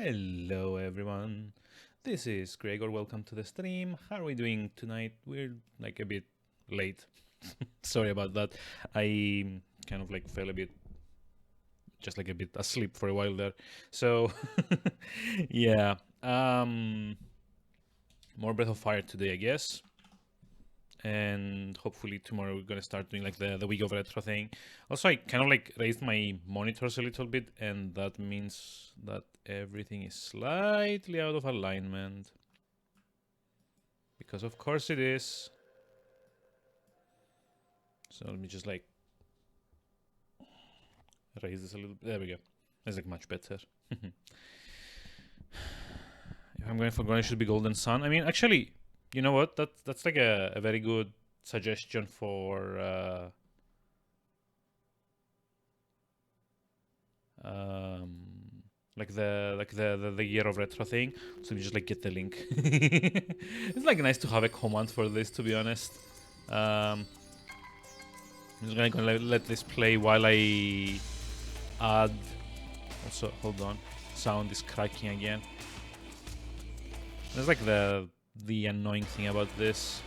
Hello everyone, this is Gregor, welcome to the stream. How are we doing tonight? We're like a bit late. Sorry about that. I kind of like fell a bit, just like a bit asleep for a while there. So yeah, more Breath of Fire today I guess. And hopefully tomorrow we're gonna start doing like the week of retro thing. Also, I kind of like raised my monitors a little bit, and that means that everything is slightly out of alignment. Because of course it is. So let me just like raise this a little bit. There we go. That's like much better. If I'm going for Grone, it should be Golden Sun. I mean, actually, you know what? That's like a very good suggestion for like the year of retro thing. So you just like get the link. It's like nice to have a command for this, to be honest. I'm just gonna let this play while I add. Also, hold on, sound is cracking again. That's like the annoying thing about this.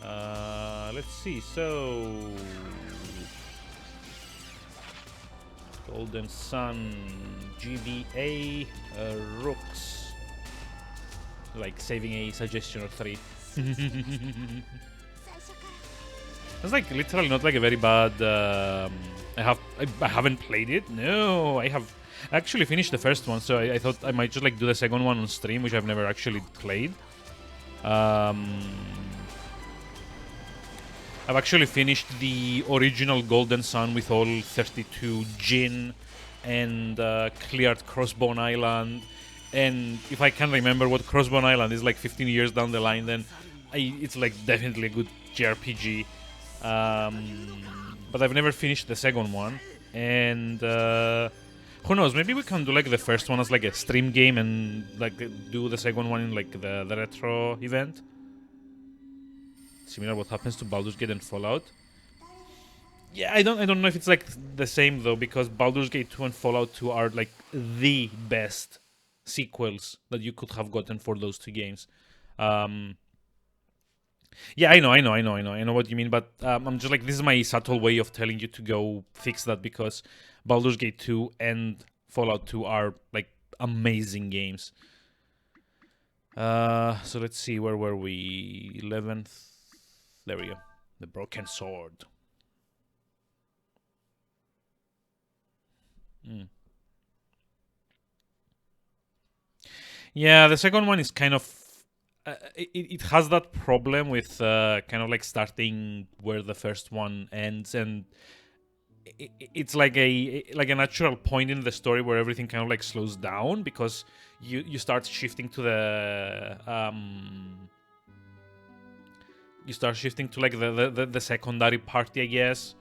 Let's see. So Golden Sun, GBA, Rooks. Like saving a suggestion or three. That's like literally not like a very bad. I haven't played it. No, I have actually finished the first one, so I thought I might just like do the second one on stream, which I've never actually played. I've actually finished the original Golden Sun with all 32 Jin and cleared Crossbone Island. And if I can remember what Crossbone Island is like 15 years down the line, then it's like definitely a good JRPG. But I've never finished the second one. And who knows, maybe we can do like the first one as like a stream game and like do the second one in like the retro event. Similar what happens to Baldur's Gate and Fallout. Yeah, I don't know if it's like the same though, because Baldur's Gate 2 and Fallout 2 are like the best sequels that you could have gotten for those two games. Yeah, I know what you mean, but I'm just like, this is my subtle way of telling you to go fix that, because Baldur's Gate 2 and Fallout 2 are like amazing games. So let's see, where were we? 11th. There we go. The Broken Sword. Yeah, the second one is kind of it has that problem with kind of like starting where the first one ends, and it's like a natural point in the story where everything kind of like slows down, because you start shifting to the you start shifting to like the secondary party, I guess.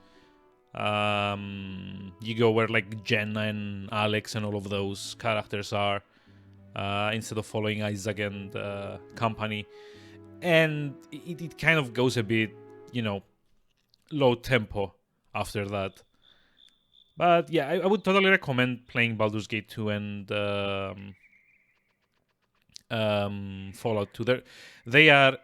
You go where like Jenna and Alex and all of those characters are, instead of following Isaac and company. And it kind of goes a bit, low tempo after that. But yeah, I would totally recommend playing Baldur's Gate 2 and Fallout 2. They are...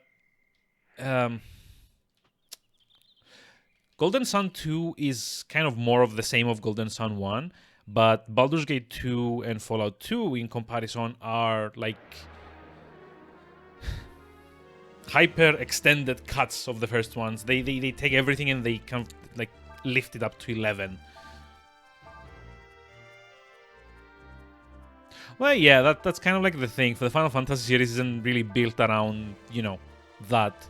Golden Sun 2 is kind of more of the same of Golden Sun 1, but Baldur's Gate 2 and Fallout 2 in comparison are like hyper extended cuts of the first ones. They take everything and they kind of like lift it up to 11. Well, yeah, that's kind of like the thing. For the Final Fantasy series isn't really built around, that.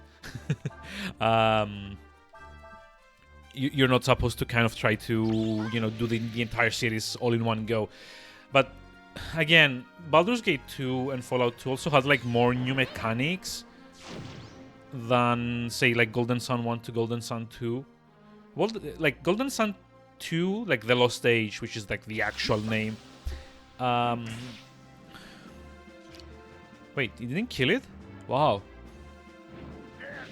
You're not supposed to kind of try to, do the entire series all in one go. But again, Baldur's Gate 2 and Fallout 2 also had like more new mechanics than, say, like Golden Sun 1 to Golden Sun 2. Well, like Golden Sun 2, like The Lost Age, which is like the actual name. Wait, you didn't kill it? Wow.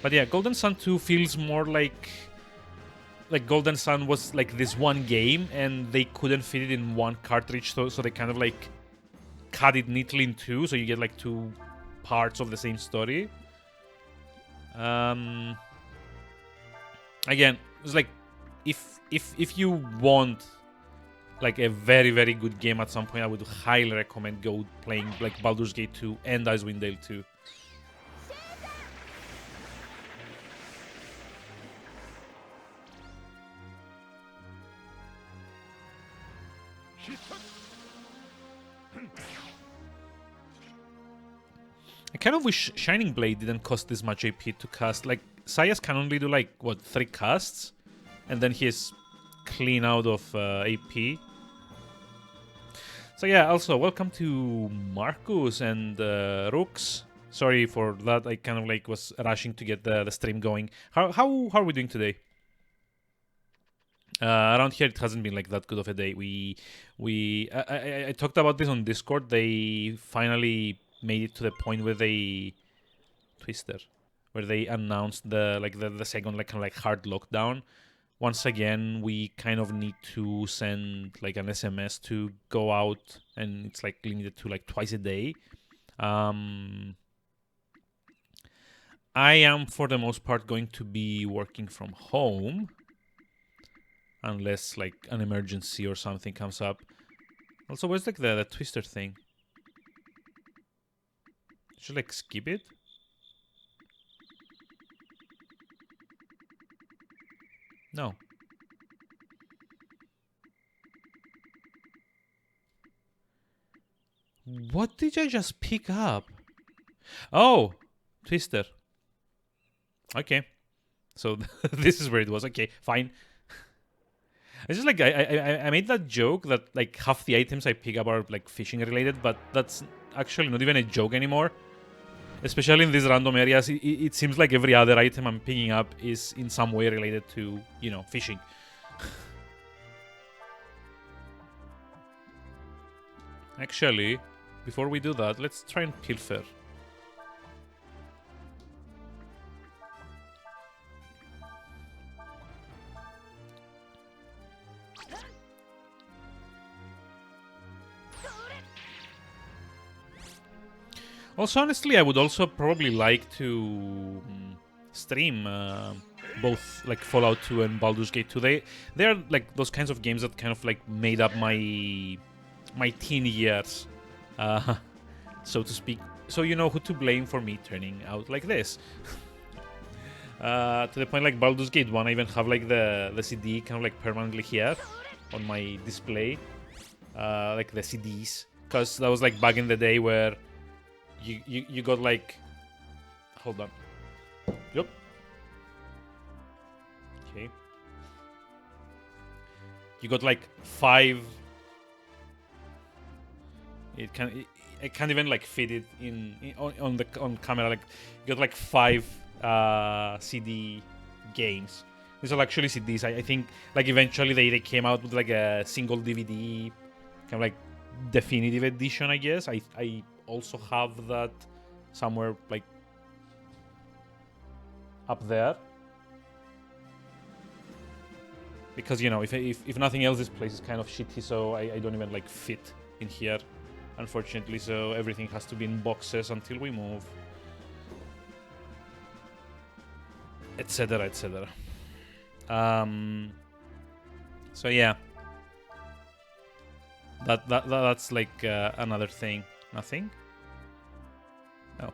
But yeah, Golden Sun 2 feels more like Golden Sun was like this one game and they couldn't fit it in one cartridge, so they kind of like cut it neatly in two, so you get like two parts of the same story. Again, it's like if you want like a very, very good game at some point, I would highly recommend go playing like Baldur's Gate 2 and Icewind Dale 2. I kind of wish Shining Blade didn't cost this much AP to cast. Like, Sayas can only do like, what, 3 casts? And then he is clean out of AP. So yeah, also, welcome to Marcus and Rooks. Sorry for that, I kind of like was rushing to get the stream going. How are we doing today? Around here, it hasn't been like that good of a day. I talked about this on Discord. They finally made it to the point where they where they announced the second like kind of like hard lockdown. Once again, we kind of need to send like an SMS to go out, and it's like limited to like twice a day. I am for the most part going to be working from home, unless like an emergency or something comes up. Also, where's like the twister thing? Should like skip it? No. What did I just pick up? Oh, twister. Okay. So this is where it was. Okay, fine. It's just like I made that joke that like half the items I pick up are like fishing related, but that's actually not even a joke anymore. Especially in these random areas, it seems like every other item I'm picking up is in some way related to, you know, fishing. Actually, before we do that, let's try and pilfer. Also, honestly, I would also probably like to stream both like Fallout 2 and Baldur's Gate 2. They are like those kinds of games that kind of like made up my teen years, so to speak. So you know who to blame for me turning out like this. To the point like Baldur's Gate 1, I even have like the CD kind of like permanently here on my display, like the CDs, because that was like back in the day where you got like, hold on, yep, okay, you got like 5. I can't even like fit it on camera. Like you got like 5 CD games. These are actually CDs. I think like eventually they came out with like a single DVD kind of like definitive edition, I guess. I also have that somewhere like up there, because you know if nothing else, this place is kind of shitty, so I don't even like fit in here, unfortunately. So everything has to be in boxes until we move, etc, etc. So yeah, that's like another thing. Nothing. Oh.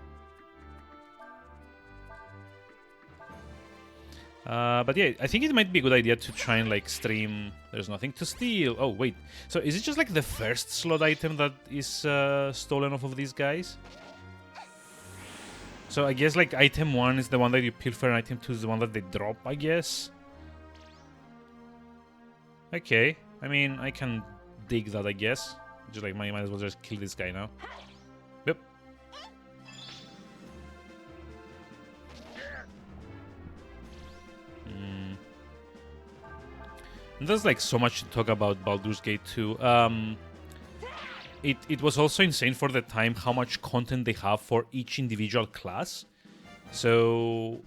But yeah, I think it might be a good idea to try and like stream. There's nothing to steal. Oh wait, so is it just like the first slot item that is stolen off of these guys? So I guess like item 1 is the one that you pilfer, and item 2 is the one that they drop, I guess. Okay, I mean I can dig that, I guess. Just like might as well just kill this guy now. Yep. And there's like so much to talk about Baldur's Gate 2. It was also insane for the time how much content they have for each individual class. So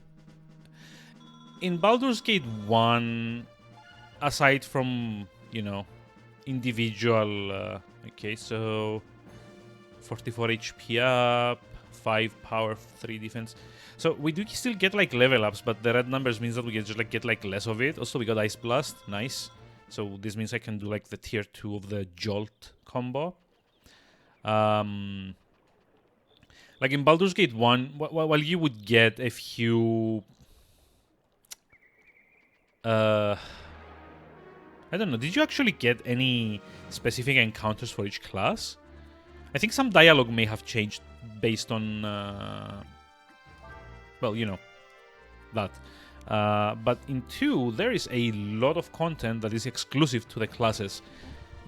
in Baldur's Gate 1, aside from, you know, individual okay, so 44 HP up, 5 power, 3 defense. So we do still get like level ups, but the red numbers means that we get like less of it. Also, we got Ice Blast, nice. So this means I can do like the tier 2 of the Jolt combo. Like in Baldur's Gate 1, while you would get a few... I don't know, did you actually get any specific encounters for each class? I think some dialogue may have changed based on... well, you know, that. But in 2, there is a lot of content that is exclusive to the classes.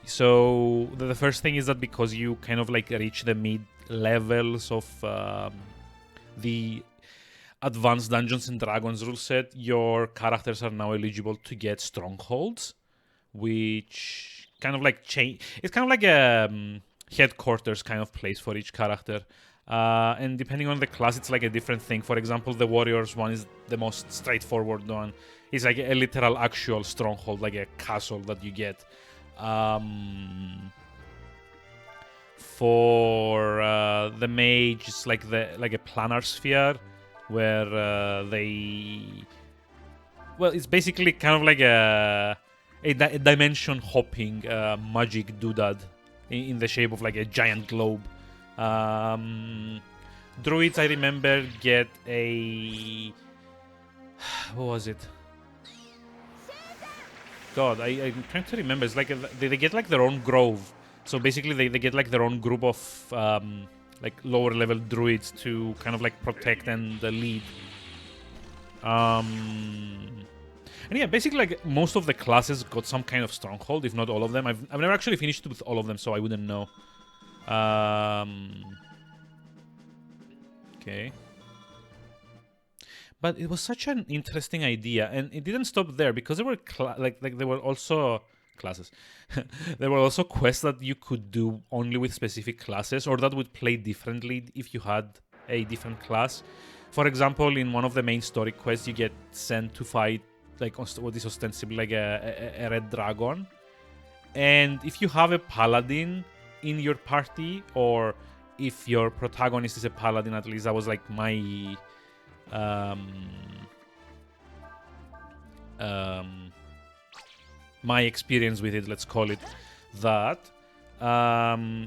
So the first thing is that because you kind of like reach the mid-levels of the Advanced Dungeons and Dragons rule set, your characters are now eligible to get strongholds, which kind of like change. It's kind of like a headquarters kind of place for each character. And depending on the class, it's like a different thing. For example, the Warriors one is the most straightforward one. It's like a literal actual stronghold, like a castle that you get. For the mage, it's like a planar sphere where it's basically kind of like a dimension hopping magic doodad in the shape of like a giant globe. Druids, I remember, get a... what was it? God, I'm trying to remember. It's like they get like their own grove. So basically they get like their own group of like lower level druids to kind of like protect and lead. And yeah, basically like most of the classes got some kind of stronghold, if not all of them. I've never actually finished with all of them, so I wouldn't know. Okay. But it was such an interesting idea, and it didn't stop there because there were there were also classes. There were also quests that you could do only with specific classes, or that would play differently if you had a different class. For example, in one of the main story quests, you get sent to fight like what is ostensibly like a red dragon, and if you have a paladin in your party, or if your protagonist is a paladin, at least that was like my my experience with it, let's call it that.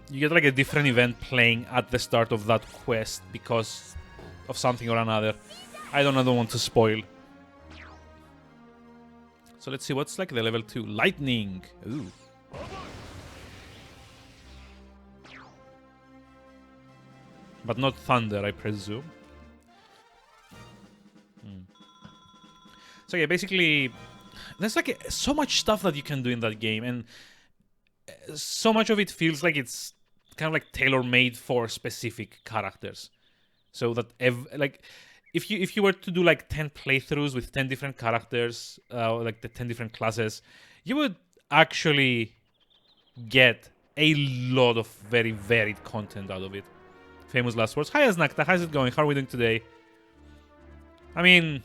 You get like a different event playing at the start of that quest because of something or another. I don't want to spoil. So let's see what's like the level 2. Lightning. Ooh. But not thunder, I presume. So yeah, basically, there's like so much stuff that you can do in that game, and so much of it feels like it's kind of like tailor-made for specific characters. So that if you were to do like 10 playthroughs with 10 different characters, like the 10 different classes, you would actually get a lot of very varied content out of it. Famous last words. Hi Aznakta, how's it going? How are we doing today? I mean,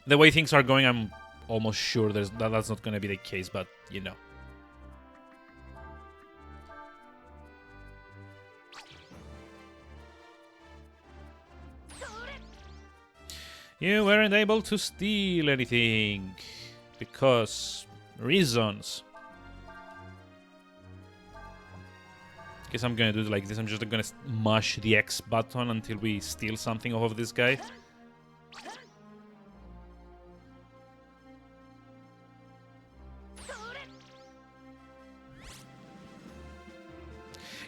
the way things are going, I'm almost sure that's not going to be the case, but you know. You weren't able to steal anything because reasons. Guess I'm gonna do it like this. I'm just gonna mash the X button until we steal something off of this guy.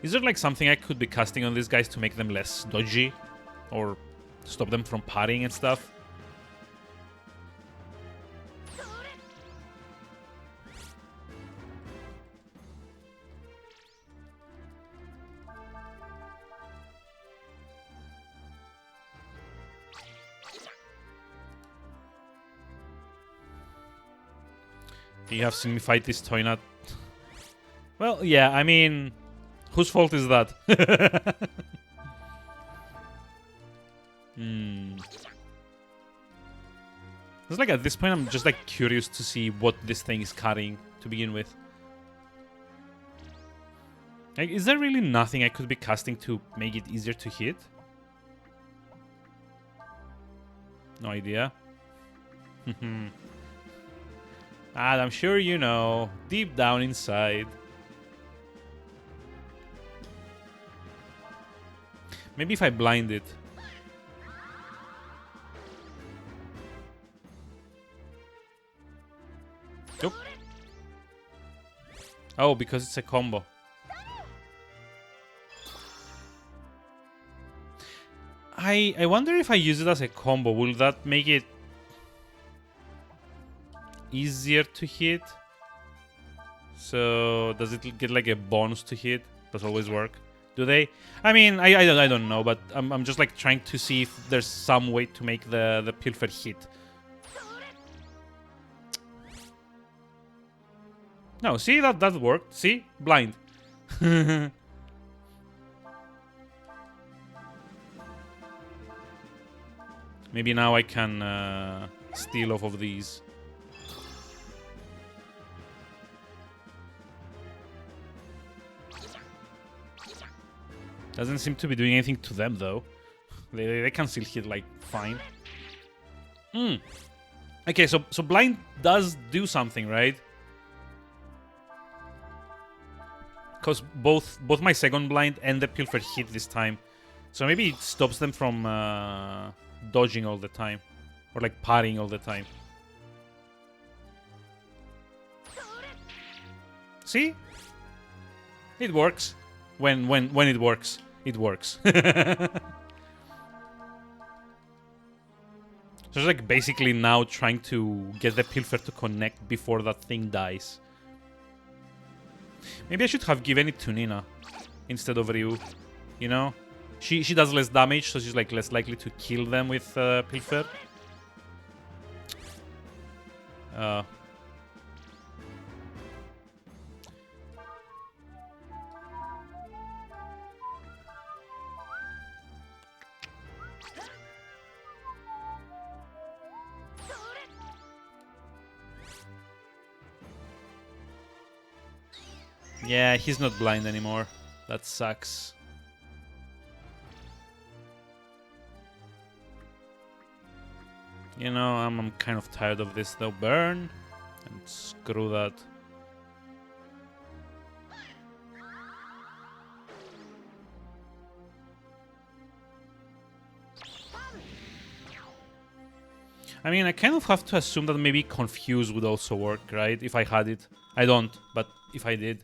Is there like something I could be casting on these guys to make them less dodgy? Or stop them from parrying and stuff? You have seen me fight this toy nut. Well, yeah, I mean, whose fault is that? It's like at this point I'm just like curious to see what this thing is carrying to begin with. Like, is there really nothing I could be casting to make it easier to hit? No idea. And I'm sure you know, deep down inside. Maybe if I blind it. Nope. Oh, because it's a combo. I wonder if I use it as a combo, will that make it easier to hit? So does it get like a bonus to hit? Does always work? Do they? I mean, I don't know, but I'm just like trying to see if there's some way to make the pilfer hit. No, see, that worked. See? Blind. Maybe now I can steal off of these. Doesn't seem to be doing anything to them, though. They can still hit, like, fine. Okay, so blind does do something, right? Because both my second blind and the pilfer hit this time. So maybe it stops them from dodging all the time. Or like parrying all the time. See? It works. When it works, it works. So it's like basically now trying to get the pilfer to connect before that thing dies. Maybe I should have given it to Nina instead of Ryu. You know? She does less damage, so she's like less likely to kill them with pilfer. Yeah, he's not blind anymore. That sucks. You know, I'm kind of tired of this though. Burn. And screw that. I mean, I kind of have to assume that maybe Confuse would also work, right? If I had it. I don't, but if I did.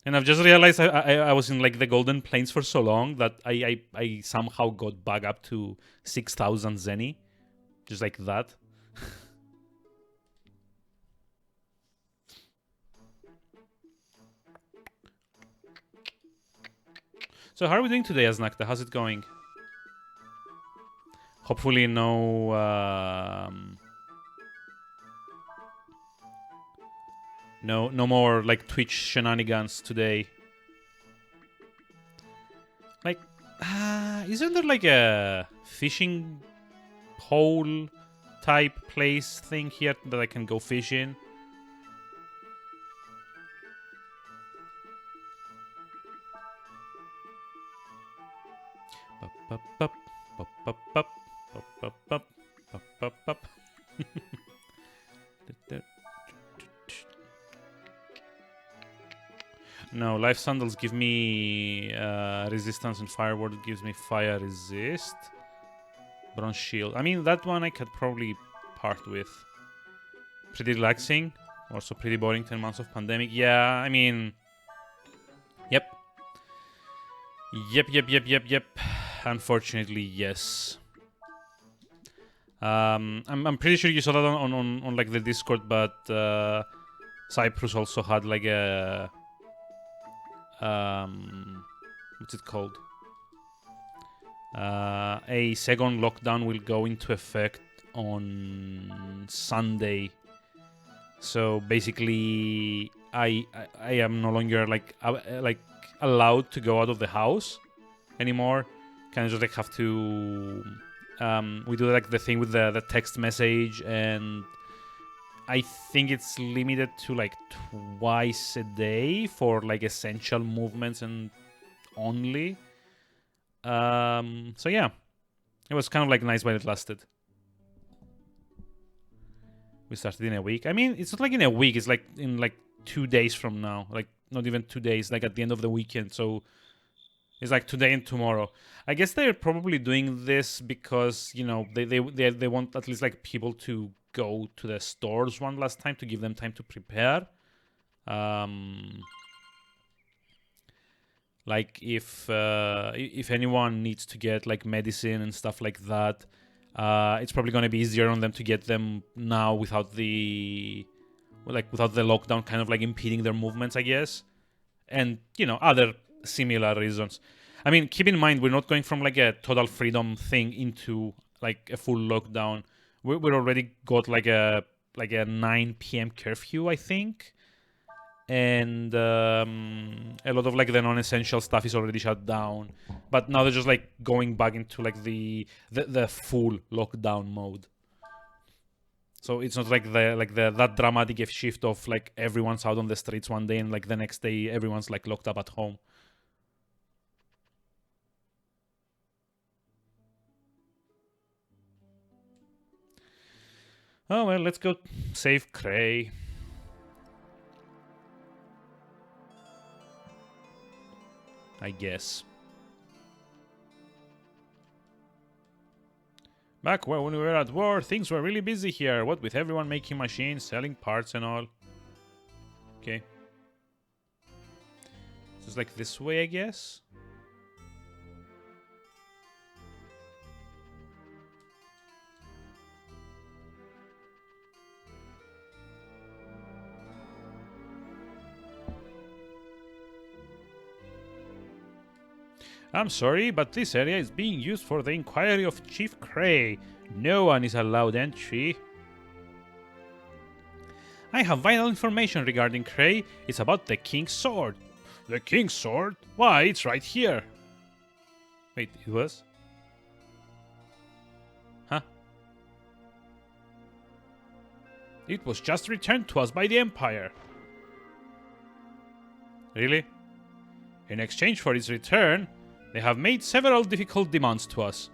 And I've just realized I was in like the Golden Plains for so long that I somehow got back up to 6,000 Zenny. Just like that. So how are we doing today, Aznakta? How's it going? Hopefully no... No more like Twitch shenanigans today. Like, isn't there like a fishing hole type place thing here that I can go fish in? No, life sandals give me resistance and fireward gives me fire resist. Bronze shield. I mean, that one I could probably part with. Pretty relaxing. Also pretty boring, 10 months of pandemic. Yeah, I mean... Yep. Yep. Unfortunately, yes. I'm pretty sure you saw that on like the Discord, but Cyprus also had like a... what's it called? A second lockdown will go into effect on Sunday. So basically, I am no longer like allowed to go out of the house anymore. Kind of just like have to. We do like the thing with the text message, and I think it's limited to like twice a day for like essential movements and only. So yeah, it was kind of like nice while it lasted. We started in a week. I mean, it's not like in a week. It's like in like 2 days from now. Like not even 2 days. Like at the end of the weekend. So it's like today and tomorrow. I guess they're probably doing this because they want at least like people to go to the stores one last time to give them time to prepare. Like if anyone needs to get like medicine and stuff like that, it's probably going to be easier on them to get them now without the lockdown kind of like impeding their movements, I guess, and other similar reasons. I mean, keep in mind we're not going from like a total freedom thing into like a full lockdown. We're already got like a 9 p.m. curfew, I think. And a lot of like the non-essential stuff is already shut down, but now they're just like going back into like the full lockdown mode. So it's not like that dramatic shift of like everyone's out on the streets one day and like the next day everyone's like locked up at home. Oh well, let's go save Cray. I guess. Back when we were at war, things were really busy here. What with everyone making machines, selling parts and all. Okay. So it's like this way, I guess? I'm sorry, but this area is being used for the inquiry of Chief Cray. No one is allowed entry. I have vital information regarding Cray. It's about the King's Sword. The King's Sword? Why, it's right here. Wait, it was? Huh? It was just returned to us by the Empire. Really? In exchange for its return, they have made several difficult demands to us.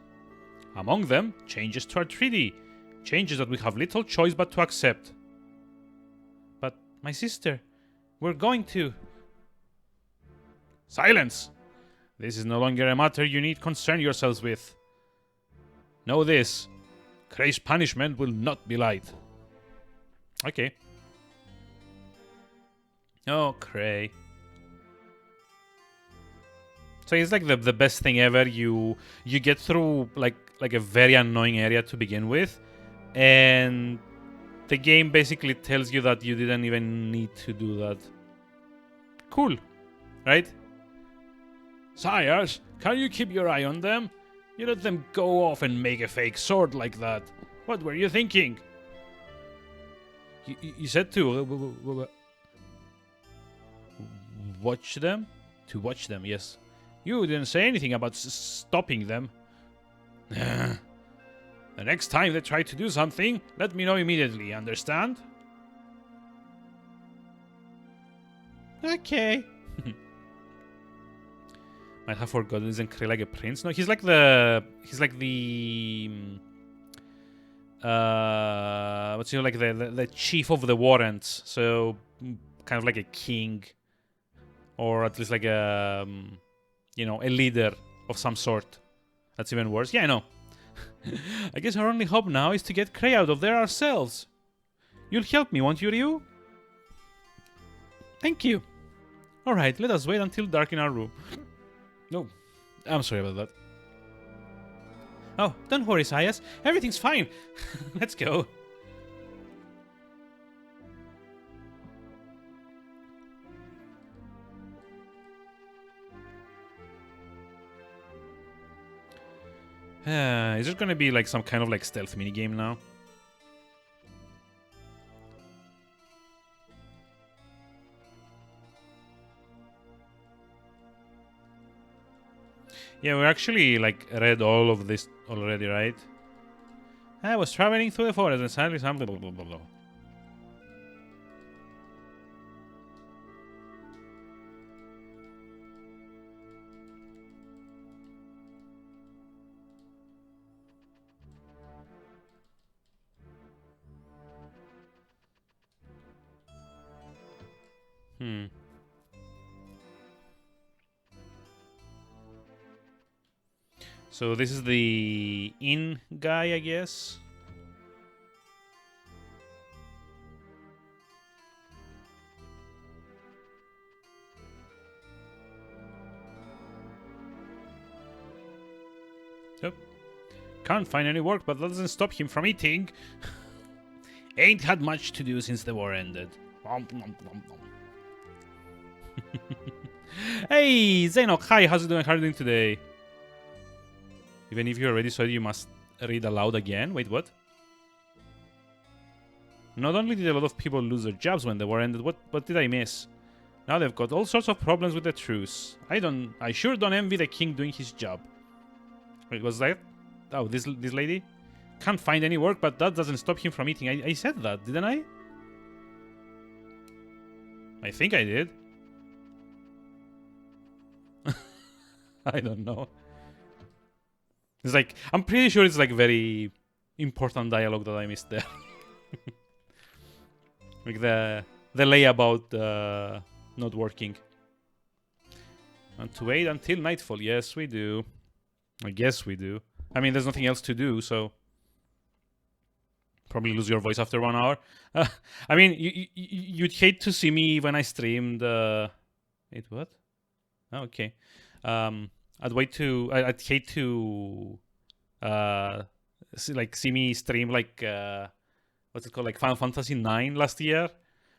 Among them, changes to our treaty. Changes that we have little choice but to accept. But, my sister, we're going to... Silence! This is no longer a matter you need concern yourselves with. Know this. Cray's punishment will not be light. Okay. Oh, Cray. So it's like the best thing ever. You get through like a very annoying area to begin with, and the game basically tells you that you didn't even need to do that. Cool, right? Sires, can you keep your eye on them? You let them go off and make a fake sword like that. What were you thinking? You said to watch them? To watch them, yes. You didn't say anything about stopping them. The next time they try to do something, let me know immediately, understand? Okay. Might have forgotten, isn't Cray like a prince? No, he's like the... what's like the chief of the warrants. So, kind of like a king. Or at least like a... a leader of some sort. That's even worse. Yeah, I know. I guess our only hope now is to get Cray out of there ourselves. You'll help me, won't you, Ryu? Thank you. Alright, let us wait until dark in our room. No, I'm sorry about that. Oh, don't worry, Sayas. Everything's fine. Let's go. Is there gonna be like some kind of like stealth minigame now? Yeah, we actually like read all of this already, right? I was traveling through the forest and suddenly something blah blah blah blah. So this is the inn guy, I guess. Yep. Can't find any work, but that doesn't stop him from eating. Ain't had much to do since the war ended. Hey, Zainok, hi, how's it doing? How are you doing today? Even if you already saw it, you must read aloud again. Wait, what? Not only did a lot of people lose their jobs when the war ended, what did I miss? Now they've got all sorts of problems with the truce. I sure don't envy the king doing his job. Wait, was that? Oh, this lady? Can't find any work, but that doesn't stop him from eating. I said that, didn't I? I think I did. I don't know. It's like, I'm pretty sure it's like very important dialogue that I missed there. Like the layabout not working. And to wait until nightfall. Yes, we do. I guess we do. I mean, there's nothing else to do, so probably lose your voice after 1 hour. I mean, you'd hate to see me when I streamed. Wait, what? Oh, okay. I'd hate to see me stream like what's it called, like Final Fantasy 9 last year.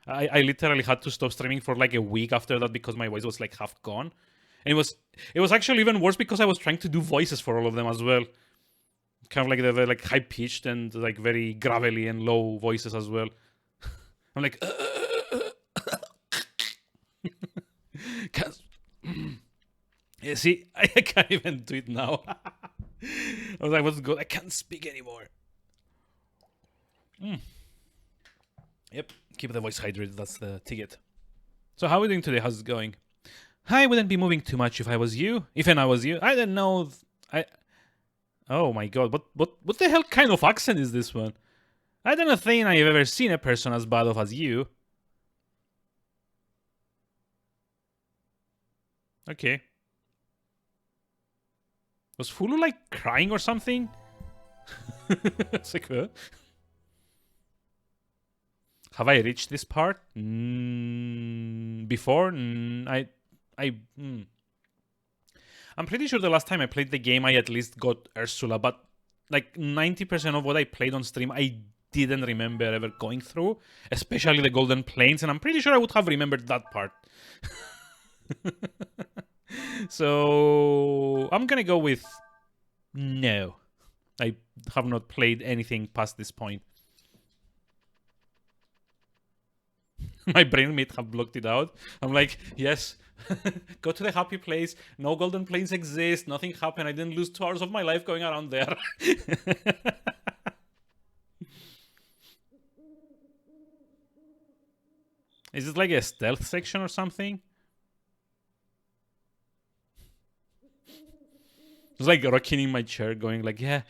I literally had to stop streaming for like a week after that because my voice was like half gone. And it was actually even worse because I was trying to do voices for all of them as well. Kind of like they're like high pitched and like very gravelly and low voices as well. I'm like, yeah, see, I can't even do it now. I was like, what's good? I can't speak anymore. Yep, keep the voice hydrated. That's the ticket. So how are we doing today? How's it going? I wouldn't be moving too much if I was you. If I was you, I don't know. Oh my god, what the hell kind of accent is this one? I don't think I've ever seen a person as bad off as you. Okay. Was Fulu like crying or something? It's like, huh? Have I reached this part? Before? I'm pretty sure the last time I played the game, I at least got Ursula, but like 90% of what I played on stream, I didn't remember ever going through, especially the Golden Plains, and I'm pretty sure I would have remembered that part. So I'm gonna go with no. I have not played anything past this point. My brain might have blocked it out. I'm like, yes, go to the happy place. No Golden Plains exist. Nothing happened. I didn't lose 2 hours of my life going around there. Is it like a stealth section or something? I was like rocking in my chair going like, yeah,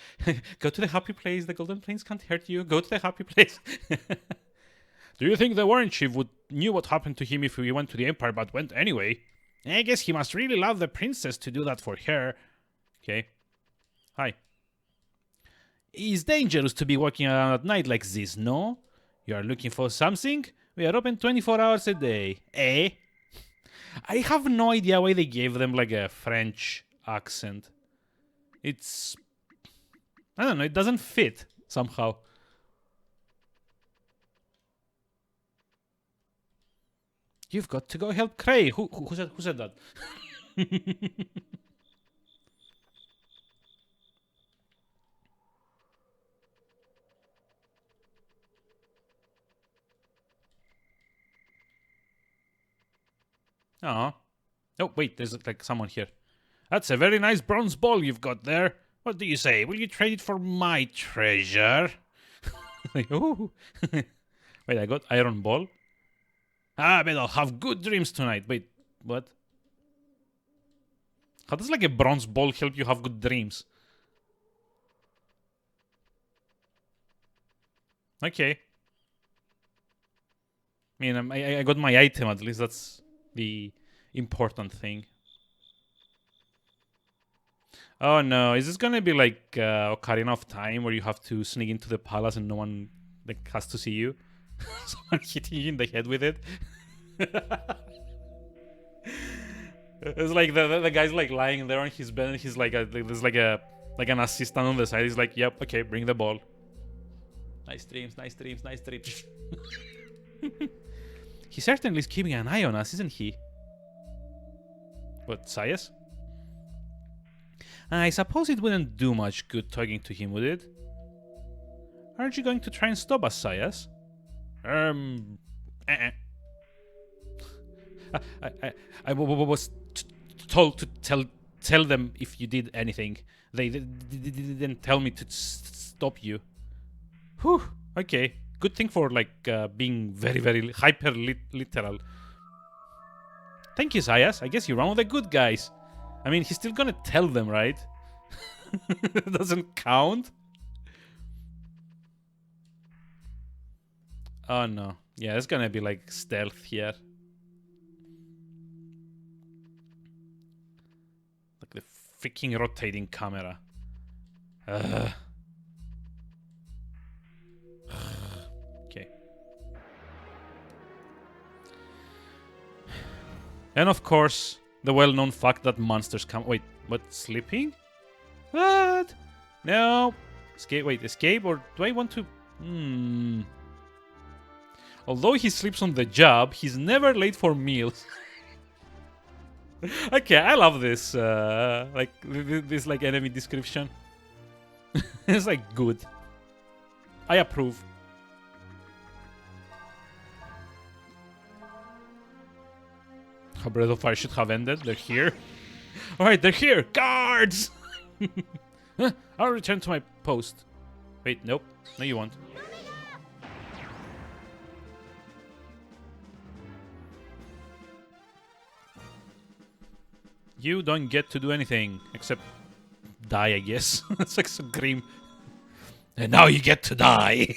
go to the happy place. The Golden Plains can't hurt you. Go to the happy place. Do you think the Warren Chief knew what happened to him if he went to the Empire but went anyway? I guess he must really love the princess to do that for her. Okay. Hi. It's dangerous to be walking around at night like this, no? You are looking for something? We are open 24 hours a day. Eh? I have no idea why they gave them like a French accent. It's... I don't know, it doesn't fit somehow. You've got to go help Cray. Who said that? Aw. Oh, wait, there's like someone here. That's a very nice bronze ball you've got there. What do you say? Will you trade it for my treasure? Like, ooh. Wait, I got iron ball? Ah, but I'll have good dreams tonight. Wait, what? How does like a bronze ball help you have good dreams? Okay. I mean, I got my item at least. That's the important thing. Oh no, is this gonna be like Ocarina of Time where you have to sneak into the palace and no one like has to see you? Someone hitting you in the head with it? It's like the guy's like lying there on his bed and he's like there's like an assistant on the side. He's like, yep, okay, bring the ball. Nice dreams, nice dreams, nice dreams. He certainly is keeping an eye on us, isn't he? What, Sias? I suppose it wouldn't do much good talking to him, would it? Aren't you going to try and stop us, Sias? I was told to tell them if you did anything. They didn't tell me to stop you. Whew. Okay. Good thing for like being very, very hyper literal. Thank you, Sias. I guess you're one of the good guys. I mean, he's still gonna tell them, right? Doesn't count. Oh no. Yeah, it's gonna be like stealth here. Like the freaking rotating camera. Okay. And of course, the well-known fact that monsters come. Wait, what? Sleeping? What? No. Escape. Wait, escape? Or do I want to? Although he sleeps on the job, he's never late for meals. Okay, I love this. Like this, like enemy description. It's like good. I approve. How Breath of Fire should have ended. They're here. Alright, they're here. Guards! I'll return to my post. Wait, nope. No, you won't. You don't get to do anything except die, I guess. It's like so grim. And now you get to die.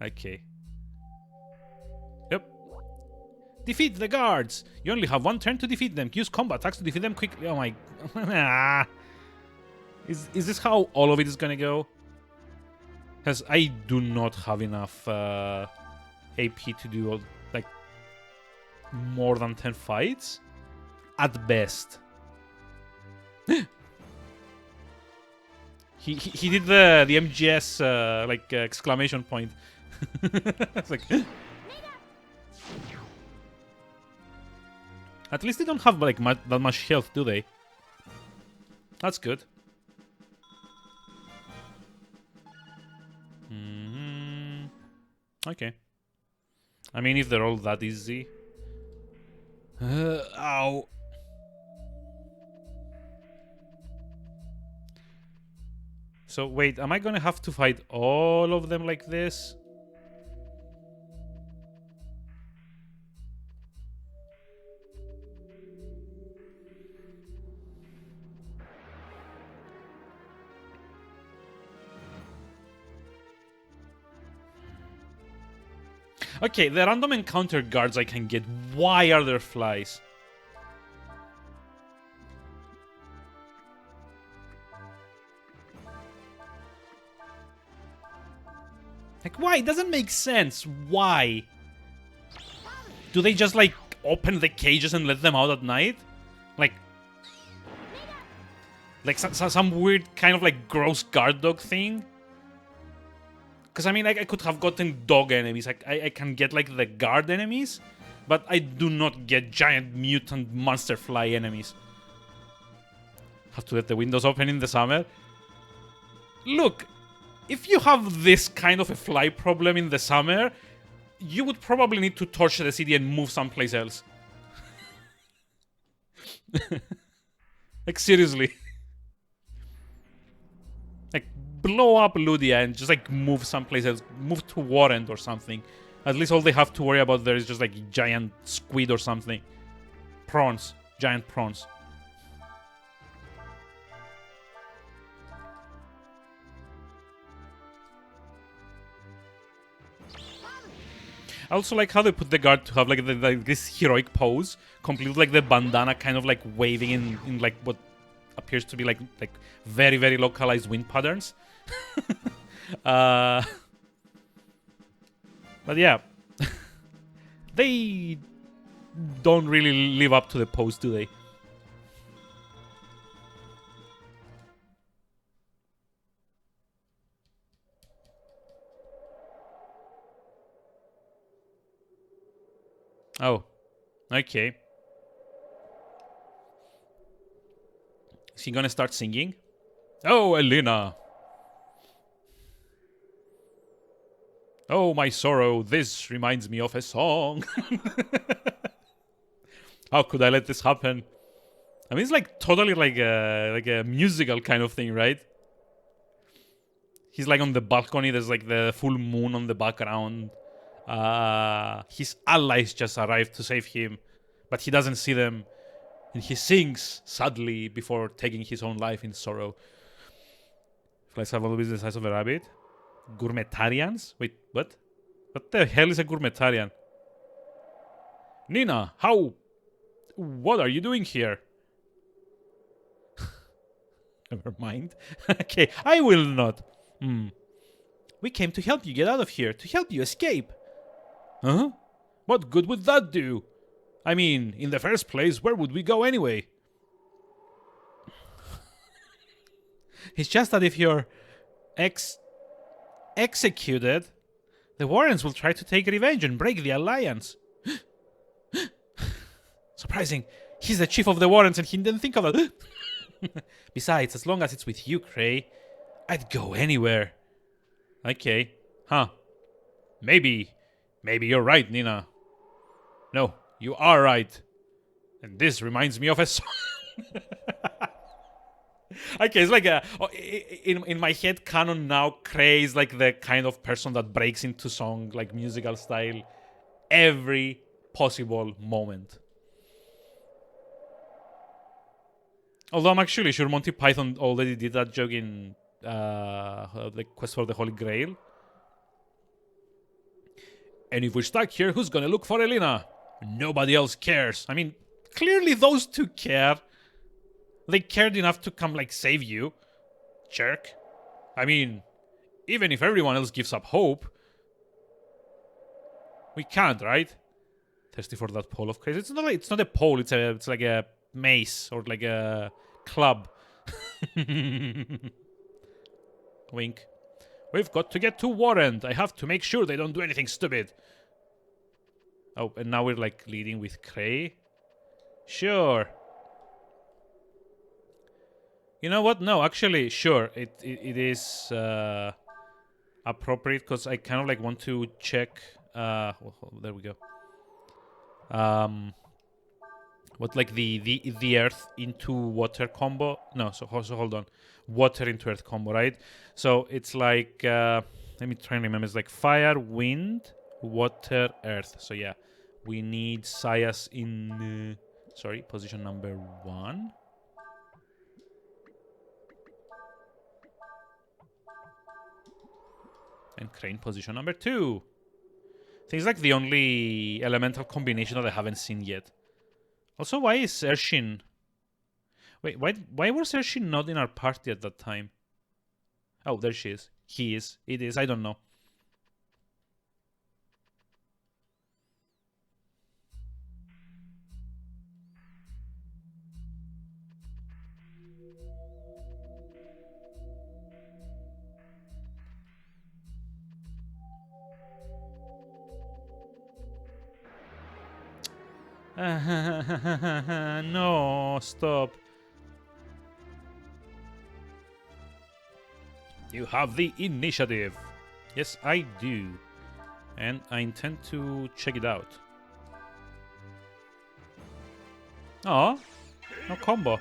Okay. Yep. Defeat the guards. You only have one turn to defeat them. Use combat attacks to defeat them quickly. Oh my. Is this how all of it is gonna go? Because I do not have enough AP to do all, like more than 10 fights at best. He did the MGS like exclamation point. It's like at least they don't have like that much health, do they? That's good. Okay. I mean, if they're all that easy. Ow. So wait, am I gonna have to fight all of them like this? Okay, the random encounter guards I can get. Why are there flies? Like, why? It doesn't make sense. Why? Do they just, like, open the cages and let them out at night? Like some weird kind of, like, gross guard dog thing? Because, I mean, I could have gotten dog enemies. I can get, like, the guard enemies. But I do not get giant mutant monster fly enemies. Have to let the windows open in the summer. Look, if you have this kind of a fly problem in the summer, you would probably need to torch the city and move someplace else. Like, seriously. Like, blow up Ludia and just, like, move someplace else. Move to Warrant or something. At least all they have to worry about there is just, like, giant squid or something. Prawns. Giant prawns. I also like how they put the guard to have like this heroic pose, complete with like the bandana kind of like waving in like what appears to be like very very localized wind patterns. But yeah, they don't really live up to the pose, do they? Oh, okay. Is he gonna start singing? Oh, Elena. Oh, my sorrow, this reminds me of a song. How could I let this happen? I mean, it's like totally like a musical kind of thing, right? He's like on the balcony. There's like the full moon on the background. His allies just arrived to save him, but he doesn't see them. And he sings sadly before taking his own life in sorrow. Flies have always the size of a rabbit. Gourmetarians? Wait, what? What the hell is a gourmetarian? Nina, how? What are you doing here? Never mind. Okay, I will not. We came to help you get out of here, to help you escape. Huh? What good would that do? I mean, in the first place, where would we go anyway? It's just that if you're executed, the Warrens will try to take revenge and break the alliance. Surprising. He's the chief of the Warrens and he didn't think of it. Besides, as long as it's with you, Cray, I'd go anywhere. Okay. Huh. Maybe you're right, Nina. No, you are right. And this reminds me of a song. Okay, it's like in my head canon now, Cray is like the kind of person that breaks into song, like musical style, every possible moment. Although I'm actually sure Monty Python already did that joke in the Quest for the Holy Grail. And if we're stuck here, who's gonna look for Elena? Nobody else cares. I mean, clearly those two care. They cared enough to come, like, save you. Jerk. I mean, even if everyone else gives up hope, we can't, right? Thirsty for that pole of crazy. It's not a pole, it's like a mace or like a club. Wink. We've got to get to Warren. I have to make sure they don't do anything stupid. Oh, and now we're like leading with Cray. Sure. You know what? No, actually, sure. It is appropriate because I kind of like want to check. There we go. What like the earth into water combo? No, so hold on. Water into earth combo, right? So it's like let me try and remember. It's like fire, wind, water, earth. So yeah, we need Sayas in position number 1. And Crane position number 2. Things like the only elemental combination that I haven't seen yet. Also, why is Ershin... Wait, why was Ershin not in our party at that time? Oh, there she is. He is. It is. I don't know. No, stop. You have the initiative. Yes, I do. And I intend to check it out. Oh, no combo.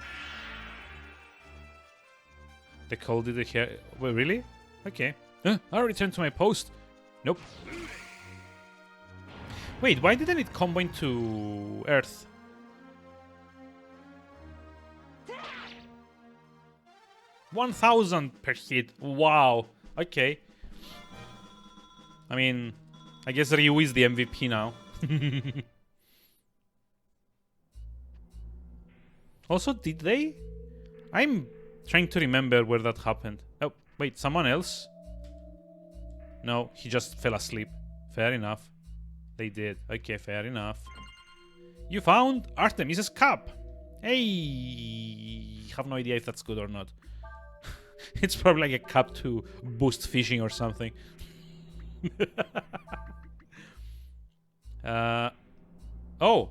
They called it here. Wait, really? Okay. I'll return to my post. Nope. Wait, why didn't it combo into Earth? $1,000 per hit. Wow. Okay. I mean, I guess Ryu is the MVP now. Also, did they? I'm trying to remember where that happened. Oh, wait, someone else? No, he just fell asleep. Fair enough. They did. Okay, fair enough. You found Artemis's cup. Hey, have no idea if that's good or not. It's probably like a cup to boost fishing or something. Oh,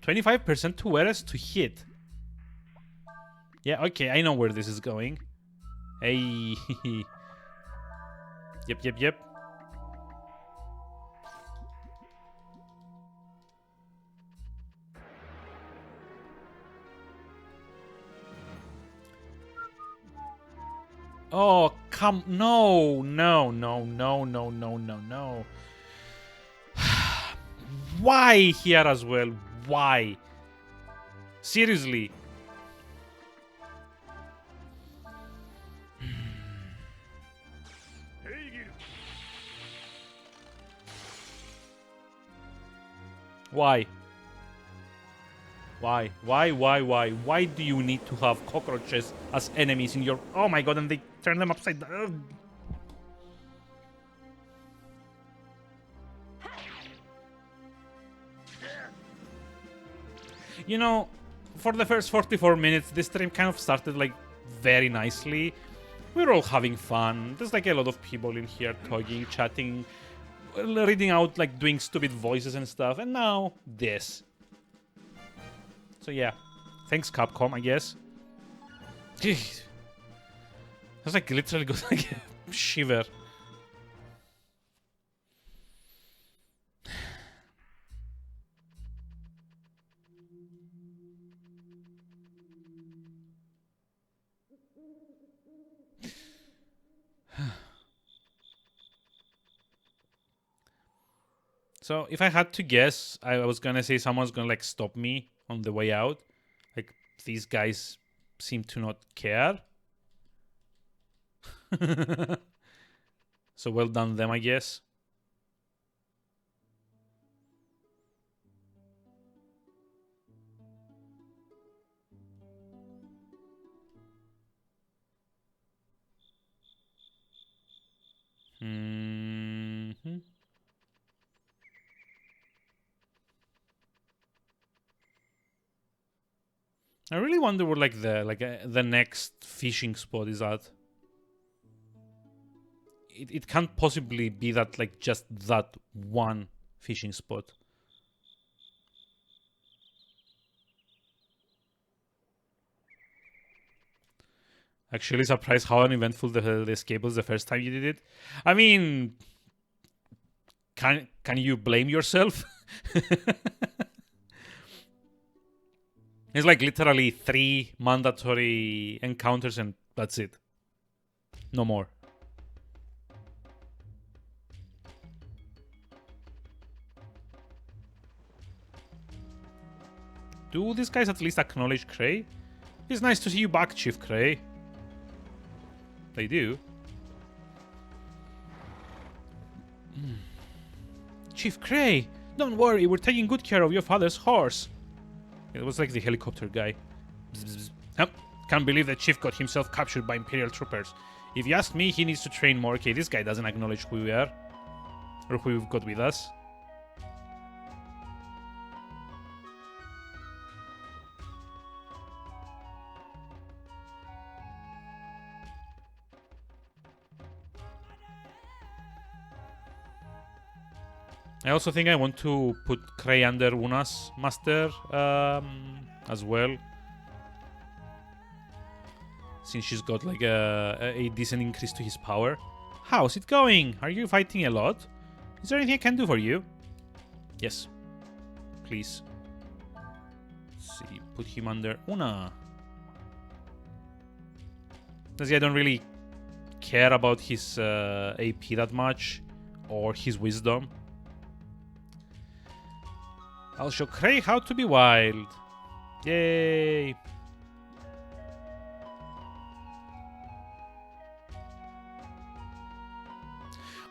25% to Weres to hit. Yeah, okay, I know where this is going. Hey. Yep. Oh, come. No. Why here as well? Why? Seriously. Why? Why do you need to have cockroaches as enemies in your... Oh my god, and they turn them upside down. You know, for the first 44 minutes, this stream kind of started like very nicely. We're all having fun. There's like a lot of people in here talking, chatting, reading out, like doing stupid voices and stuff. And now, this. So yeah, thanks Capcom, I guess. Jeez. That's like literally got like a shiver. So if I had to guess, I was gonna say someone's gonna like stop me on the way out. Like these guys seem to not care. So well done them, I guess. I really wonder where like the next fishing spot is at. It can't possibly be that like just that one fishing spot. Actually surprised how uneventful the escape was the first time you did it. I mean, can you blame yourself? It's like literally 3 mandatory encounters and that's it. No more. Do these guys at least acknowledge Cray? It's nice to see you back, Chief Cray. They do. Chief Cray, don't worry, we're taking good care of your father's horse. It was like the helicopter guy. Can't believe the chief got himself captured by Imperial troopers. If you ask me, he needs to train more. Okay, this guy doesn't acknowledge who we are. Or who we've got with us. I also think I want to put Cray under Una's master as well. Since she's got like a decent increase to his power. How's it going? Are you fighting a lot? Is there anything I can do for you? Yes. Please. Let's see, put him under Una. I don't really care about his AP that much. Or his wisdom. I'll show Cray how to be wild. Yay!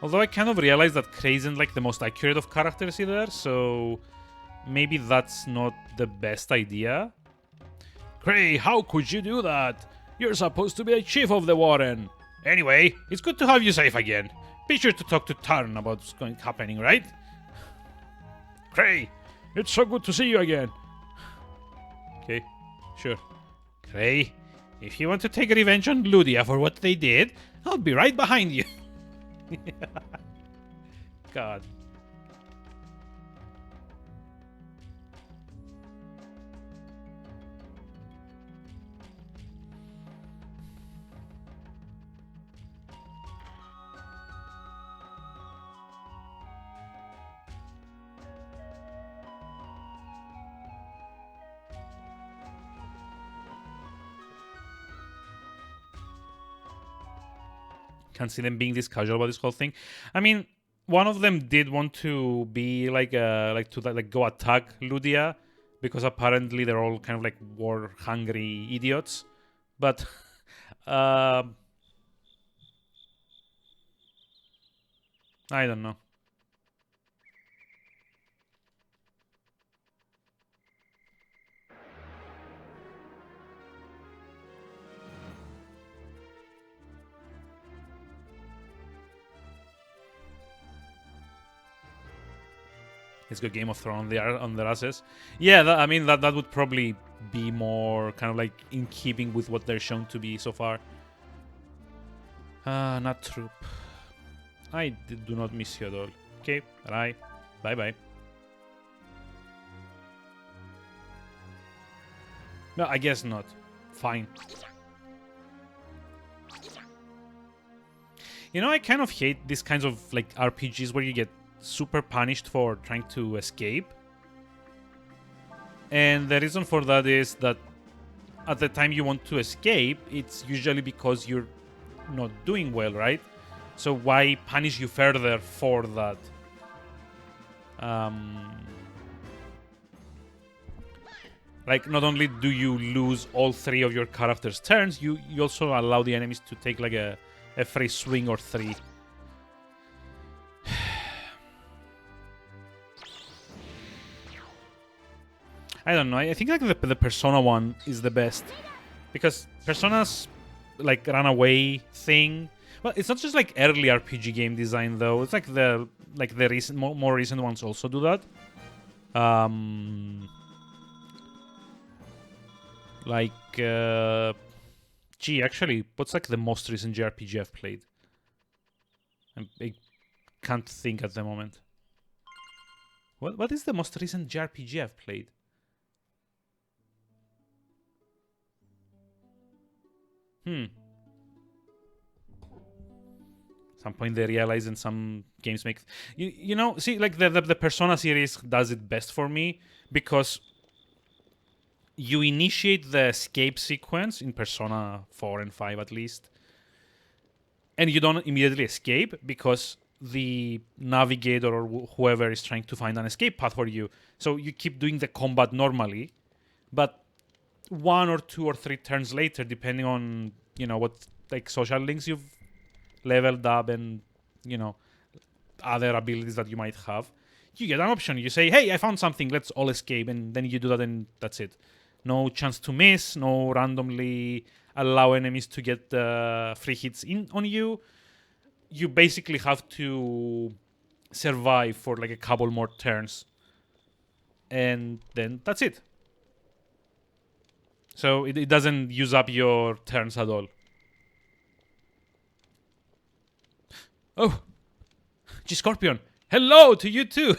Although I kind of realized that Cray isn't like the most accurate of characters either, so maybe that's not the best idea. Cray, how could you do that? You're supposed to be a chief of the Warren. Anyway, it's good to have you safe again. Be sure to talk to Tarn about what's happening, right? Cray, it's so good to see you again. Okay, sure. Cray, if you want to take revenge on Ludia for what they did, I'll be right behind you. God. Can't see them being this casual about this whole thing. I mean, one of them did want to be like go attack Ludia because apparently they're all kind of like war hungry idiots. But I don't know. It's got Game of Thrones on their asses. Yeah, I mean that would probably be more kind of like in keeping with what they're shown to be so far. Not troop. I do not miss you at all. Okay, bye. Bye. No, I guess not. Fine. You know, I kind of hate these kinds of like RPGs where you get super punished for trying to escape. And the reason for that is that at the time you want to escape, it's usually because you're not doing well, right? So why punish you further for that? Like, not only do you lose all 3 of your character's turns, you also allow the enemies to take like a free swing or 3. I don't know. I think like the Persona one is the best because Persona's like runaway thing. Well, it's not just like early RPG game design though. It's like the recent, more recent ones also do that. Gee, actually, what's like the most recent JRPG I've played? I can't think at the moment. What is the most recent JRPG I've played? Some point they realize in some games make you know, see, like the Persona series does it best for me because you initiate the escape sequence in Persona 4 and 5 at least, and you don't immediately escape because the navigator or whoever is trying to find an escape path for you. So you keep doing the combat normally, but 1 or 2 or 3 turns later, depending on, you know, what like social links you've leveled up and, you know, other abilities that you might have, you get an option. You say, hey, I found something, let's all escape, and then you do that and that's it. No chance to miss, no randomly allow enemies to get free hits in on you. You basically have to survive for like a couple more turns, and then that's it. So it doesn't use up your turns at all. Oh, G-Scorpion, hello to you too.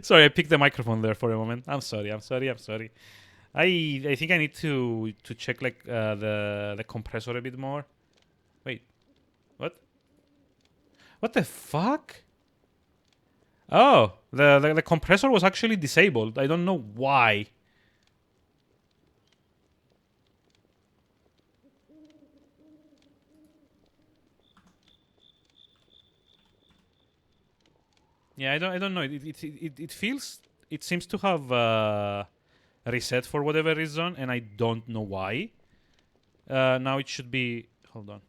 Sorry, I picked the microphone there for a moment. I'm sorry. I think I need to check like the compressor a bit more. Wait, what? What the fuck? Oh, the compressor was actually disabled. I don't know why. Yeah, I don't know. It feels, it seems to have reset for whatever reason, and I don't know why. Now it should be. Hold on.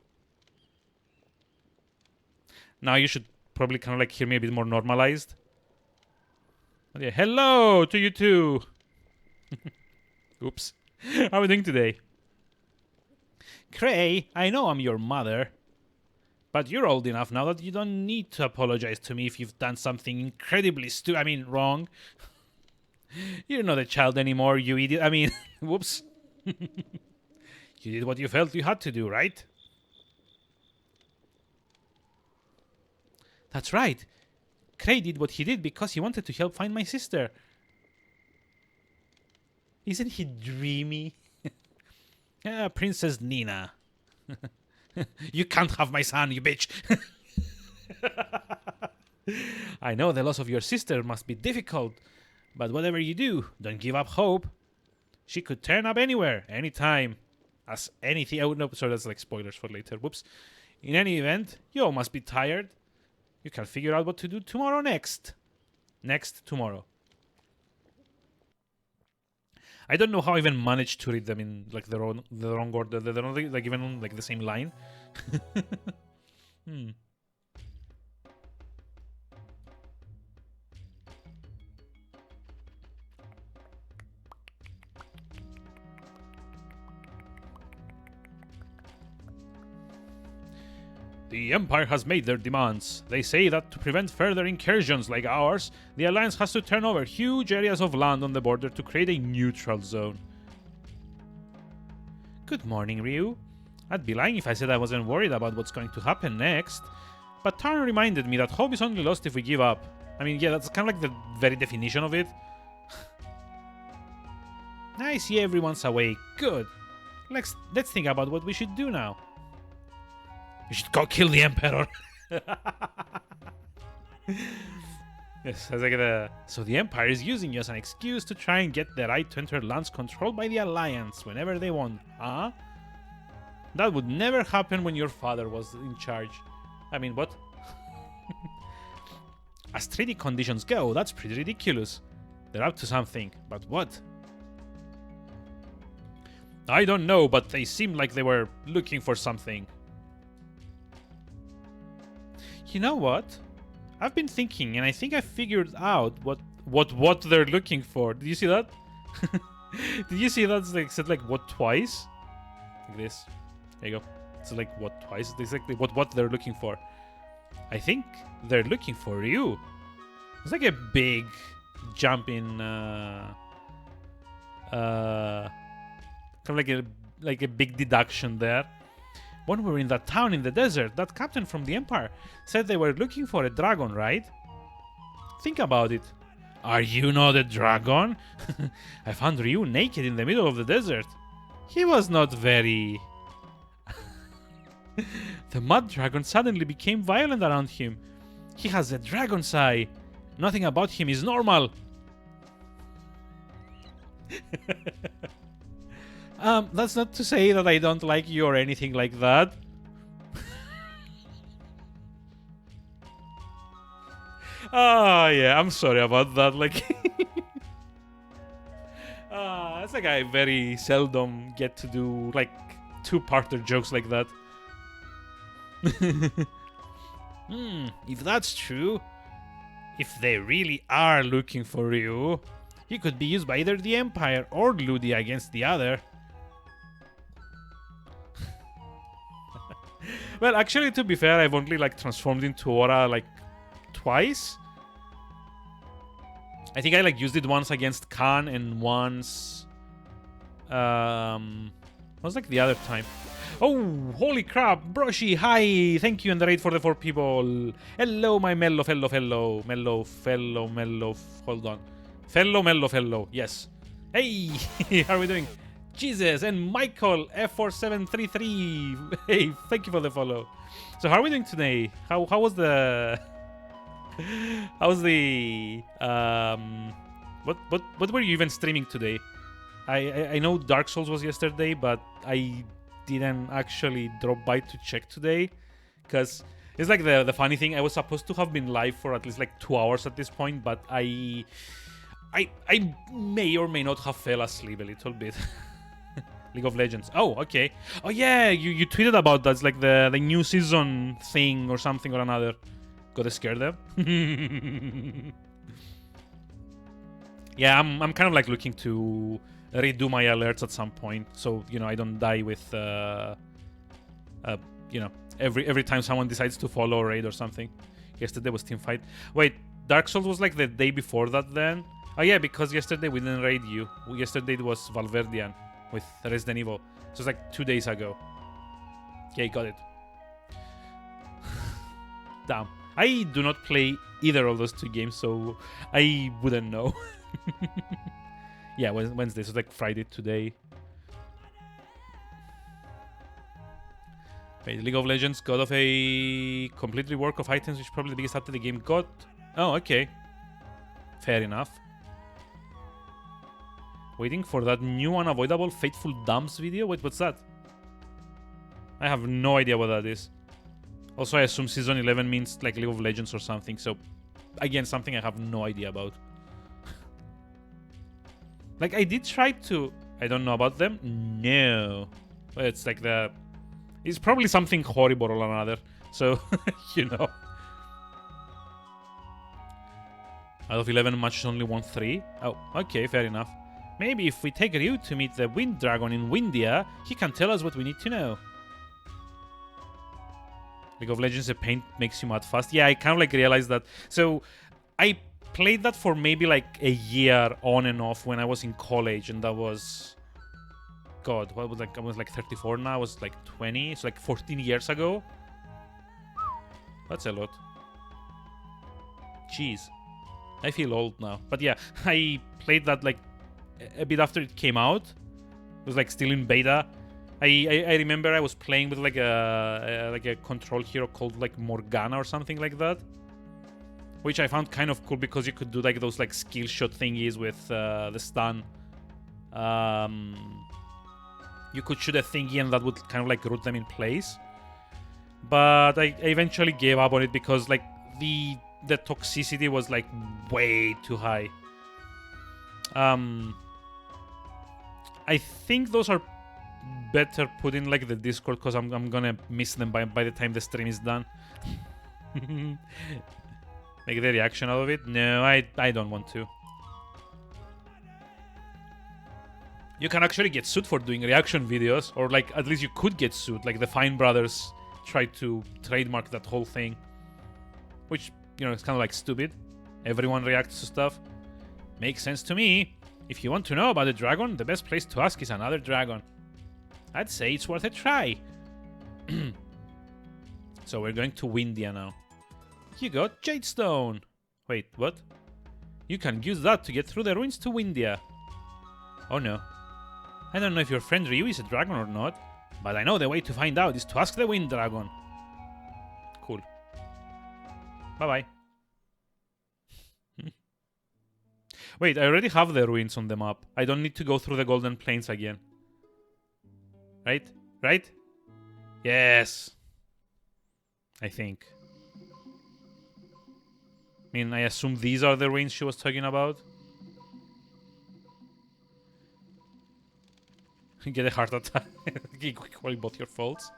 Now you should probably kind of like hear me a bit more normalized. But yeah, hello to you too. Oops. How are we doing today? Cray, I know I'm your mother. But you're old enough now that you don't need to apologize to me if you've done something incredibly wrong. You're not a child anymore, you idiot. I mean, whoops. You did what you felt you had to do, right? That's right. Cray did what he did because he wanted to help find my sister. Isn't he dreamy? Princess Nina. You can't have my son, you bitch. I know the loss of your sister must be difficult, but whatever you do, don't give up hope. She could turn up anywhere, anytime. As anything. Oh, no, sorry, that's like spoilers for later. Whoops. In any event, you all must be tired. You can figure out what to do tomorrow next. Tomorrow. I don't know how I even managed to read them in like the wrong order. They're not like even on like the same line. The Empire has made their demands. They say that to prevent further incursions like ours, the Alliance has to turn over huge areas of land on the border to create a neutral zone. Good morning, Ryu. I'd be lying if I said I wasn't worried about what's going to happen next. But Tarn reminded me that hope is only lost if we give up. I mean, yeah, that's kind of like the very definition of it. I see everyone's awake. Good. Let's think about what we should do now. You should go kill the Emperor. Yes, as I get a... So the Empire is using you as an excuse to try and get the right to enter lands controlled by the Alliance whenever they want, huh? That would never happen when your father was in charge. I mean, what? As treaty conditions go, that's pretty ridiculous. They're up to something, but what? I don't know, but they seemed like they were looking for something. You know what? I've been thinking, and I think I figured out what they're looking for. Did you see that? Did you see that? It's like said like what twice? Like this. There you go. It's like what twice? It's exactly what they're looking for. I think they're looking for you. It's like a big jump in kind of like a big deduction there. When we were in that town in the desert, that captain from the Empire said they were looking for a dragon, right? Think about it. Are you not a dragon? I found Ryu naked in the middle of the desert. He was not very... The mud dragon suddenly became violent around him. He has a dragon's eye. Nothing about him is normal. That's not to say that I don't like you or anything like that. Yeah, I'm sorry about that. Like, it's like I very seldom get to do like two-parter jokes like that. If that's true, if they really are looking for you, he could be used by either the Empire or Ludia against the other. Well, actually, to be fair, I've only like transformed into Aura like twice. I think I like used it once against Khan and once what was like the other time? Oh, holy crap, Broshi, hi, thank you and the raid for the 4 people. Hello, my mellow, hold on. Fellow, yes. Hey, how are we doing? Jesus, and Michael, F4733. Hey, thank you for the follow. So how are we doing today? How was the... How's the... What were you even streaming today? I know Dark Souls was yesterday, but I didn't actually drop by to check today. Because it's like the funny thing, I was supposed to have been live for at least like 2 hours at this point, but I may or may not have fell asleep a little bit. League of Legends. Oh, okay. Oh yeah, you tweeted about that. It's like the new season thing or something or another. Gotta scare them. Yeah, I'm kind of like looking to redo my alerts at some point, so you know I don't die with you know every time someone decides to follow or raid or something. Yesterday was teamfight. Wait, Dark Souls was like the day before that then? Oh yeah, because yesterday we didn't raid you. Yesterday it was Valverdian with Resident Evil. So it's like 2 days ago. Okay, got it. Damn. I do not play either of those two games, so I wouldn't know. Yeah, Wednesday, so it's like Friday today. Wait, League of Legends got off a complete rework of items, which is probably the biggest update the game got. Oh, okay. Fair enough. Waiting for that new unavoidable Fateful Dumps video? Wait, what's that? I have no idea what that is. Also, I assume Season 11 means like League of Legends or something, so again, something I have no idea about. Like, I did try to... I don't know about them? No. It's like the... It's probably something horrible or another, so, you know. Out of 11 matches, only won 3. Oh, okay, fair enough. Maybe if we take Ryu to meet the Wind Dragon in Windia, he can tell us what we need to know. League of Legends, the paint makes you mad fast. Yeah, I kind of like realized that. So, I played that for maybe like a year on and off when I was in college, and that was... God, what was like? I was like 34 now. I was like 20. It's like 14 years ago. That's a lot. Jeez. I feel old now. But yeah, I played that like a bit after it came out. It was like still in beta. I remember I was playing with like a control hero called like Morgana or something like that, which I found kind of cool because you could do like those like skill shot thingies with the stun. You could shoot a thingy and that would kind of like root them in place. But I eventually gave up on it because like the toxicity was like way too high. I think those are better put in like the Discord because I'm gonna miss them by the time the stream is done. Make the reaction out of it? No, I don't want to. You can actually get sued for doing reaction videos, or like at least you could get sued. Like the Fine Brothers tried to trademark that whole thing, which, you know, it's kind of like stupid. Everyone reacts to stuff. Makes sense to me. If you want to know about a dragon, the best place to ask is another dragon. I'd say it's worth a try. So we're going to Windia now. You got Jadestone. Wait, what? You can use that to get through the ruins to Windia. Oh no. I don't know if your friend Ryu is a dragon or not, but I know the way to find out is to ask the Wind Dragon. Cool. Bye-bye. Wait, I already have the ruins on the map. I don't need to go through the Golden Plains again. Right? Right? Yes. I think. I mean, I assume these are the ruins she was talking about. Get a heart attack. Equally both your faults.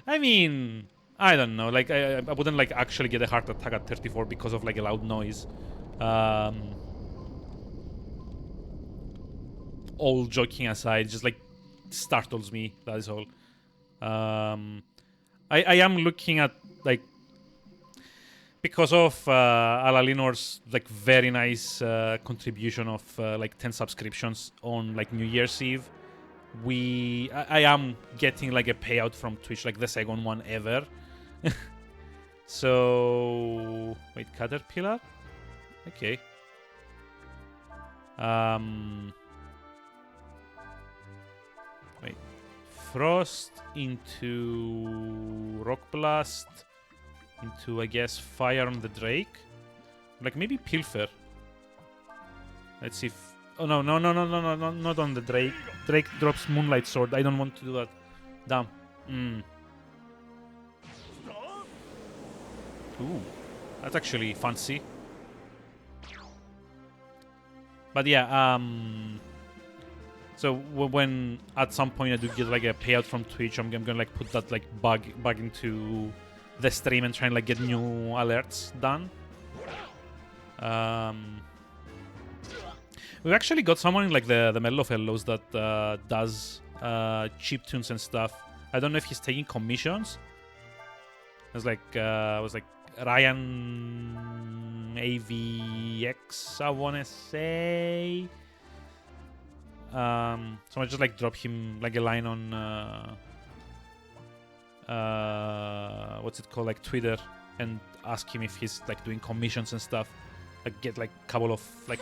I mean, I don't know. Like, I wouldn't like actually get a heart attack at 34 because of like a loud noise. All joking aside, just like startles me. That is all. I am looking at like, because of Alalinor's like very nice contribution of like 10 subscriptions on like New Year's Eve. I am getting like a payout from Twitch, like the second one ever. So wait, Caterpillar? Okay. Wait. Frost into Rock Blast into, I guess, Fire on the Drake. Like maybe Pilfer. Let's see if... Oh, no, not on the Drake. Drake drops Moonlight Sword. I don't want to do that. Damn. Ooh, that's actually fancy. But yeah, So when at some point I do get like a payout from Twitch, I'm gonna like put that like bug into the stream and try and like get new alerts done. We've actually got someone in like the Mellow Fellows that does chip tunes and stuff. I don't know if he's taking commissions. It was like Ryan AVX, I wanna say. So I just like drop him like a line on what's it called, like Twitter, and ask him if he's like doing commissions and stuff. Like get like a couple of like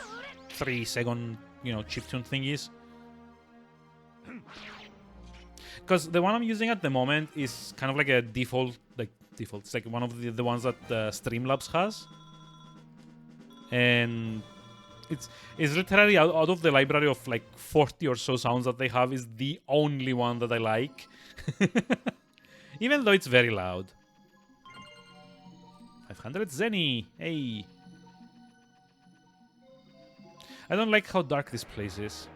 3-second, you know, chiptune thingies. Because the one I'm using at the moment is kind of like a default. It's like one of the ones that Streamlabs has, and it's literally out of the library of like 40 or so sounds that they have, is the only one that I like. Even though it's very loud. 500 Zenny, hey. I don't like how dark this place is.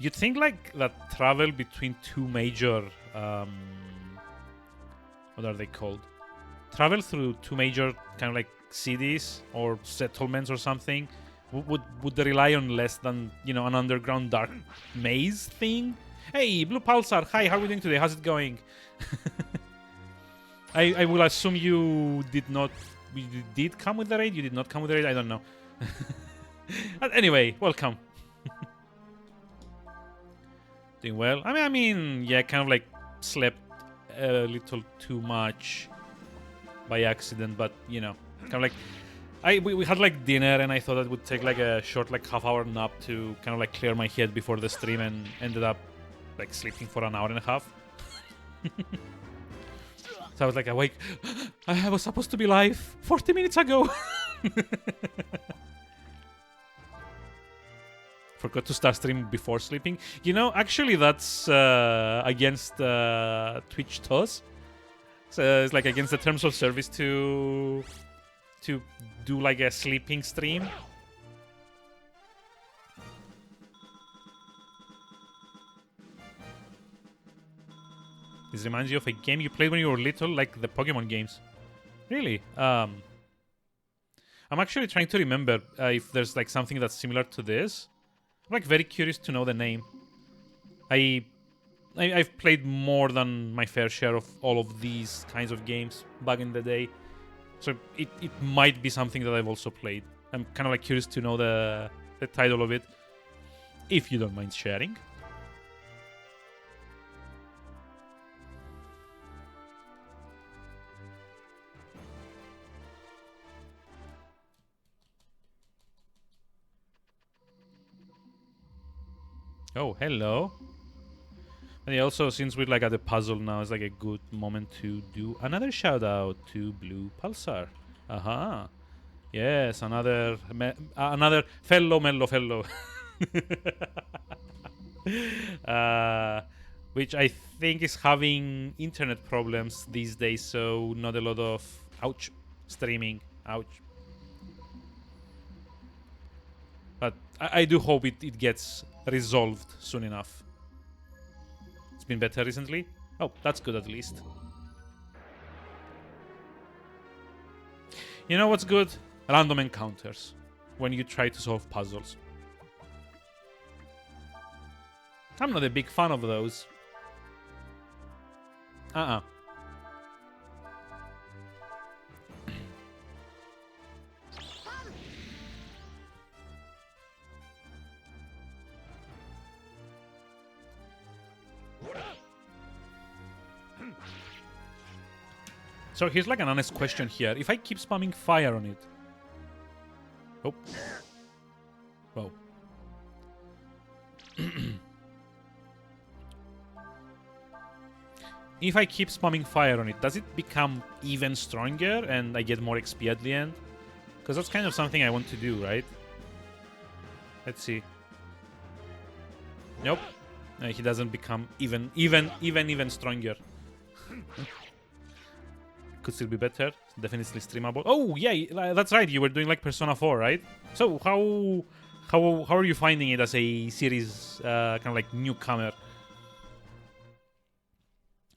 You'd think like that travel between two major what are they called? Travel through two major kind of like cities or settlements or something would rely on less than, you know, an underground dark maze thing. Hey, Blue Pulsar, hi, how are we doing today? How's it going? I will assume you did come with the raid. You did not come with the raid. I don't know. Anyway, welcome. Doing well. I mean, yeah, kind of like slept a little too much by accident, but you know, kind of like we had like dinner, and I thought it would take like a short like half-hour nap to kind of like clear my head before the stream, and ended up like sleeping for an hour and a half. So I was like awake. I was supposed to be live 40 minutes ago. Forgot to start streaming before sleeping. You know, actually that's against Twitch TOS. So it's like against the terms of service to do like a sleeping stream. This reminds you of a game you played when you were little, like the Pokemon games. Really? I'm actually trying to remember if there's like something that's similar to this. I'm like very curious to know the name. I've played more than my fair share of all of these kinds of games back in the day. So it might be something that I've also played. I'm kind of like curious to know the title of it, if you don't mind sharing. Oh, hello. And also, since we're like at the puzzle now, it's like a good moment to do another shout out to Blue Pulsar. Aha. Yes, another fellow mellow fellow. Which I think is having internet problems these days, so not a lot of streaming. Ouch. But I do hope it gets resolved soon enough. It's been better recently. Oh, that's good at least. You know what's good? Random encounters when you try to solve puzzles. I'm not a big fan of those. So here's like an honest question here. If I keep spamming fire on it... Oh. Whoa. If I keep spamming fire on it, does it become even stronger and I get more XP at the end? Because that's kind of something I want to do, right? Let's see. Nope. He doesn't become even stronger. could still be better. Definitely streamable. Oh yeah, that's right. You were doing like Persona 4, right? So how are you finding it as a series kind of like newcomer?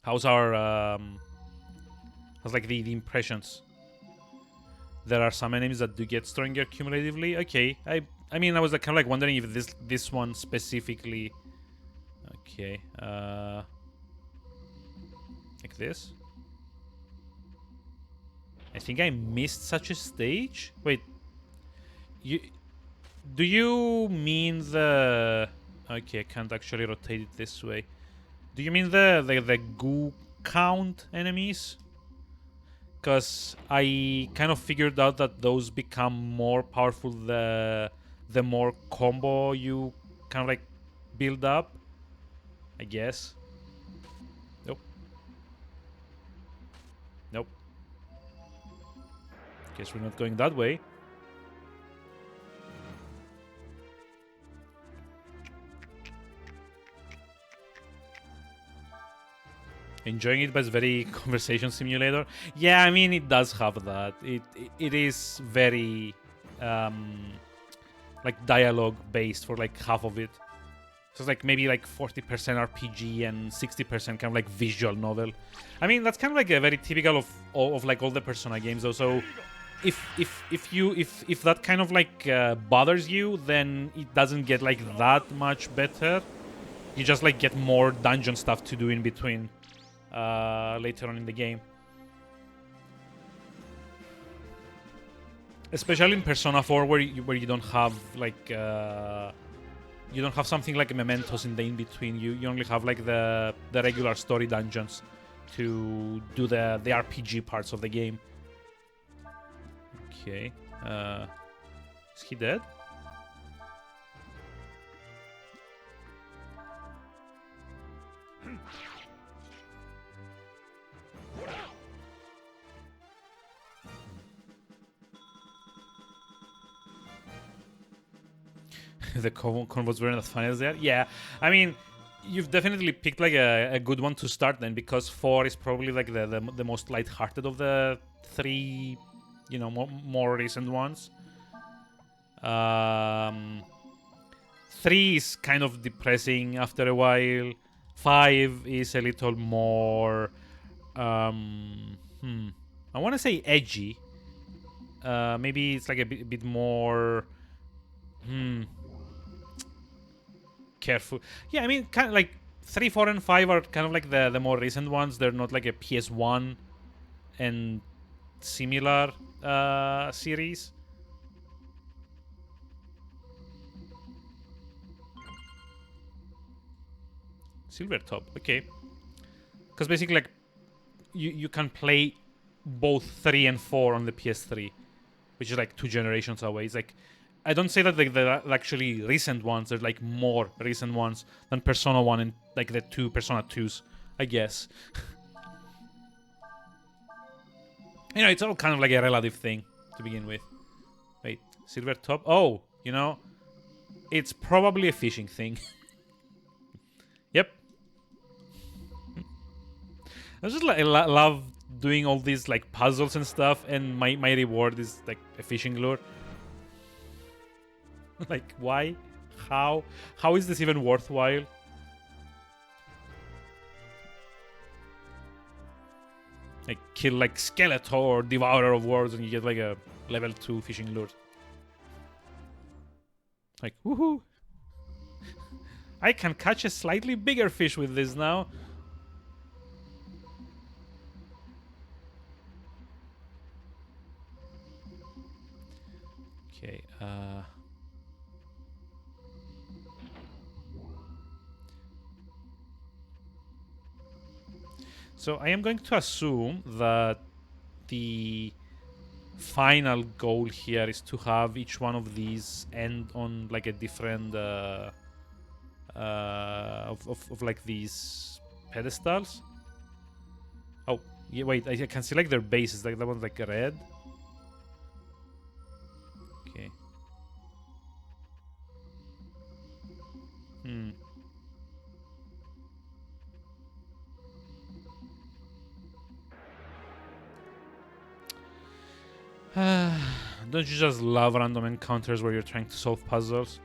How's how's like the impressions? There are some enemies that do get stronger cumulatively. Okay, I mean I was like, kind of like wondering if this one specifically. Okay, like this. I think I missed such a stage. Wait, do you mean the? Okay, I can't actually rotate it this way. Do you mean the goo count enemies? Because I kind of figured out that those become more powerful the more combo you kind of like build up. I guess. Nope. Nope. Guess we're not going that way. Enjoying it, but it's very conversation simulator. Yeah, I mean it does have that. It is very like dialogue based for like half of it. So it's like maybe like 40% RPG and 60% kind of like visual novel. I mean that's kind of like a very typical of like all the Persona games though. So if that kind of like bothers you, then it doesn't get like that much better. You just like get more dungeon stuff to do in between later on in the game. Especially in Persona 4 where you don't have like you don't have something like mementos in the in-between. You only have like the regular story dungeons to do the RPG parts of the game. Okay. Is he dead? The convos weren't as fun as that. Yeah, I mean, you've definitely picked like a good one to start then, because 4 is probably like the most lighthearted of the 3, you know, more recent ones. 3 is kind of depressing after a while. 5 is a little more, I want to say edgy. Maybe it's like a bit more, careful. Yeah, I mean, kind of like 3, 4, and 5 are kind of like the more recent ones. They're not like a PS1 and similar series. Silver top, okay. Because basically, like, you can play both 3 and 4 on the PS3, which is like 2 generations away. It's like, I don't say that the actually recent ones. They're like more recent ones than Persona 1 and like the 2 Persona 2s, I guess. You know, it's all kind of like a relative thing to begin with. Wait, silver top? Oh, you know, it's probably a fishing thing. Yep. I just like love doing all these like puzzles and stuff, and my reward is like a fishing lure. Like, why? How is this even worthwhile? Like, kill like Skeletor or Devourer of Worlds and you get like a level 2 fishing lure. Like, woohoo! I can catch a slightly bigger fish with this now. Okay, so I am going to assume that the final goal here is to have each one of these end on like a different of like these pedestals. Oh, yeah, wait, I can select their bases. Like that one's like red. Okay. Don't you just love random encounters where you're trying to solve puzzles?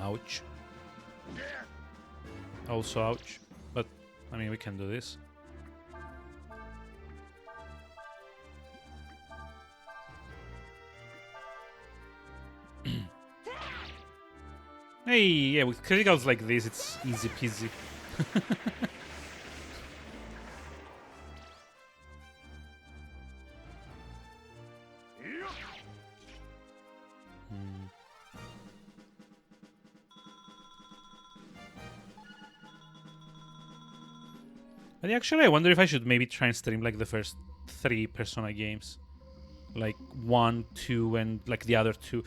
Ouch. Also ouch. But, I mean, we can do this. Hey, yeah, with criticals like this, it's easy peasy. But actually, I wonder if I should maybe try and stream like the first 3 Persona games. Like 1, 2, and like the other 2.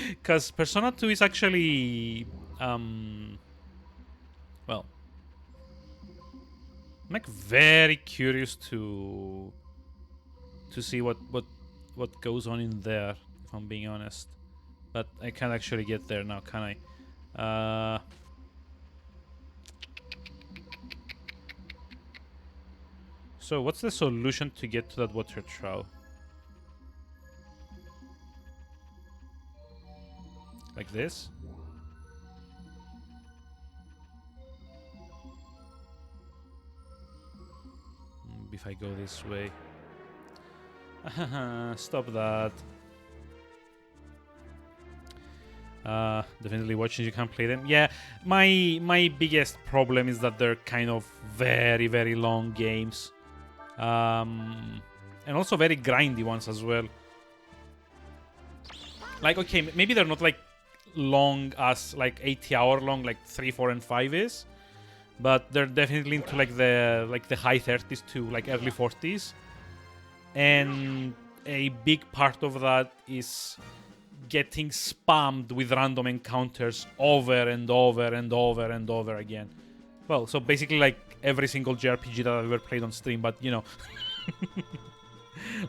Because Persona 2 is actually... well... I'm like very curious to see what goes on in there, if I'm being honest. But I can't actually get there now, can I? So what's the solution to get to that water trough? Like this? If I go this way. Stop that. Definitely watching you can't play them. Yeah, my biggest problem is that they're kind of very, very long games. And also very grindy ones as well. Like, okay, maybe they're not like long as like 80-hour long, like 3, 4, and 5 is. But they're definitely into like the high 30s to like early 40s. And a big part of that is getting spammed with random encounters over and over and over and over again. Well, so basically like every single JRPG that I've ever played on stream, but you know.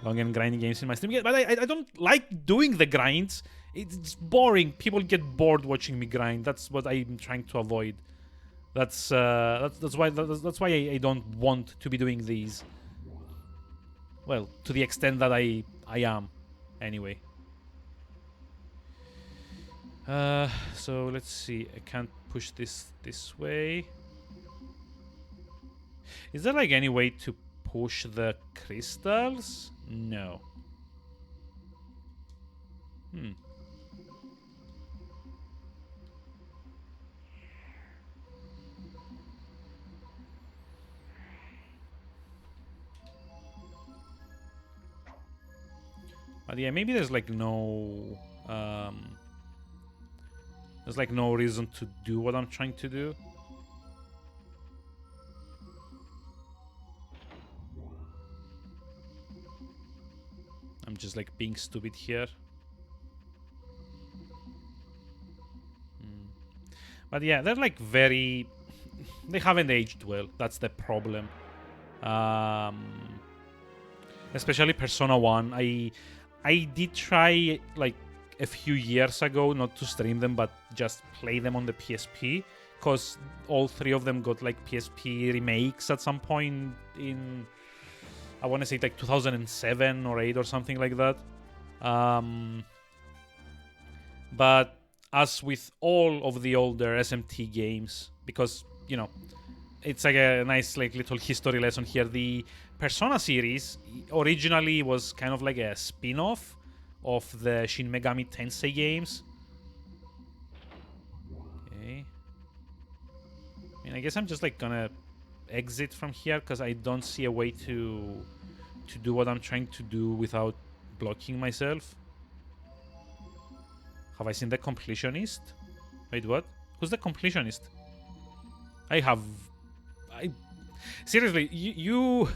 Long and grinding games in my stream. Yeah, but I don't like doing the grinds. It's boring. People get bored watching me grind. That's what I'm trying to avoid. That's why I don't want to be doing these. Well, to the extent that I am, anyway. So let's see. I can't push this way. Is there like any way to push the crystals? No. But yeah, maybe there's like no there's like no reason to do what I'm trying to do. I'm just like being stupid here. But yeah, they're like very... They haven't aged well. That's the problem. Especially Persona 1. I did try like a few years ago not to stream them, but just play them on the PSP. Because all 3 of them got like PSP remakes at some point in... I want to say like 2007 or 8 or something like that. But as with all of the older SMT games, because, you know, it's like a nice like little history lesson here. The Persona series originally was kind of like a spin-off of the Shin Megami Tensei games. Okay. I mean, I guess I'm just like gonna exit from here because I don't see a way to to do what I'm trying to do without blocking myself. Have I seen the completionist? Wait, what? Who's the completionist? I seriously, you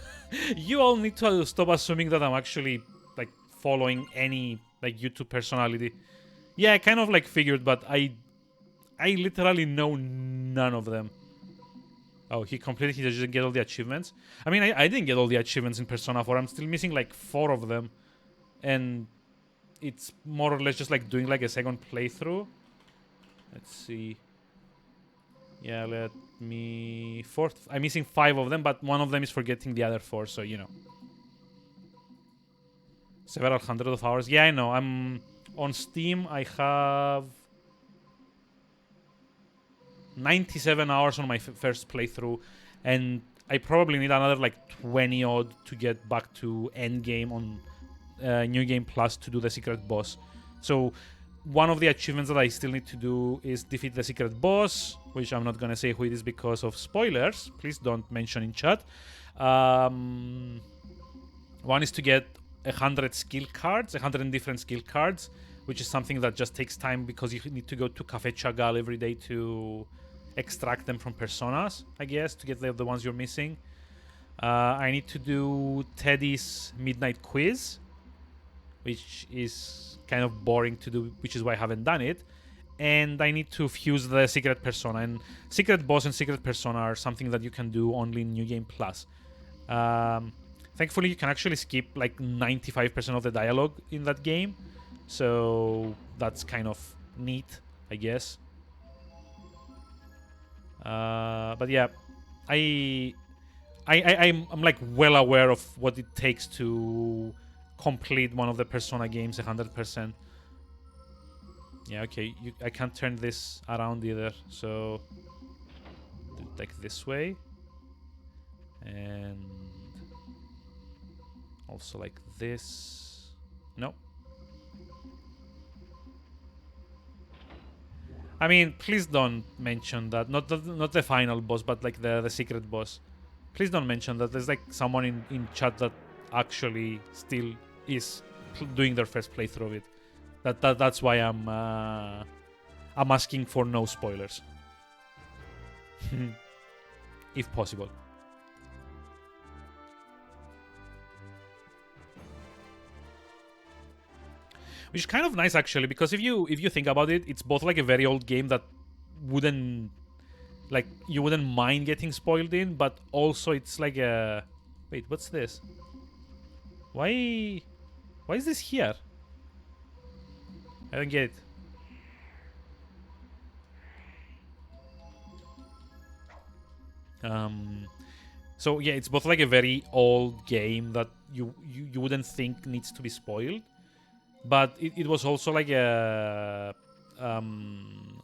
all need to stop assuming that I'm actually like following any like YouTube personality. Yeah, I kind of like figured, but I literally know none of them. Oh, he completed. He didn't get all the achievements. I mean, I didn't get all the achievements in Persona 4. I'm still missing like 4 of them, and it's more or less just like doing like a second playthrough. Let's see. Yeah, let me... I'm missing 5 of them, but one of them is forgetting the other 4, so you know. Several hundred of hours. Yeah, I know. I'm on Steam. I have 97 hours on my first playthrough, and I probably need another like 20 odd to get back to endgame on New Game Plus to do the secret boss. So one of the achievements that I still need to do is defeat the secret boss, which I'm not gonna say who it is because of spoilers. Please don't mention in chat. One is to get 100 skill cards, 100 different skill cards, which is something that just takes time because you need to go to Cafe Chagall every day to extract them from personas, I guess, to get the ones you're missing. I need to do Teddy's midnight quiz, which is kind of boring to do, which is why I haven't done it. And I need to fuse the secret persona. And secret boss and secret persona are something that you can do only in New Game Plus. Thankfully, you can actually skip like 95% of the dialogue in that game. So that's kind of neat, I guess. But yeah, I'm like well aware of what it takes to complete one of the Persona games 100%. Yeah, okay, I can't turn this around either, so do it like this way, and also like this. No. I mean, please don't mention that. Not the final boss, but like the secret boss. Please don't mention that. There's like someone in chat that actually still is doing their first playthrough of it. That's why I'm asking for no spoilers, if possible. Which is kind of nice actually, because if you think about it, it's both like a very old game that wouldn't like you wouldn't mind getting spoiled in, but also it's like a wait, what's this? Why is this here? I don't get it. So yeah, it's both like a very old game that you wouldn't think needs to be spoiled, but it was also like a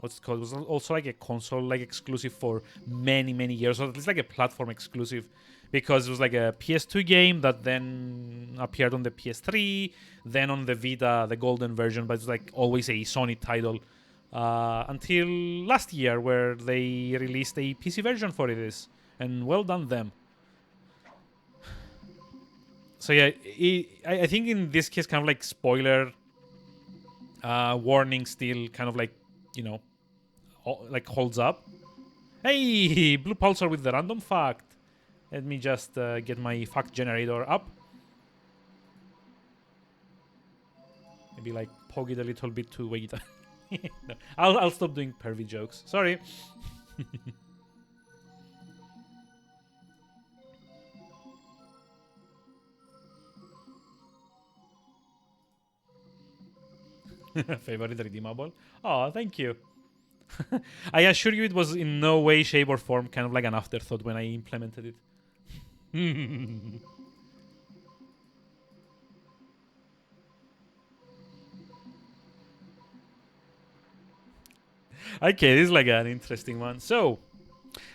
what's it called? It was also like a console like exclusive for many years, or at least like a platform exclusive, because it was like a PS2 game that then appeared on the PS3, then on the Vita, the golden version, but it's like always a Sony title until last year, where they released a PC version for it. And well done them. So yeah, I think in this case, kind of like spoiler warning still kind of like, you know, like holds up. Hey, Blue Pulsar with the random fact. Let me just get my fact generator up. Maybe like poke it a little bit to wait. No, I'll stop doing pervy jokes. Sorry. Favorite redeemable? Oh, thank you. I assure you it was in no way, shape, or form kind of like an afterthought when I implemented it. Okay, this is like an interesting one. So,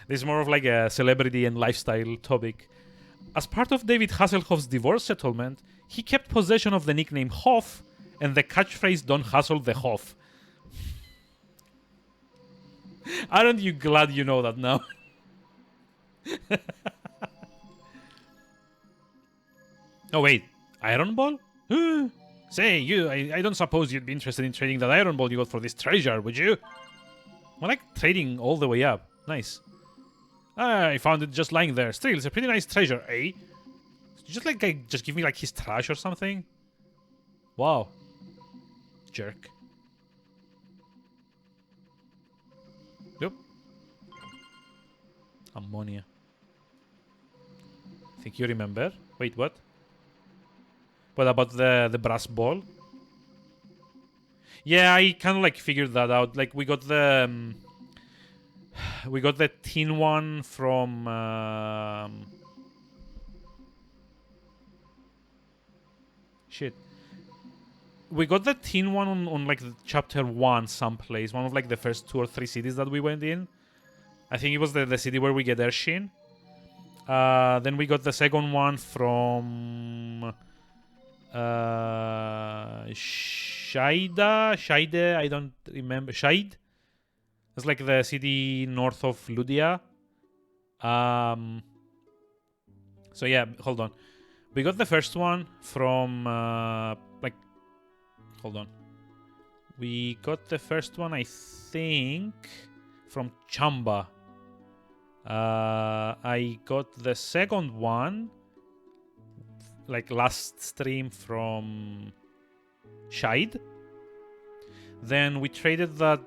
this is more of like a celebrity and lifestyle topic. As part of David Hasselhoff's divorce settlement, he kept possession of the nickname Hoff and the catchphrase "Don't hassle the Hoff." Aren't you glad you know that now? Oh wait, Iron Ball? Say, you, I don't suppose you'd be interested in trading that Iron Ball you got for this treasure, would you? I like trading all the way up. Nice. I found it just lying there. Still, it's a pretty nice treasure, eh? Just like, just give me like his trash or something? Wow. Jerk. Yep. Ammonia. Think you remember? Wait, what? What about the brass ball? Yeah, I kind of like figured that out. Like we got the tin one from shit. We got the tin one on like chapter 1 someplace. One of like the first 2 or 3 cities that we went in. I think it was the city where we get Ershin. Then we got the second one from Shaide, I don't remember. Shaid? It's like the city north of Ludia. So yeah, hold on. We got the first one from hold on. We got the first one, I think, from Chamba. I got the second one like last stream from Shide. Then we traded that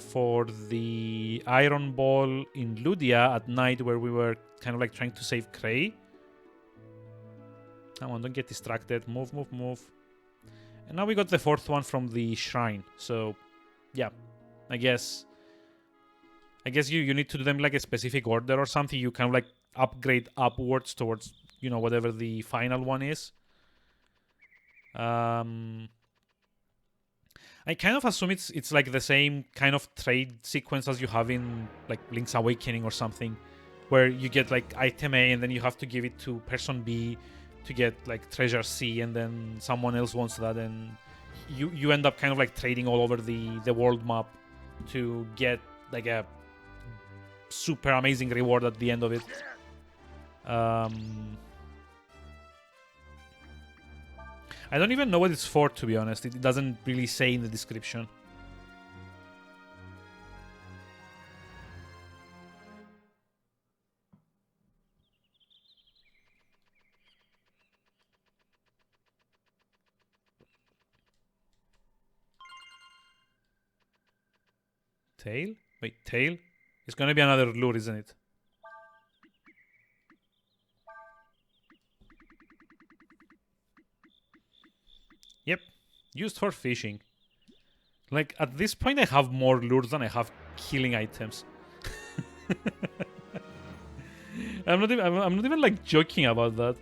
for the Iron Ball in Ludia at night, where we were kind of like trying to save Cray. Come on, don't get distracted. Move, move, move. And now we got the fourth one from the shrine. So, yeah, I guess you need to do them like a specific order or something. You kind of like upgrade upwards towards, you know, whatever the final one is. I kind of assume it's like the same kind of trade sequence as you have in like Link's Awakening or something, where you get like item A and then you have to give it to person B to get like treasure C, and then someone else wants that, and you end up kind of like trading all over the world map to get like a super amazing reward at the end of it. I don't even know what it's for, to be honest. It doesn't really say in the description. Tail? Wait, tail? It's gonna be another lure, isn't it? Yep. Used for fishing. Like, at this point I have more lures than I have killing items. I'm not even like joking about that.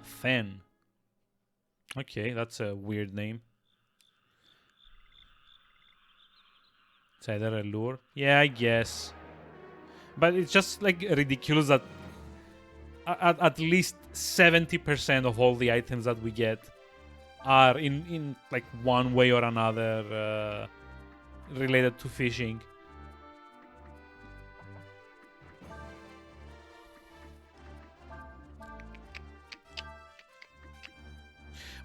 Fen. Okay, that's a weird name. It's either a lure. Yeah, I guess. But it's just like ridiculous that at least 70% of all the items that we get are in like one way or another related to fishing.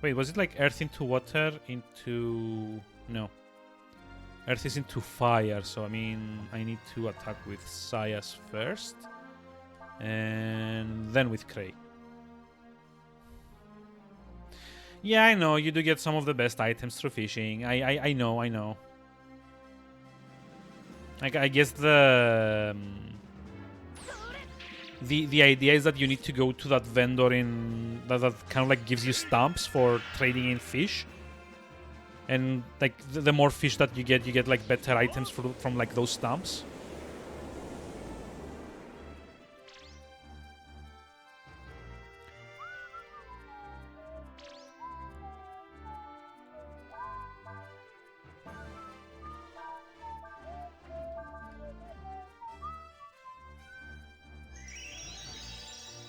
Wait, was it like earth into water into... No. Earth is into fire, so I mean, I need to attack with Sayas first. And then with Cray. Yeah, I know, you do get some of the best items through fishing. I know. Like, I guess the idea is that you need to go to that vendor in that kind of like gives you stamps for trading in fish, and like the more fish that you get like better items from like those stamps.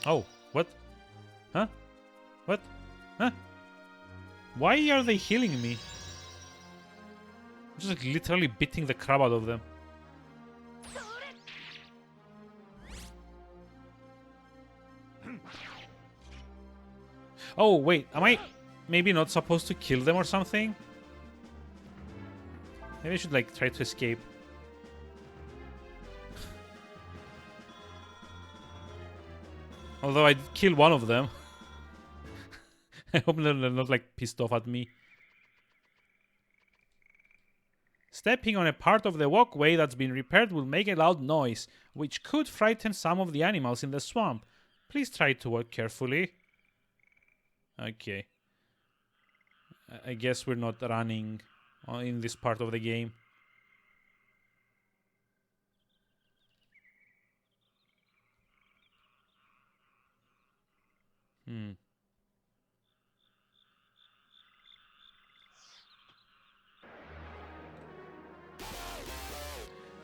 Oh, what? Huh? What? Huh? Why are they healing me? I'm just like literally beating the crap out of them. Oh, wait. Am I maybe not supposed to kill them or something? Maybe I should like try to escape. Although I'd kill one of them. I hope they're not like pissed off at me. Stepping on a part of the walkway that's been repaired will make a loud noise, which could frighten some of the animals in the swamp. Please try to walk carefully. Okay. I guess we're not running in this part of the game.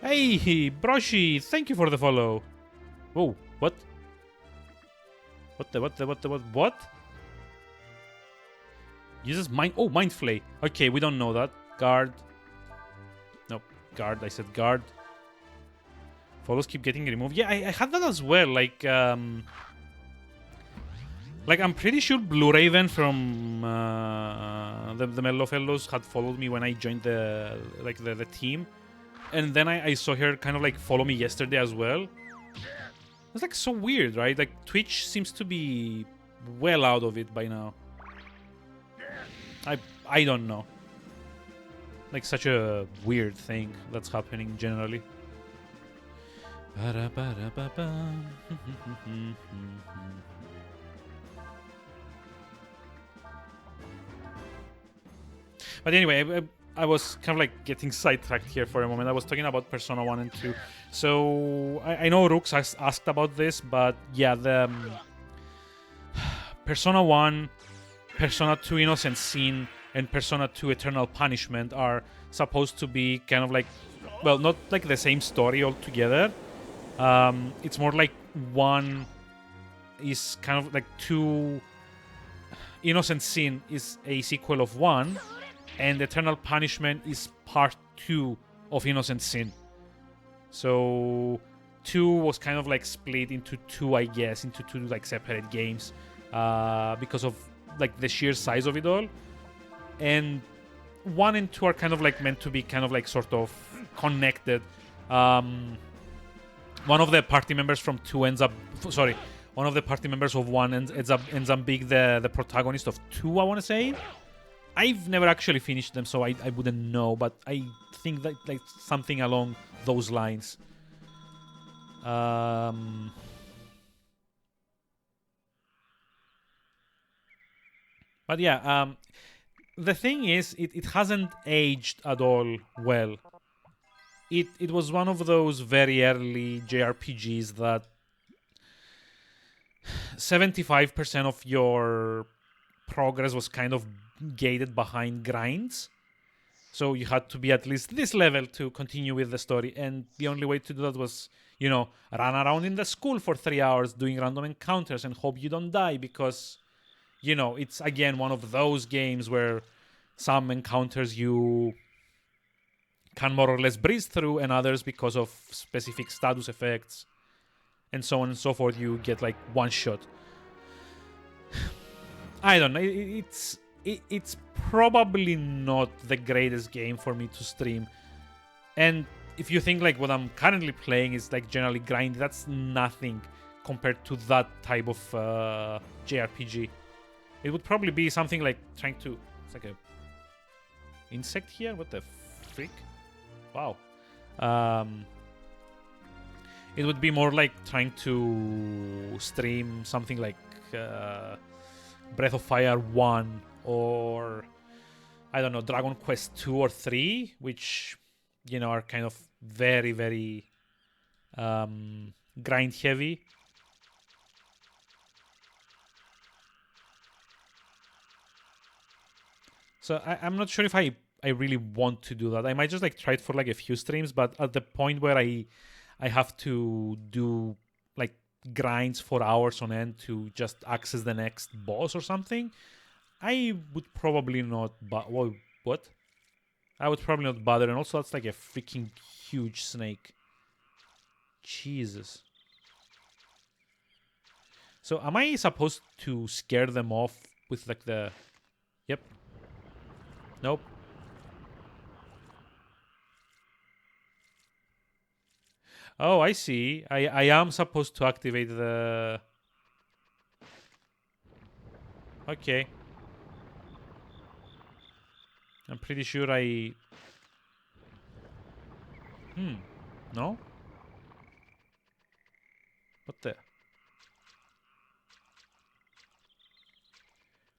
Hey, Broshi, thank you for the follow. Whoa, what? What? Uses mind. Oh, mind flay. Okay, we don't know that. Guard. Nope, guard. I said guard. Follows keep getting removed. Yeah, I had that as well. Like I'm pretty sure Blue Raven from the Mellow Fellows had followed me when I joined the team. And then I saw her kind of like follow me yesterday as well. It's like so weird, right? Like Twitch seems to be well out of it by now. I don't know. Like such a weird thing that's happening generally. But anyway, I was kind of like getting sidetracked here for a moment. I was talking about Persona 1 and 2. So I know Rooks asked about this, but yeah, the Persona 1, Persona 2 Innocent Sin, and Persona 2 Eternal Punishment are supposed to be kind of like, well, not like the same story altogether. It's more like one is kind of like two. Innocent Sin is a sequel of one, and Eternal Punishment is part 2 of Innocent Sin. So 2 was kind of like split into two, I guess, into two like separate games because of like the sheer size of it all. And 1 and 2 are kind of like meant to be kind of like sort of connected. One of the party members from 2 ends up... Sorry. One of the party members of 1 ends up being the protagonist of 2, I want to say. I've never actually finished them, so I wouldn't know, but I think that like something along those lines. But yeah, the thing is, it hasn't aged at all well. It was one of those very early JRPGs that 75% of your progress was kind of gated behind grinds. So you had to be at least this level to continue with the story. And the only way to do that was, you know, run around in the school for 3 hours doing random encounters and hope you don't die because, you know, it's again one of those games where some encounters you can more or less breeze through and others because of specific status effects and so on and so forth, you get like one shot. I don't know. It's probably not the greatest game for me to stream. And if you think like what I'm currently playing is like generally grindy, that's nothing compared to that type of JRPG. It would probably be something like trying to... It's like a insect here? What the freak? Wow. It would be more like trying to stream something like Breath of Fire 1 or, I don't know, Dragon Quest 2 or 3, which, you know, are kind of very, very grind heavy. So I'm not sure if I really want to do that. I might just like try it for like a few streams, but at the point where I have to do like grinds for hours on end to just access the next boss or something, I would probably not. What? I would probably not bother. And also, that's like a freaking huge snake. Jesus. So, am I supposed to scare them off with like the? Yep. Nope. Oh, I see. I am supposed to activate the... Okay. I'm pretty sure I... No? What the...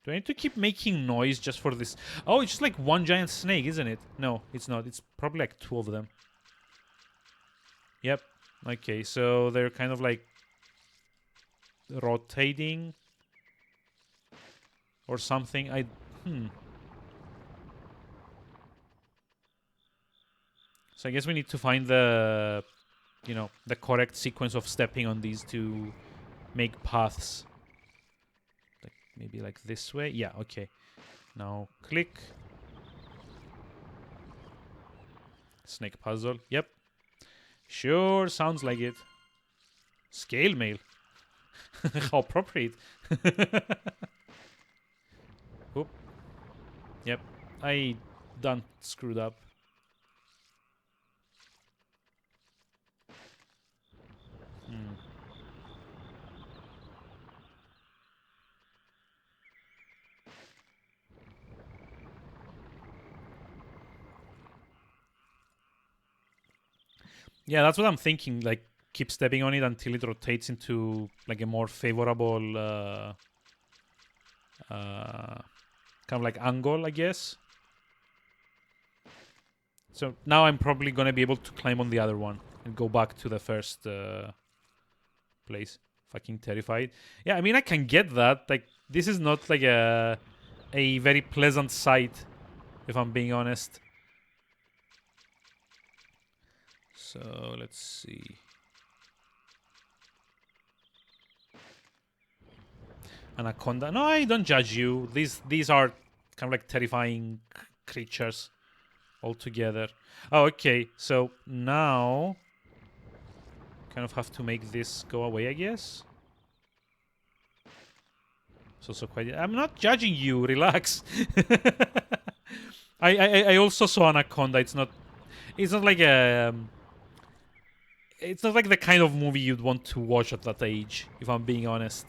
Do I need to keep making noise just for this? Oh, it's just like one giant snake, isn't it? No, it's not. It's probably like two of them. Yep. Okay, so they're kind of like rotating or something. So I guess we need to find the, the correct sequence of stepping on these to make paths. Like maybe like this way. Yeah, okay. Now click. Snake puzzle. Yep. Sure, sounds like it. Scale mail. How appropriate. Oop. Yep. I done screwed up. Yeah, that's what I'm thinking. Like, keep stepping on it until it rotates into like a more favorable kind of like angle, I guess. So now I'm probably gonna be able to climb on the other one and go back to the first place. Fucking terrified. Yeah, I mean I can get that. Like this is not like a very pleasant sight, if I'm being honest. So let's see. Anaconda. No, I don't judge you. These are kind of like terrifying creatures altogether. Oh, okay. So now kind of have to make this go away, I guess. So quite. I'm not judging you. Relax. I also saw Anaconda. It's not like a. It's not like the kind of movie you'd want to watch at that age, if I'm being honest.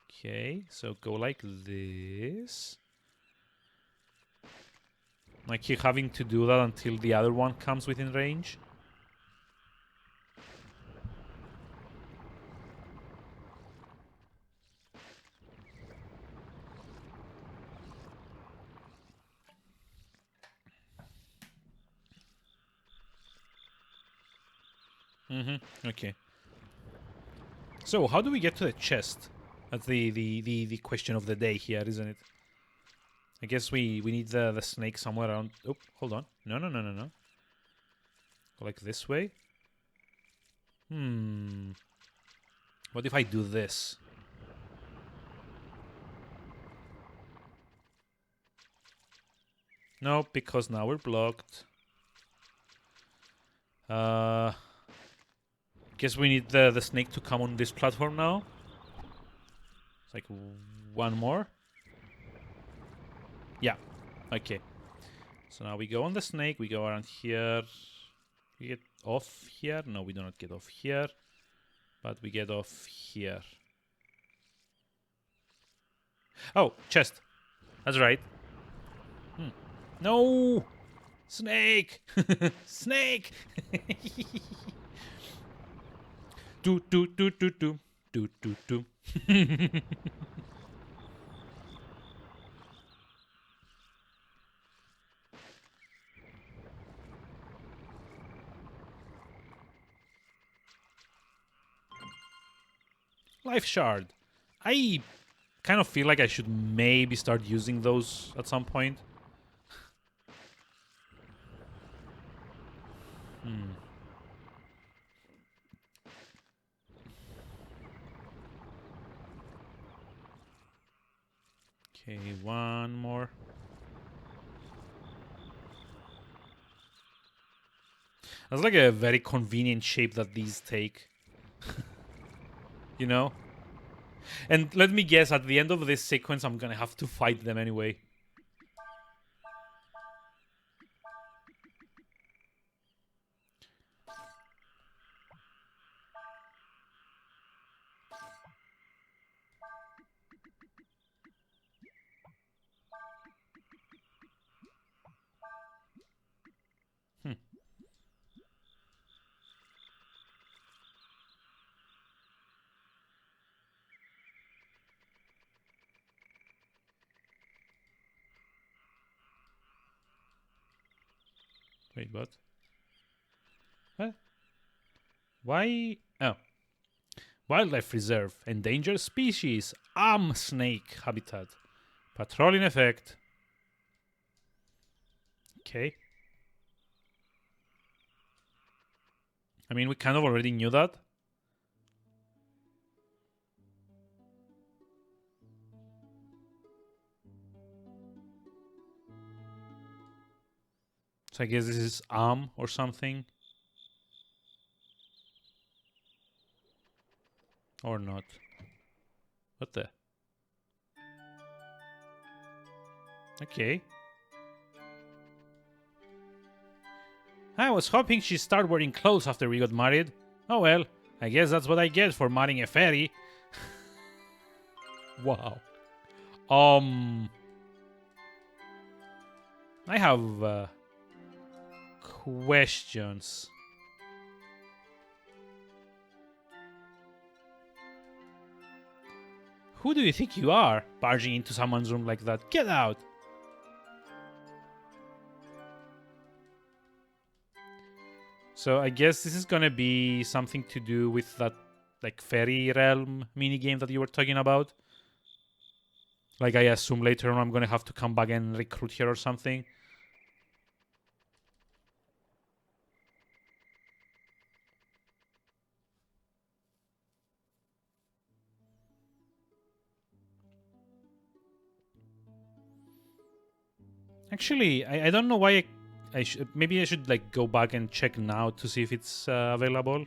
Okay, so go like this. I keep having to do that until the other one comes within range. Okay. So, how do we get to the chest? That's the question of the day here, isn't it? I guess we need the snake somewhere around. Oh, hold on. No. Go like this way. What if I do this? No, because now we're blocked. Guess we need the snake to come on this platform now. It's like one more. Yeah. Okay. So now we go on the snake. We go around here. We get off here. No, we do not get off here. But we get off here. Oh, chest. That's right. No! Snake! Snake! do. Life shard. I kind of feel like I should maybe start using those at some point. Okay, one more. That's like a very convenient shape that these take. You know? And let me guess, at the end of this sequence, I'm gonna have to fight them anyway. Hmm. Wait, what? What? Why? Oh. Wildlife Reserve. Endangered species. Snake habitat. Patrol in effect. Okay. I mean, we kind of already knew that. So I guess this is or something. Or not. What the? Okay. I was hoping she'd start wearing clothes after we got married. Oh well, I guess that's what I get for marrying a fairy. Wow. I have questions. Who do you think you are, barging into someone's room like that? Get out! So I guess this is gonna be something to do with that, like, fairy realm minigame that you were talking about. Like, I assume later on I'm gonna have to come back and recruit her or something. Actually, I don't know why I should. Maybe I should like go back and check now to see if it's available.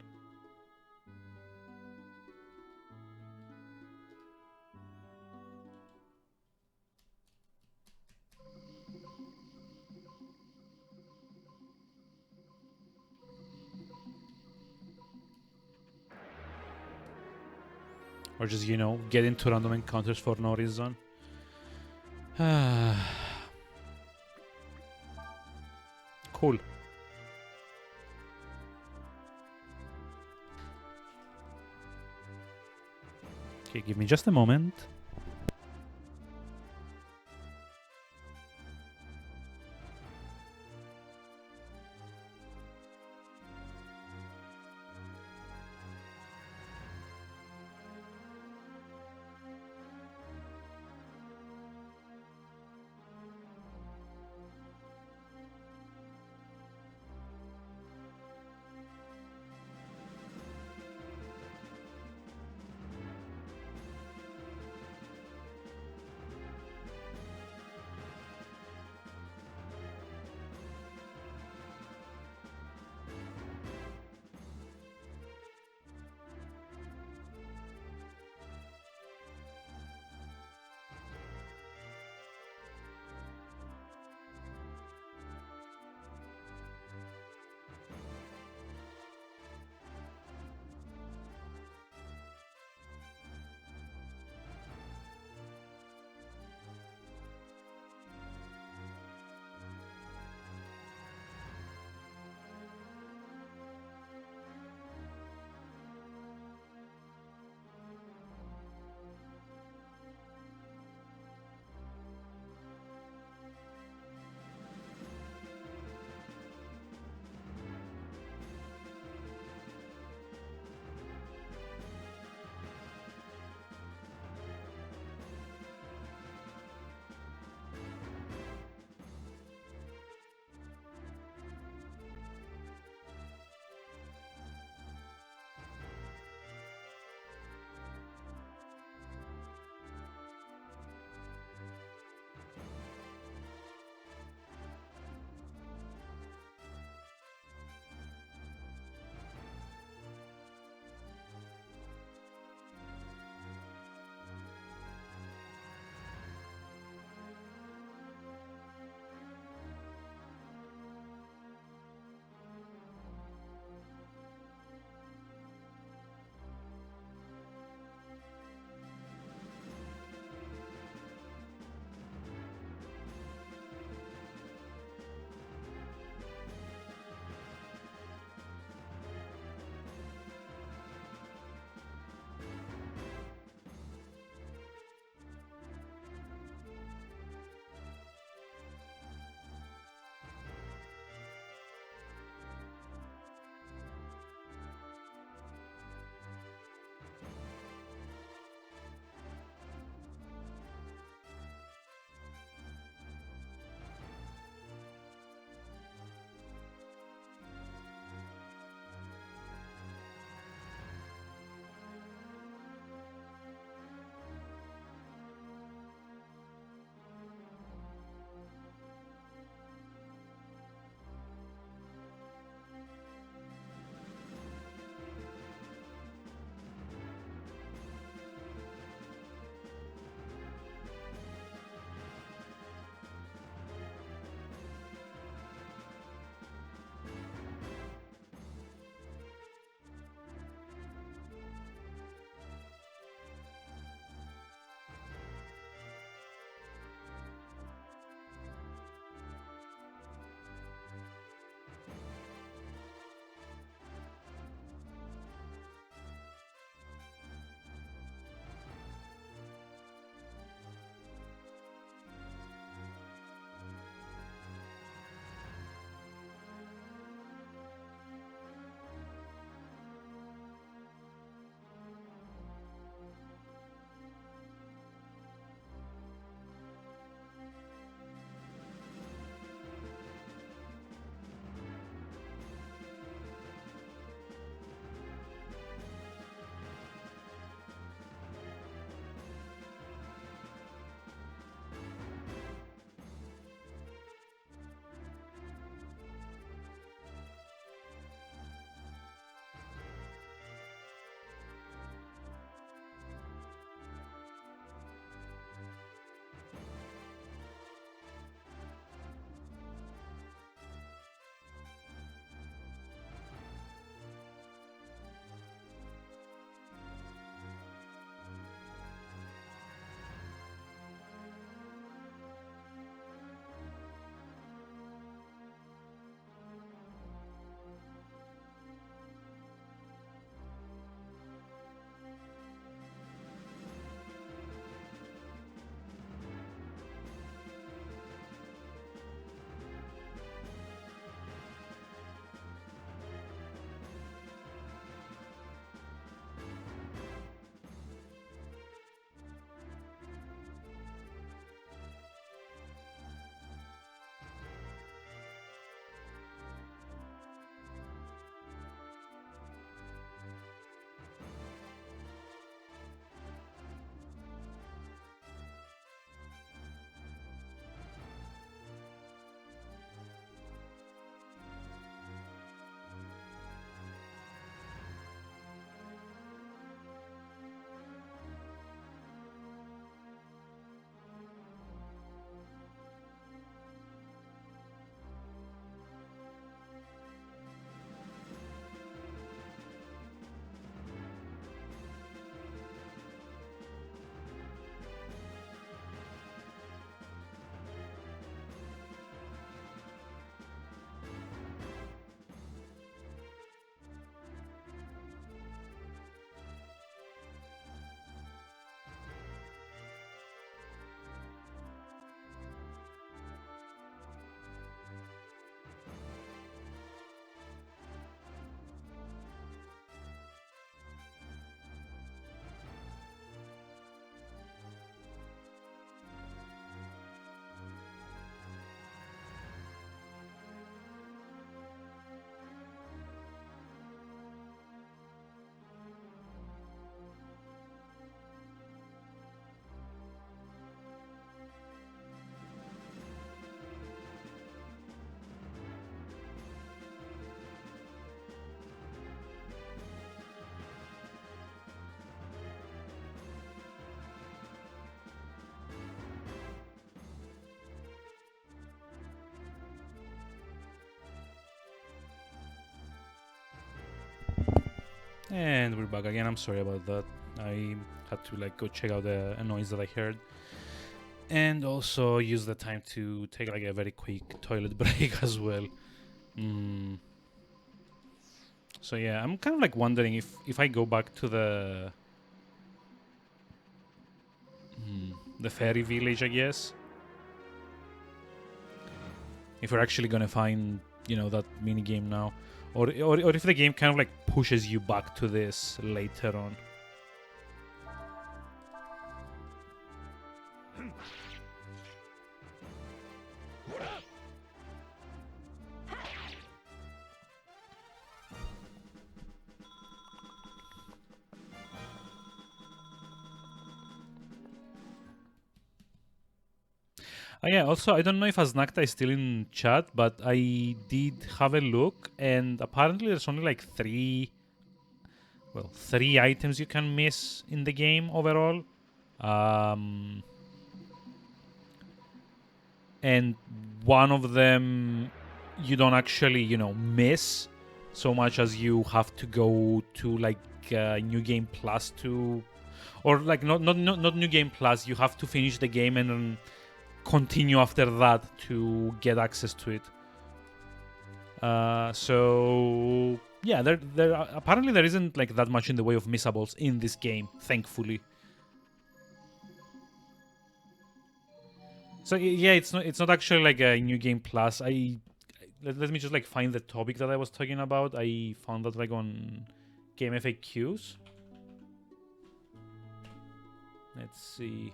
Or just, get into random encounters for no reason. Cool. Okay, give me just a moment. And we're back again. I'm sorry about that. I had to like go check out a noise that I heard. And also use the time to take like a very quick toilet break as well. So yeah, I'm kind of like wondering if I go back to the fairy village, I guess. If we're actually gonna find, you know, that mini game now, or if the game kind of like pushes you back to this later on. Yeah, also, I don't know if Aznakta is still in chat, but I did have a look, and apparently there's only like three items you can miss in the game overall. And one of them you don't actually, you know, miss so much as you have to go to like New Game Plus to, or like not New Game Plus. You have to finish the game and continue after that to get access to it. So yeah, there apparently there isn't like that much in the way of missables in this game, thankfully. So yeah, it's not actually like a New Game Plus. Let me just like find the topic that I was talking about. I found that like on Game FAQs. Let's see.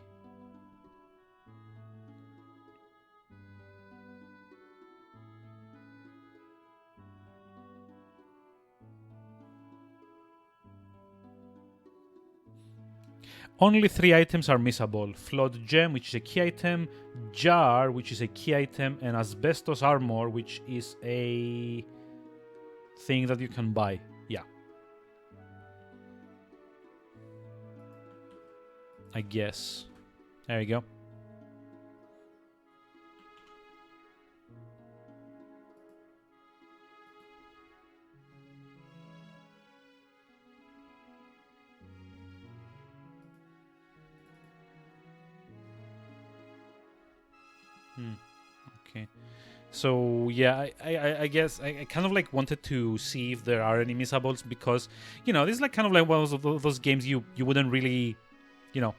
Only 3 items are missable. Flawed Gem, which is a key item, Jar, which is a key item, and Asbestos Armor, which is a thing that you can buy. Yeah. I guess. There you go. Okay. So yeah, I guess I kind of like wanted to see if there are any missables, because, you know, this is like kind of like one of those games you wouldn't really, you know,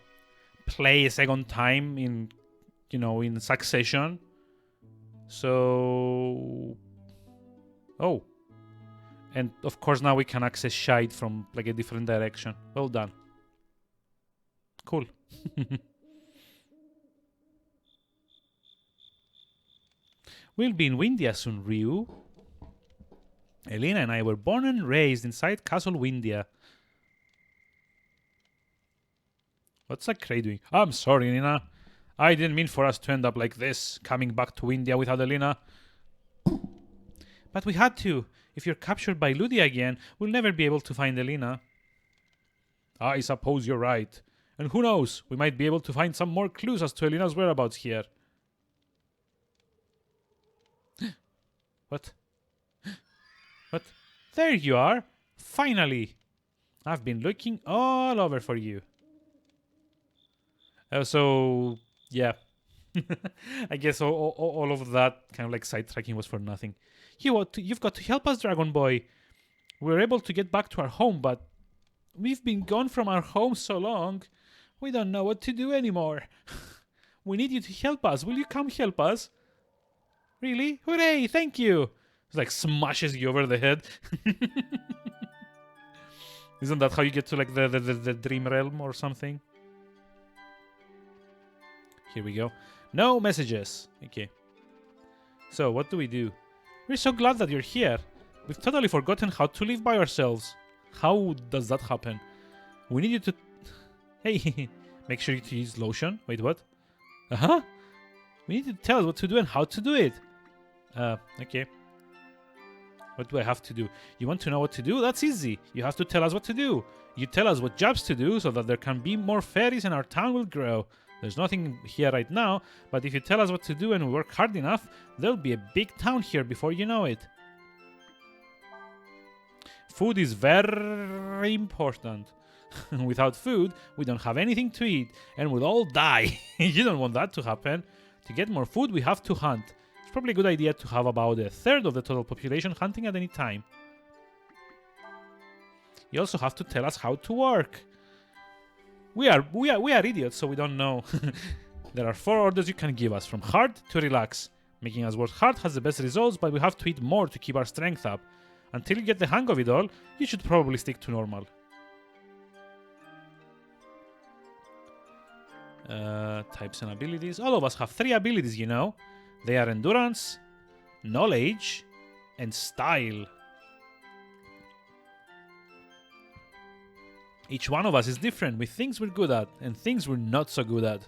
play a second time in, you know, in succession. So and of course now we can access Shide from like a different direction. Well done. Cool. We'll be in Windia soon, Ryu. Elena and I were born and raised inside Castle Windia. What's Sakurai doing? I'm sorry, Elena. I didn't mean for us to end up like this, coming back to Windia without Elena. But we had to. If you're captured by Ludi again, we'll never be able to find Elena. I suppose you're right. And who knows, we might be able to find some more clues as to Elena's whereabouts here. What? What? There you are! Finally! I've been looking all over for you. So, yeah. I guess all of that kind of like sidetracking was for nothing. You've got to help us, Dragon Boy. We were able to get back to our home, but we've been gone from our home so long, we don't know what to do anymore. We need you to help us. Will you come help us? Really? Hooray! Thank you! It's like smashes you over the head. Isn't that how you get to like the dream realm or something? Here we go. No messages. Okay. So, what do we do? We're so glad that you're here. We've totally forgotten how to live by ourselves. How does that happen? We need you to... Hey, make sure to use lotion. Wait, what? Uh-huh. We need you to tell us what to do and how to do it. Okay. What do I have to do? You want to know what to do? That's easy. You have to tell us what to do. You tell us what jobs to do so that there can be more fairies and our town will grow. There's nothing here right now, but if you tell us what to do and we work hard enough, there'll be a big town here before you know it. Food is very important. Without food, we don't have anything to eat and we'll all die. You don't want that to happen. To get more food, we have to hunt. It's probably a good idea to have about a third of the total population hunting at any time. You also have to tell us how to work. We are idiots, so we don't know. There are 4 orders you can give us, from hard to relax. Making us work hard has the best results, but we have to eat more to keep our strength up. Until you get the hang of it all, you should probably stick to normal. Types and abilities. All of us have 3 abilities, you know. They are endurance, knowledge, and style. Each one of us is different, with things we're good at and things we're not so good at.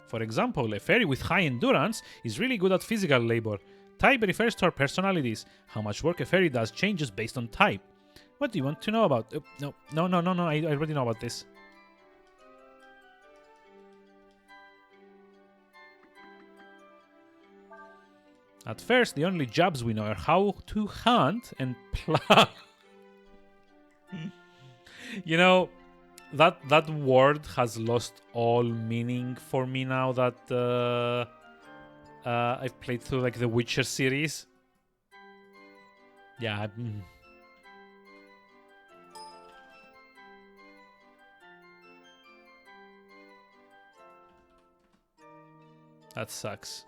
For example, a fairy with high endurance is really good at physical labor. Type refers to our personalities. How much work a fairy does changes based on type. What do you want to know about? No, I already know about this. At first, the only jobs we know are how to hunt and plow. You know, that word has lost all meaning for me now that I've played through like the Witcher series. Yeah. That sucks.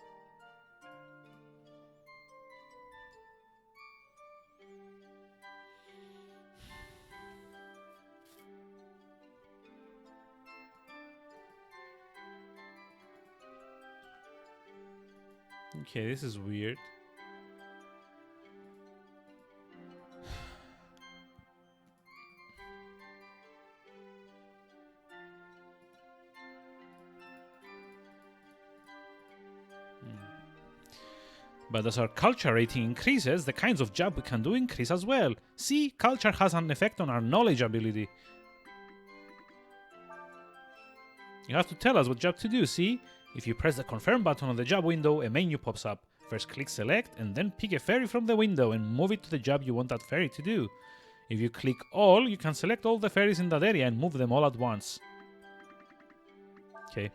Okay, this is weird. But as our culture rating increases, the kinds of job we can do increase as well. See, culture has an effect on our knowledge ability. You have to tell us what job to do, see? If you press the confirm button on the job window, a menu pops up. First click select and then pick a fairy from the window and move it to the job you want that fairy to do. If you click all, you can select all the fairies in that area and move them all at once. Okay.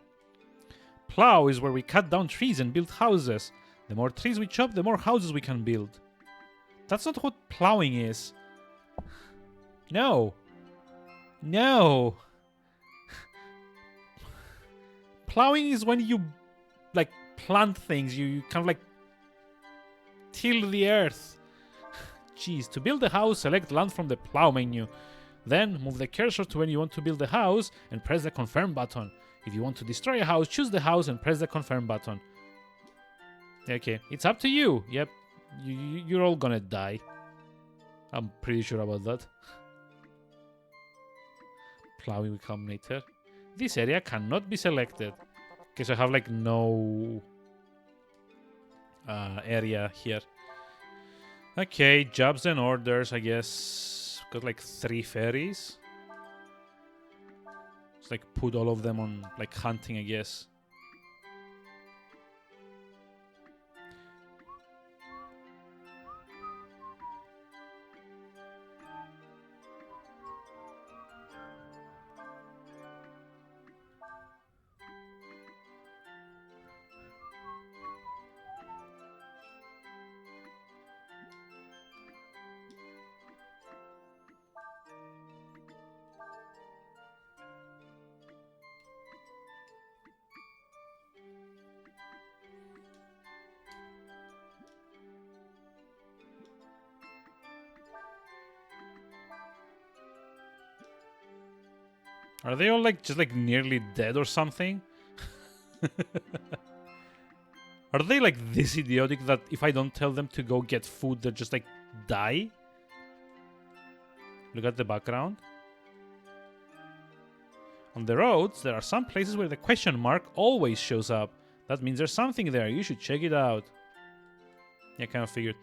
Plow is where we cut down trees and build houses. The more trees we chop, the more houses we can build. That's not what plowing is. No. No. Plowing is when you, like, plant things. You kind of, like, till the earth. Jeez, to build a house, select land from the plow menu. Then, move the cursor to when you want to build a house and press the confirm button. If you want to destroy a house, choose the house and press the confirm button. Okay, it's up to you. Yep, you're all gonna die. I'm pretty sure about that. Plowing with combinator. This area cannot be selected. Okay, so I have like no area here. Okay, jobs and orders, I guess. Got like 3 fairies. Just like put all of them on like hunting, I guess. Are they all like just like nearly dead or something? Are they like this idiotic that if I don't tell them to go get food, they'll just like die? Look at the background. On the roads, there are some places where the question mark always shows up. That means there's something there. You should check it out. Yeah, kind of figured.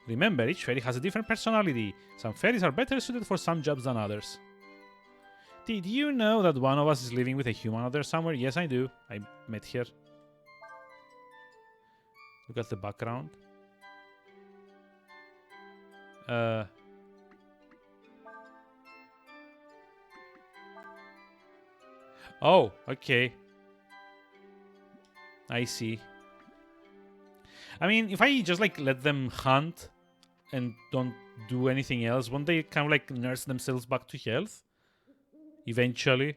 Remember, each fairy has a different personality. Some fairies are better suited for some jobs than others. Did you know that one of us is living with a human out there somewhere? Yes, I do. I met her. Look at the background. Oh, okay. I see. I mean, if I just like let them hunt and don't do anything else, won't they kind of like nurse themselves back to health eventually?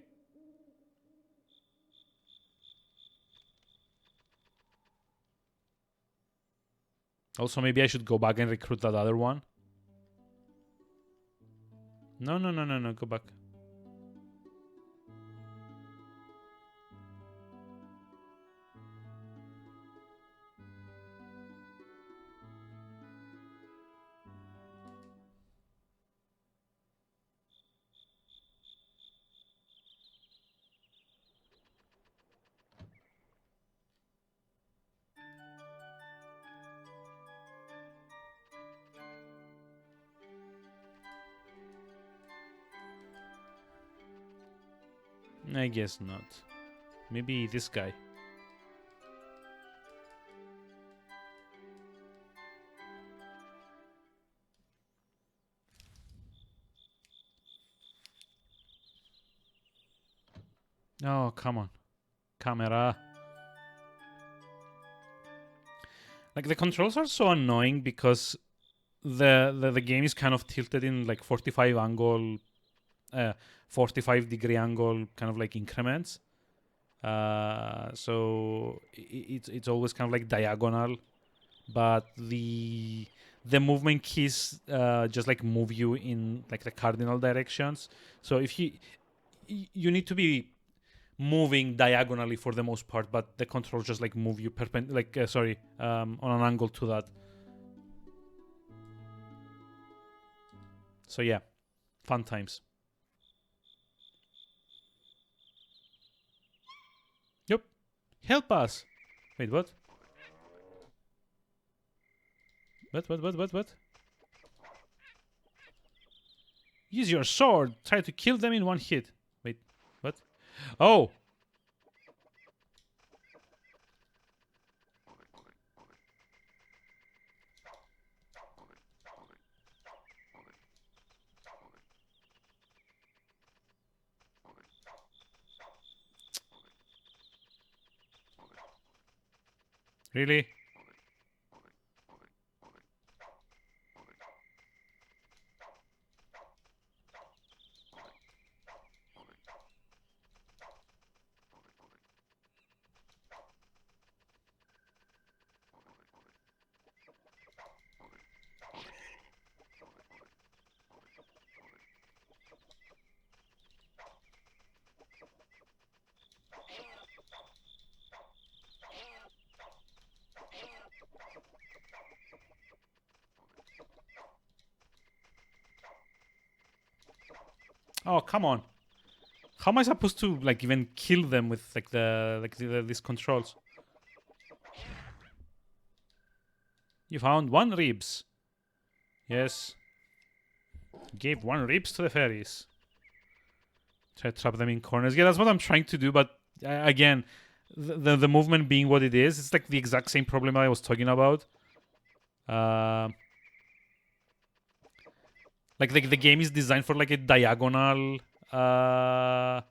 Also, maybe I should go back and recruit that other one. No, no, no, no, no. Go back. I guess not. Maybe this guy. Oh, come on. Camera. Like, the controls are so annoying because the game is kind of tilted in like 45 angle, 45-degree angle kind of like increments. So it's always kind of like diagonal, but the movement keys just like move you in like the cardinal directions. So if you need to be moving diagonally for the most part, but the controls just like move you on an angle to that. So yeah, fun times. Yep. Help us. Wait, what? What? Use your sword. Try to kill them in one hit. Wait, what? Oh! Really? Oh, come on. How am I supposed to like even kill them with like these controls? You found one ribs. Yes. Gave one ribs to the fairies. Try to trap them in corners. Yeah, that's what I'm trying to do, but again, the movement being what it is, it's like the exact same problem I was talking about. Like the game is designed for like a diagonal kind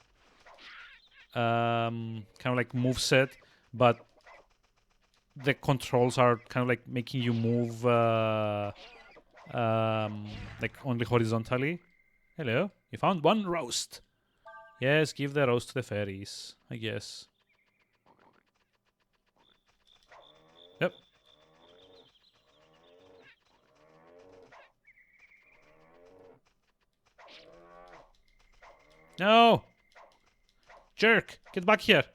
of like move set, but the controls are kind of like making you move like only horizontally. Hello, you found one roast. Yes, give the roast to the fairies, I guess. Yep. No! Jerk! Get back here!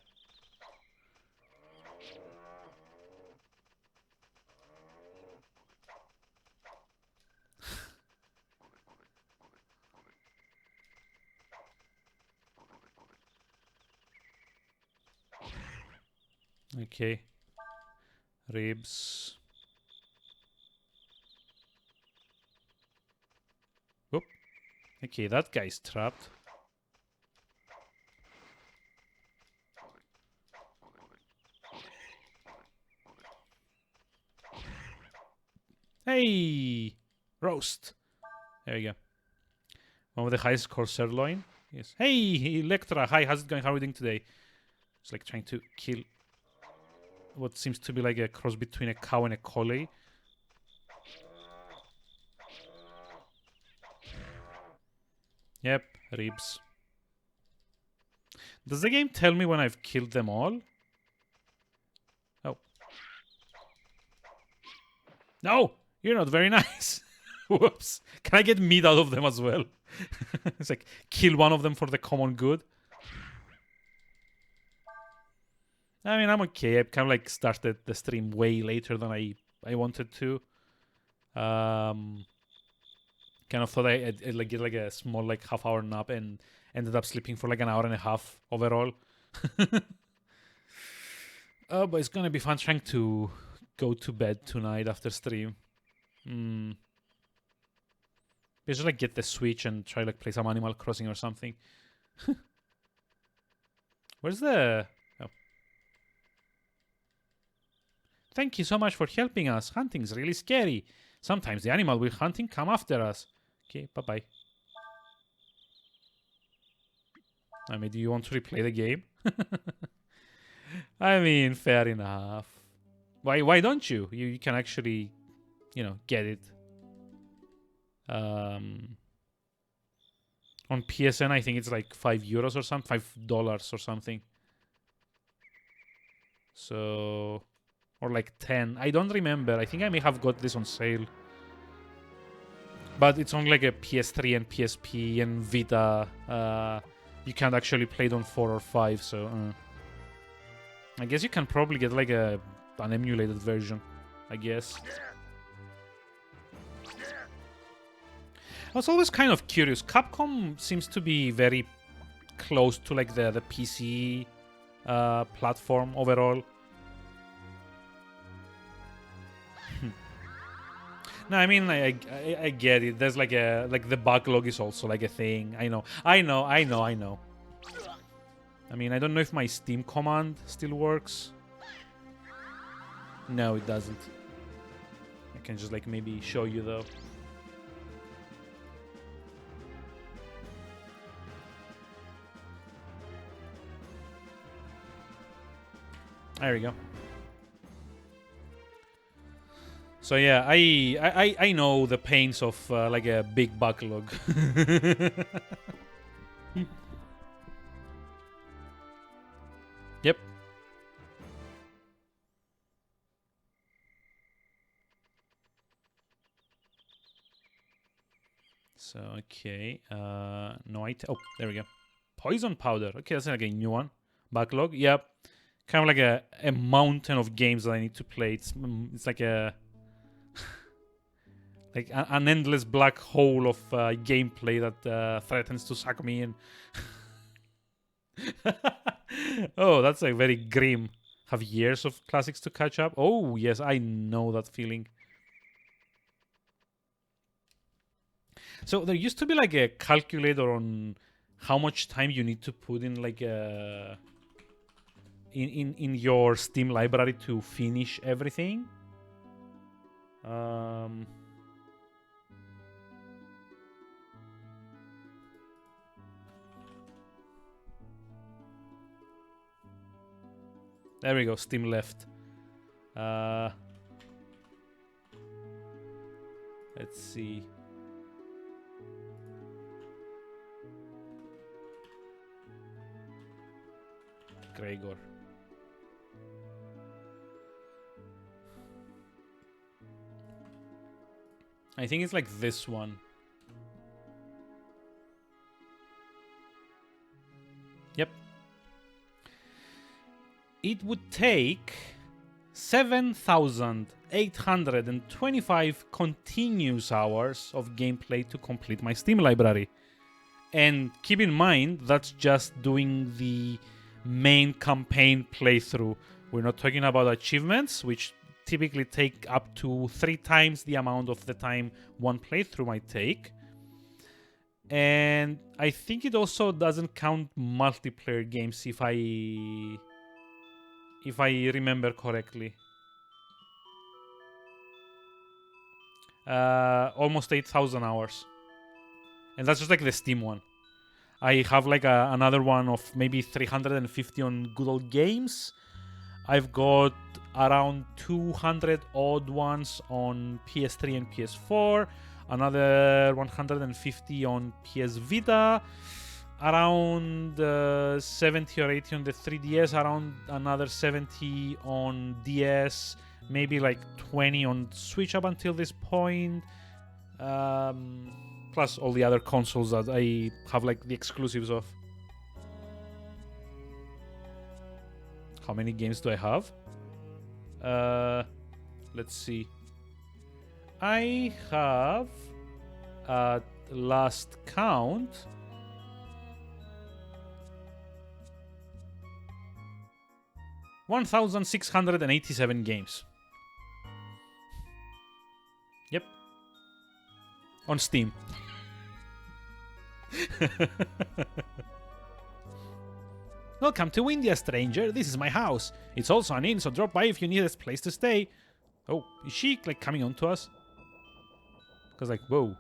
Okay. Ribs. Whoop. Okay, that guy's trapped. Hey! Roast. There you go. One with the highest score, sirloin. Yes. Hey, Electra. Hi, how's it going? How are we doing today? It's like trying to kill what seems to be like a cross between a cow and a collie. Yep, ribs. Does the game tell me when I've killed them all? Oh. No! You're not very nice. Whoops. Can I get meat out of them as well? It's like, kill one of them for the common good. I mean, I'm okay. I kind of like started the stream way later than I wanted to. Kind of thought I'd like get like a small like half-hour nap and ended up sleeping for like an hour and a half overall. Oh, but it's gonna be fun trying to go to bed tonight after stream. Just like get the Switch and try like play some Animal Crossing or something. Where's the... Oh. Thank you so much for helping us. Hunting's really scary. Sometimes the animal we're hunting come after us. Okay, bye-bye. I mean, do you want to replay the game? I mean, fair enough. Why don't you? You can actually, get it. On PSN, I think it's like €5 or something, $5 or something. So, or like 10. I don't remember. I think I may have got this on sale. But it's on like a PS3 and PSP and Vita. You can't actually play it on 4 or 5, so I guess you can probably get like an emulated version, I guess. I was always kind of curious. Capcom seems to be very close to like the PC platform overall. No, I mean I get it. There's like the backlog is also like a thing. I know. I mean, I don't know if my Steam command still works. No, it doesn't. I can just like maybe show you though. There we go. So yeah, I know the pains of like a big backlog. Yep. So okay, no, oh, there we go. Poison powder. Okay, that's like a new one. Backlog. Yep. Kind of like a mountain of games that I need to play. It's like a like an endless black hole of gameplay that threatens to suck me in. Oh, that's like very grim. Have years of classics to catch up. Oh yes, I know that feeling. So there used to be like a calculator on how much time you need to put in like in your Steam library to finish everything. There we go, Steam left. Let's see. Gregor. I think it's like this one. Yep. It would take 7,825 continuous hours of gameplay to complete my Steam library. And keep in mind, that's just doing the main campaign playthrough. We're not talking about achievements, which typically take up to 3 times the amount of the time one playthrough might take. And I think it also doesn't count multiplayer games if I remember correctly. Almost 8,000 hours. And that's just like the Steam one. I have like another one of maybe 350 on good old games. I've got around 200 odd ones on PS3 and PS4, another 150 on PS Vita, around 70 or 80 on the 3DS, around another 70 on DS, maybe like 20 on Switch up until this point, plus all the other consoles that I have like the exclusives of. How many games do I have? Let's see. I have, at last count, 1,687 games. Yep. On Steam. Welcome to India, stranger. This is my house. It's also an inn, so drop by if you need a place to stay. Oh, is she like coming on to us? Because like, whoa.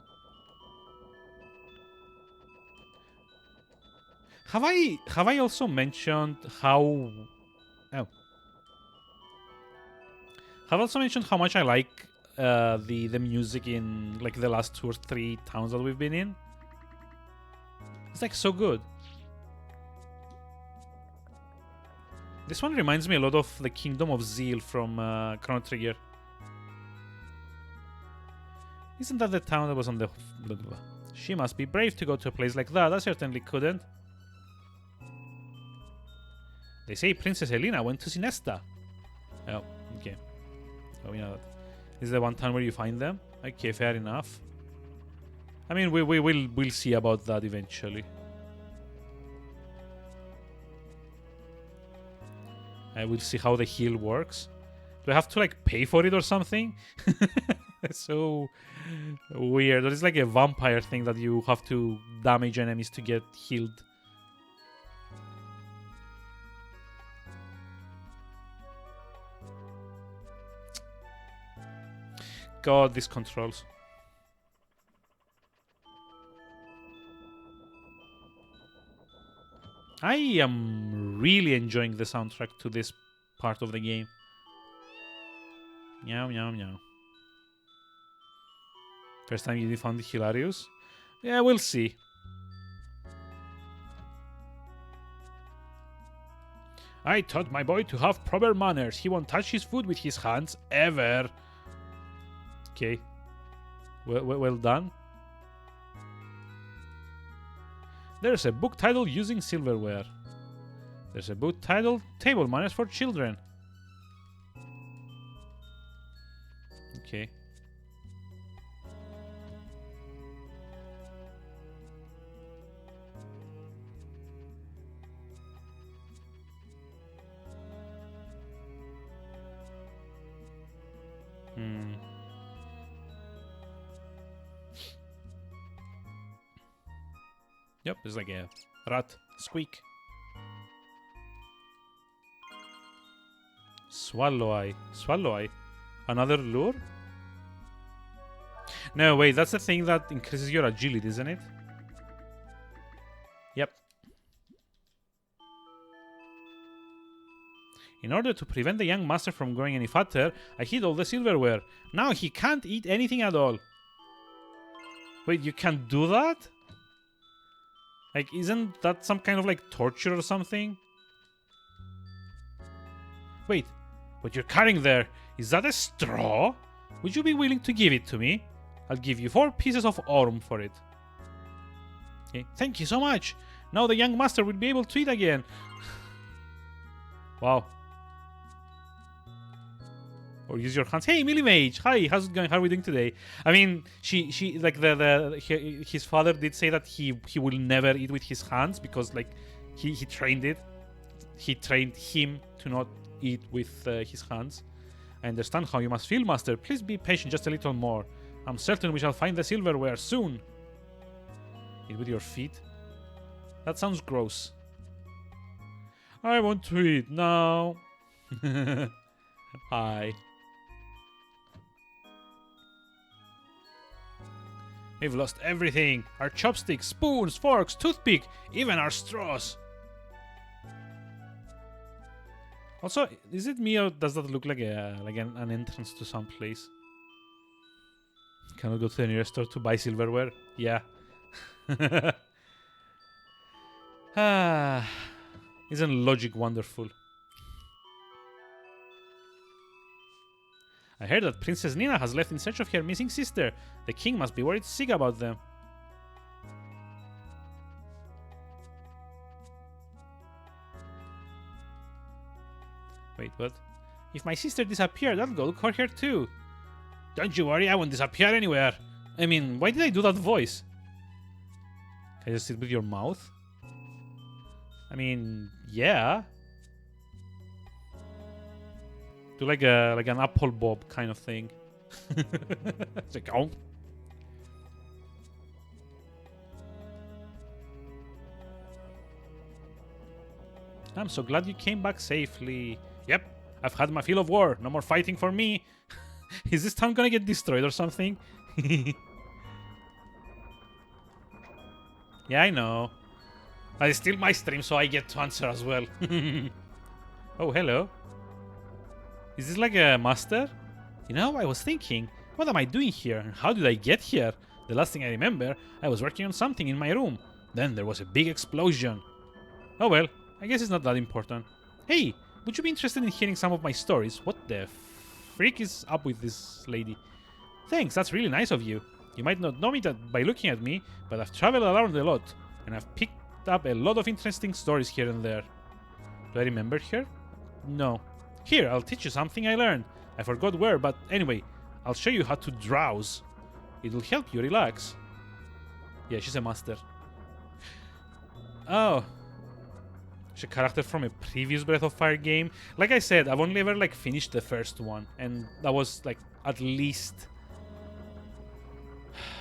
Have I also mentioned how... Oh. Have I also mentioned how much I like the music in like the last 2 or 3 towns that we've been in? It's like so good. This one reminds me a lot of the Kingdom of Zeal from Chrono Trigger. Isn't that the town that was on the... She must be brave to go to a place like that. I certainly couldn't. They say Princess Elena went to Sinesta. Oh, okay. Oh, we know that. This is the one town where you find them? Okay, fair enough. I mean, we'll see about that eventually. I will see how the heal works. Do I have to like pay for it or something? It's so weird. It's like a vampire thing that you have to damage enemies to get healed. God, these controls. I am really enjoying the soundtrack to this part of the game. Meow, meow, meow. First time you found it hilarious? Yeah, we'll see. I taught my boy to have proper manners. He won't touch his food with his hands, ever. Okay. Well done. There's a book titled Using Silverware. There's a book titled Table Manners for Children. Okay. Yep, it's like a rat squeak. Swallow Eye. Swallow Eye. Another lure? No, wait, that's the thing that increases your agility, isn't it? Yep. In order to prevent the young master from growing any fatter, I hid all the silverware. Now he can't eat anything at all. Wait, you can do that? Like, isn't that some kind of like torture or something? Wait, what you're carrying there, is that a straw? Would you be willing to give it to me? I'll give you 4 pieces of orm for it. Okay, thank you so much. Now the young master will be able to eat again. Wow. Or use your hands. Hey, Millie Mage. Hi, how's it going? How are we doing today? I mean, she like his father did say that he will never eat with his hands because like he trained it. He trained him to not eat with his hands. I understand how you must feel, master. Please be patient just a little more. I'm certain we shall find the silverware soon. Eat with your feet? That sounds gross. I want to eat now. Hi. We've lost everything. Our chopsticks, spoons, forks, toothpick, even our straws. Also, is it me or does that look like an entrance to some place? Cannot go to the nearest store to buy silverware? Yeah. Isn't logic wonderful? I heard that Princess Nina has left in search of her missing sister. The king must be worried sick about them. Wait, what? If my sister disappeared, I'll go look for her too. Don't you worry, I won't disappear anywhere. I mean, why did I do that voice? Can you just sit with your mouth? I mean, yeah. Do like an apple bob kind of thing. It's like, oh. I'm so glad you came back safely. Yep, I've had my fill of war. No more fighting for me. Is this town gonna get destroyed or something? Yeah, I know. But it's still my stream, so I get to answer as well. Oh, hello. Is this like a master? You know, I was thinking, what am I doing here and how did I get here? The last thing I remember, I was working on something in my room. Then there was a big explosion. Oh well, I guess it's not that important. Hey, would you be interested in hearing some of my stories? What the freak is up with this lady? Thanks, that's really nice of you. You might not know me by looking at me, but I've traveled around a lot, and I've picked up a lot of interesting stories here and there. Do I remember her? No. Here, I'll teach you something I learned. I forgot where, but anyway, I'll show you how to drowse. It'll help you relax. Yeah, she's a master. Oh. She's a character from a previous Breath of Fire game. Like I said, I've only ever like finished the first one, and that was like at least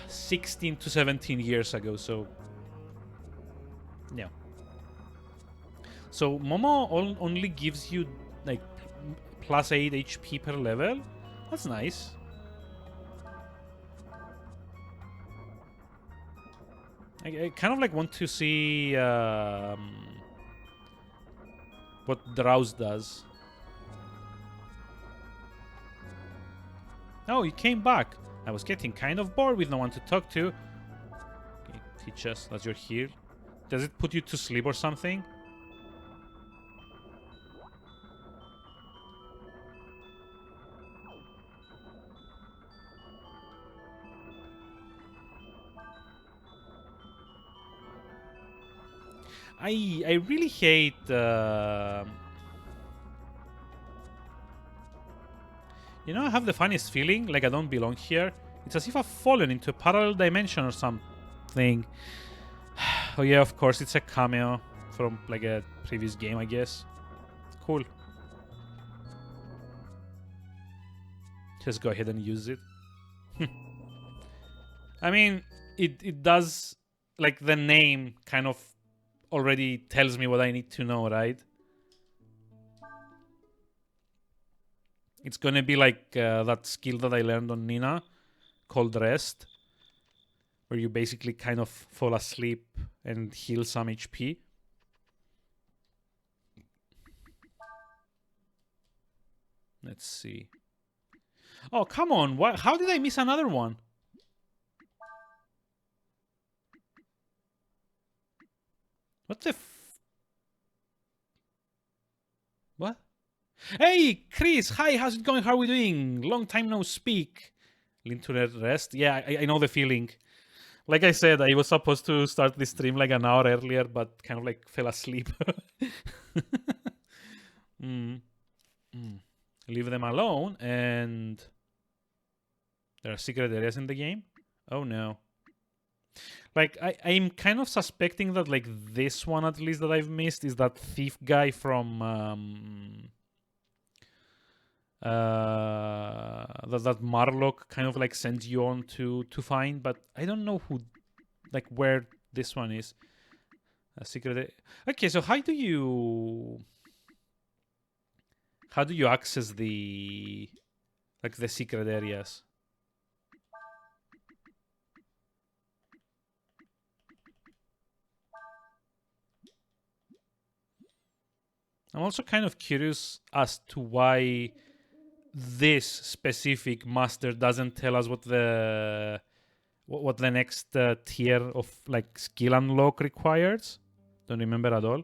16 to 17 years ago, so yeah. So Momo only gives you like plus 8 HP per level. That's nice. I kind of like want to see what Drowse does. Oh, you came back. I was getting kind of bored with no one to talk to. Okay, teach us as you're here. Does it put you to sleep or something? I really hate you know, I have the funniest feeling like I don't belong here. It's as if I've fallen into a parallel dimension or something. Oh yeah, of course, it's a cameo from like a previous game, I guess. Cool. Just go ahead and use it. I mean, it does, like the name kind of already tells me what I need to know, right? It's gonna be like that skill that I learned on Nina called Rest, where you basically kind of fall asleep and heal some HP. Let's see. Oh, come on. How did I miss another one? What the What? Hey, Chris. Hi, how's it going? How are we doing? Long time no speak. Link to Rest. Yeah, I know the feeling. Like I said, I was supposed to start this stream like an hour earlier, but kind of like fell asleep. Leave them alone, and there are secret areas in the game? Oh no. Like, I'm kind of suspecting that like this one at least that I've missed is that thief guy from that Marlock kind of like sends you on to find, but I don't know who, like where this one is. A secret. Okay, so how do you access the like the secret areas? I'm also kind of curious as to why this specific master doesn't tell us what the next tier of like skill unlock requires. Don't remember at all.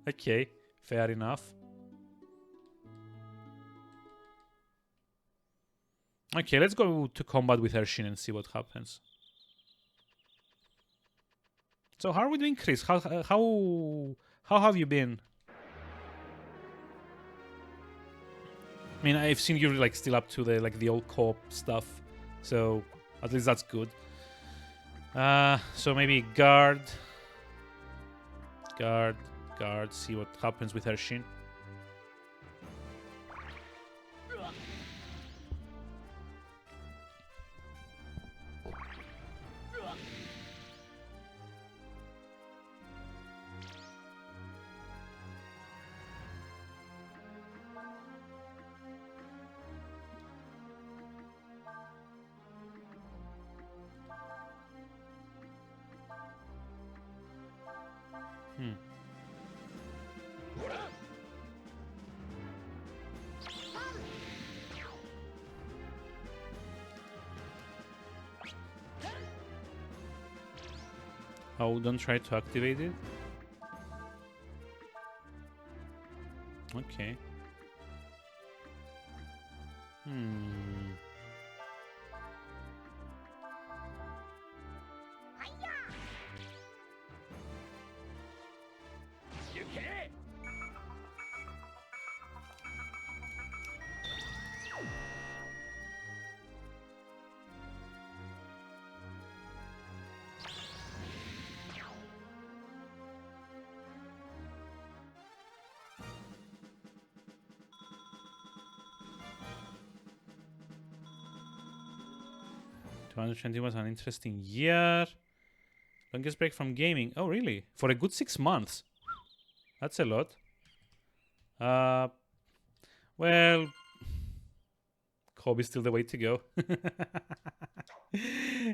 Okay, fair enough. Okay, let's go to combat with Ershin and see what happens. So how are we doing, Chris? How have you been? I mean, I've seen you like still up to the old co-op stuff, so at least that's good. So maybe guard. See what happens with Ershin. Oh, don't try to activate it. Okay. '20 was an interesting year. Longest break from gaming. Oh, really? For a good 6 months. That's a lot. Well, Kobe's still the way to go.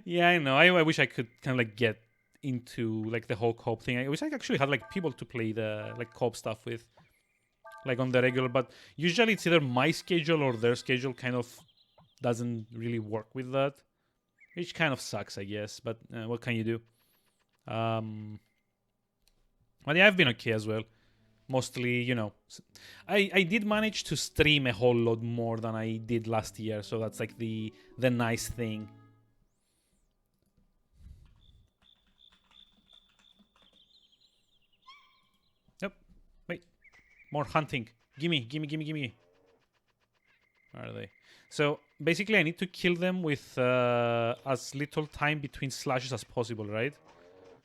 Yeah, I know. I wish I could kind of like get into like the whole co-op thing. I wish I actually had like people to play the like co-op stuff with, like on the regular. But usually it's either my schedule or their schedule kind of doesn't really work with that, which kind of sucks, I guess. But what can you do? But yeah, I've been okay as well. Mostly, you know, I did manage to stream a whole lot more than I did last year, so that's like the nice thing. Yep. Wait. More hunting. Gimme. Where are they? So basically, I need to kill them with as little time between slashes as possible, right?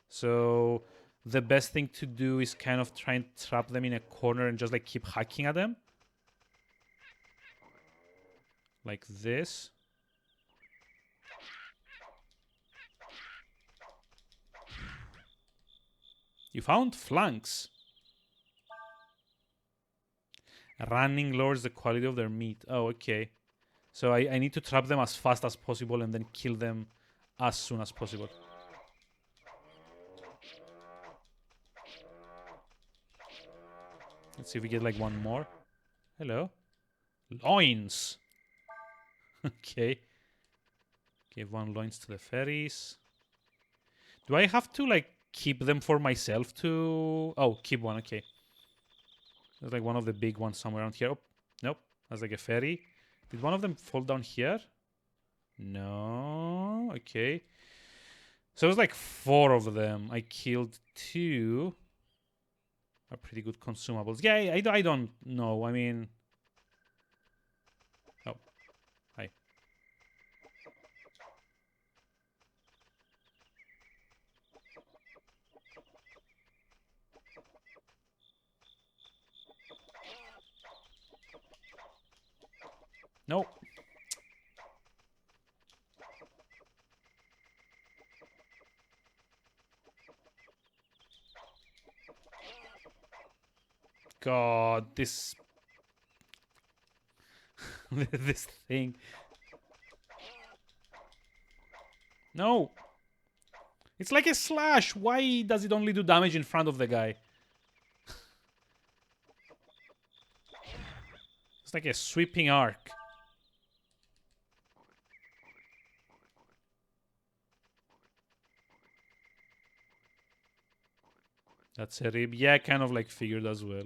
So the best thing to do is kind of try and trap them in a corner and just like keep hacking at them. Like this. You found flanks. Running lowers the quality of their meat. Oh, okay. So I need to trap them as fast as possible and then kill them as soon as possible. Let's see if we get like one more. Hello. Loins. Okay. Give one loins to the fairies. Do I have to like keep them for myself to... Oh, keep one. Okay. There's like one of the big ones somewhere around here. Oh, nope. That's like a fairy. Did one of them fall down here? No. Okay. So it was like 4 of them. I killed 2. Are pretty good consumables. Yeah, I don't know. I mean... Oh. Hi. No. God, this... this thing. No. It's like a slash. Why does it only do damage in front of the guy? It's like a sweeping arc. That's a rib. Yeah, kind of like figured as well.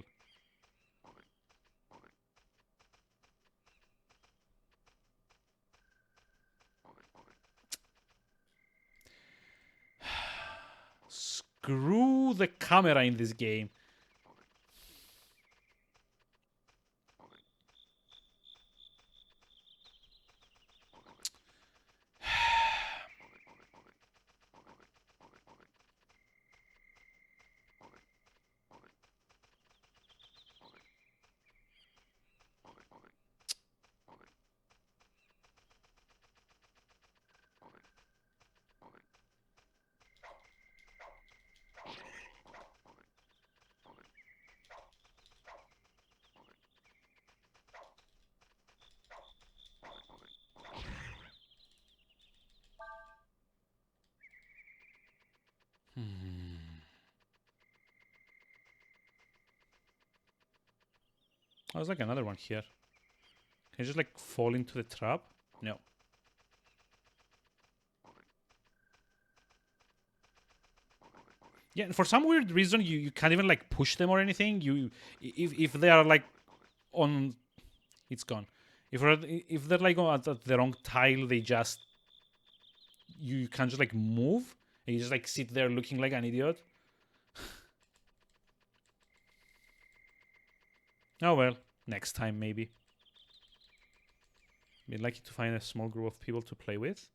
Screw the camera in this game. Oh, there's like another one here. Can you just like fall into the trap? No. Yeah, for some weird reason you can't even like push them or anything. If they are like on, it's gone. If they're like at the wrong tile, they just you can't just like move and you just like sit there looking like an idiot. Oh well, next time maybe. Be lucky to find a small group of people to play with.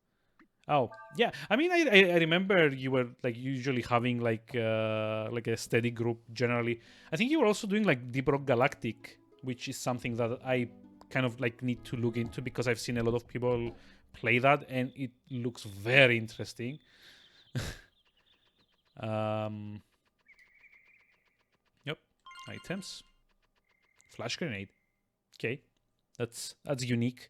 Oh yeah, I mean I remember you were like usually having like a steady group generally. I think you were also doing like Deep Rock Galactic, which is something that I kind of like need to look into because I've seen a lot of people play that and it looks very interesting. Yep, items, flash grenade. Okay, that's unique.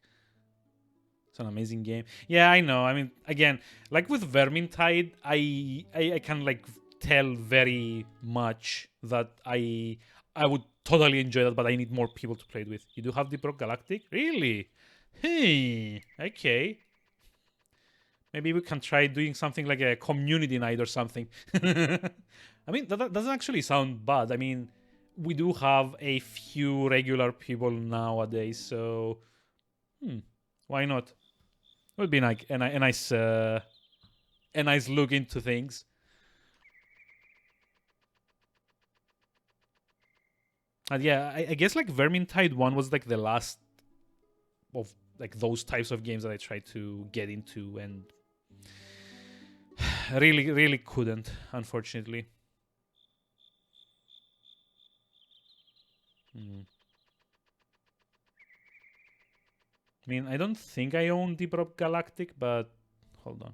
It's an amazing game. Yeah, I know. I mean, again, like with Vermintide, I can like tell very much that I would totally enjoy that, but I need more people to play it with. You do have Deep Rock Galactic? Really? Hey, okay. Maybe we can try doing something like a community night or something. I mean, that doesn't actually sound bad. I mean, we do have a few regular people nowadays, so why not? It would be like a nice look into things. And yeah, I guess like Vermintide 1 was like the last of like those types of games that I tried to get into and really couldn't, unfortunately. I mean, I don't think I own Deep Rock Galactic, but hold on.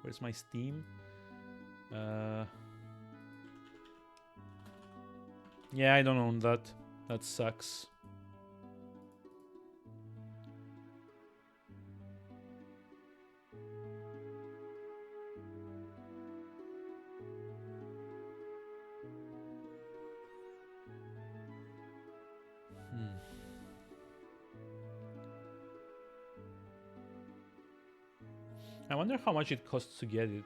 Where's my Steam? Yeah, I don't own that. That sucks. I wonder how much it costs to get it.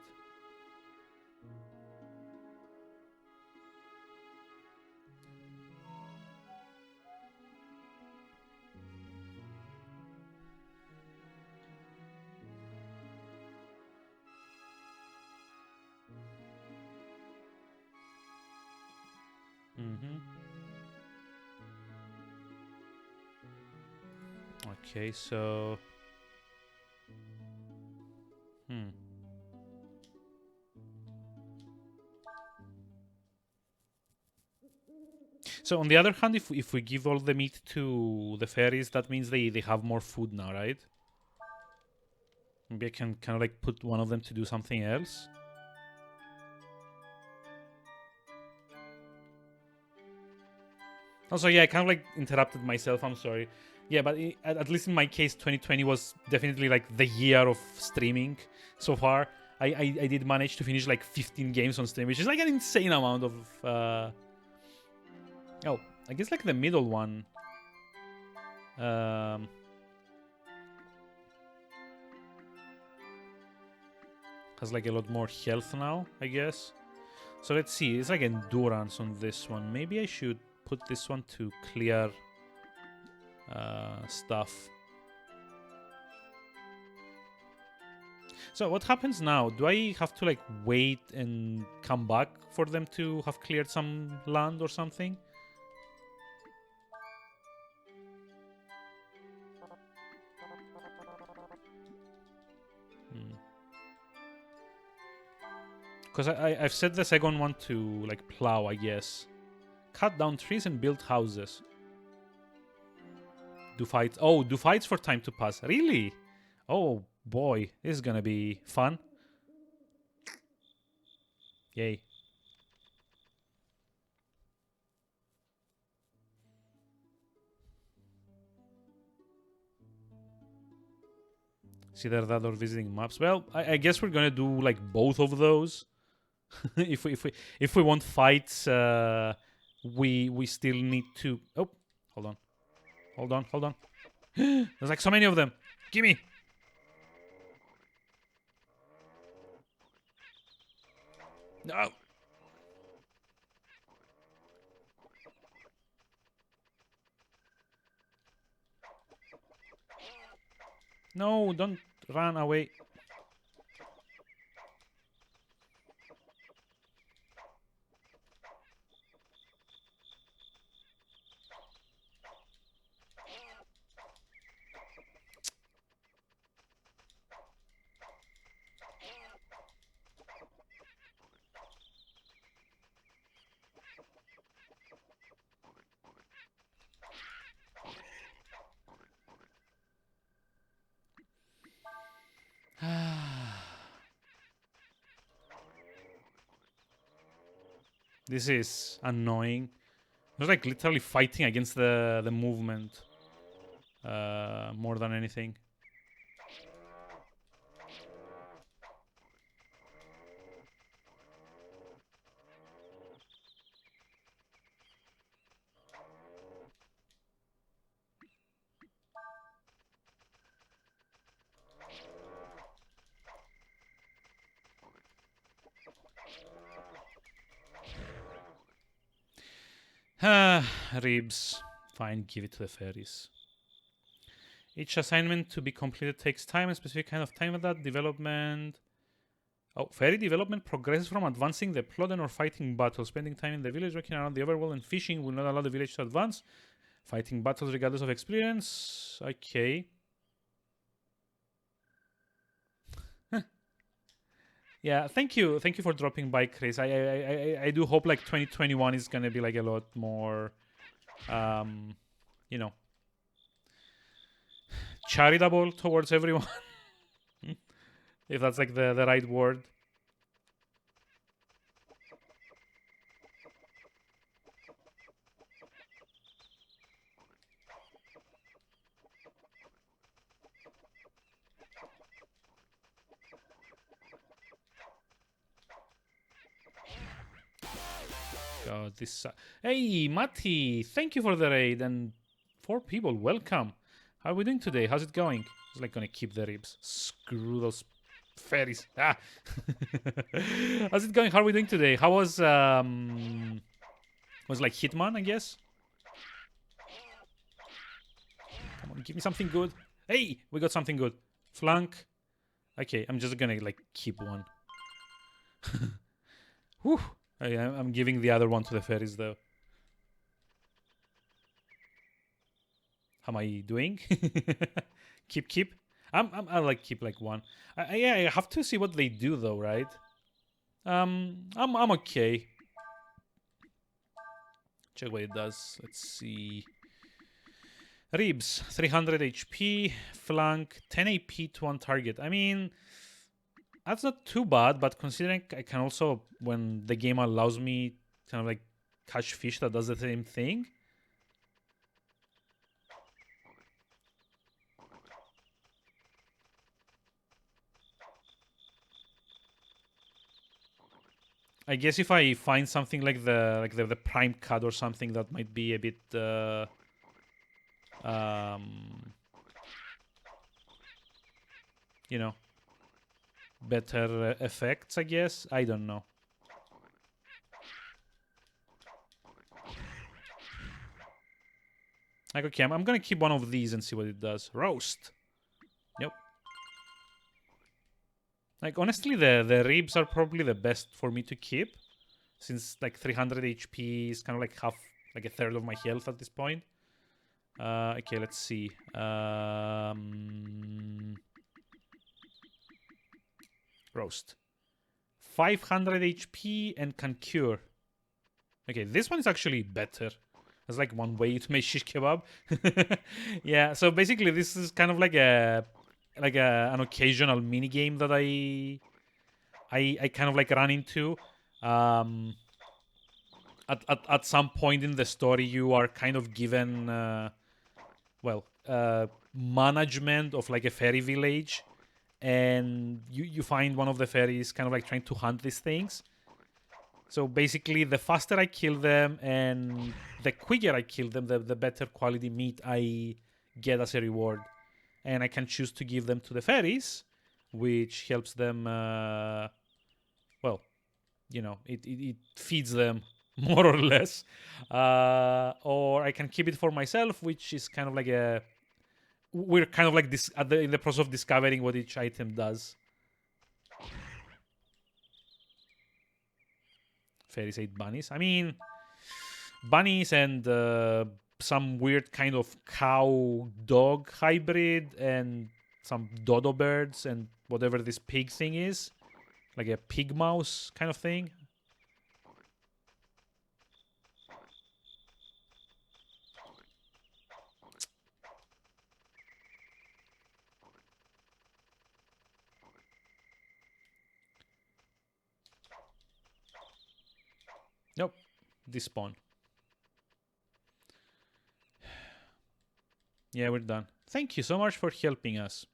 Okay, so So on the other hand, if we give all the meat to the fairies, that means they have more food now, right? Maybe I can kind of like put one of them to do something else. Also, yeah, I kind of like interrupted myself. I'm sorry. Yeah, but at least in my case, 2020 was definitely like the year of streaming so far. I did manage to finish like 15 games on stream, which is like an insane amount of. Oh, I guess like the middle one. Has like a lot more health now, I guess. So let's see. It's like endurance on this one. Maybe I should put this one to clear stuff. So what happens now? Do I have to like wait and come back for them to have cleared some land or something? Because I've set the second one to like plow, I guess. Cut down trees and build houses. Do fights. Oh, do fights for time to pass. Really? Oh boy, this is gonna be fun. Yay. It's either that or visiting maps. Well, I guess we're gonna do like both of those. if we want fights, we still need to. Oh, hold on. There's like so many of them. Gimme. No. No, don't run away. This is annoying. It's like literally fighting against the movement more than anything. Ribs. Fine, give it to the fairies. Each assignment to be completed takes time, a specific kind of time at that. Development. Oh, fairy development progresses from advancing the plot and or fighting battles. Spending time in the village, working around the overworld, and fishing will not allow the village to advance. Fighting battles regardless of experience. Okay. Yeah, thank you for dropping by, Chris. I do hope like 2021 is gonna be like a lot more, you know, charitable towards everyone, if that's like the right word. God, this. Hey, Matti, thank you for the raid and 4 people. Welcome. How are we doing today? How's it going? It's like gonna keep the ribs. Screw those fairies. Ah. How's it going? How are we doing today? How was like Hitman, I guess? Come on, give me something good. Hey, we got something good. Flank. Okay, I'm just gonna like keep one. Whew. I'm giving the other one to the fairies though. How am I doing? keep. I like keep like one. Yeah, I have to see what they do though, right? I'm okay. Check what it does. Let's see. Ribs, 300 HP, flank, 10 AP to one target. I mean, that's not too bad, but considering I can also, when the game allows me, kind of like catch fish that does the same thing. I guess if I find something like the prime cut or something that might be a bit you know, better effects, I guess. I don't know. Like, okay, I'm gonna keep one of these and see what it does. Roast. Yep. Like, honestly, the ribs are probably the best for me to keep, since like 300 HP is kind of like half, like a third of my health at this point. Okay, let's see. Roast. 500 HP and can cure. Okay, this one is actually better. There's like one way to make shish kebab. Yeah, so basically this is kind of like an occasional mini game that I kind of like run into. At some point in the story, you are kind of given management of like a fairy village, and you find one of the fairies kind of like trying to hunt these things. So basically, the faster I kill them and the quicker I kill them, the better quality meat I get as a reward. And I can choose to give them to the fairies, which helps them, it feeds them more or less. Or I can keep it for myself, which is kind of like we're kind of like this in the process of discovering what each item does. Fairies ate bunnies. I mean, bunnies and some weird kind of cow-dog hybrid and some dodo birds and whatever this pig thing is. Like a pig mouse kind of thing. Nope. Despawn. Yeah, we're done. Thank you so much for helping us.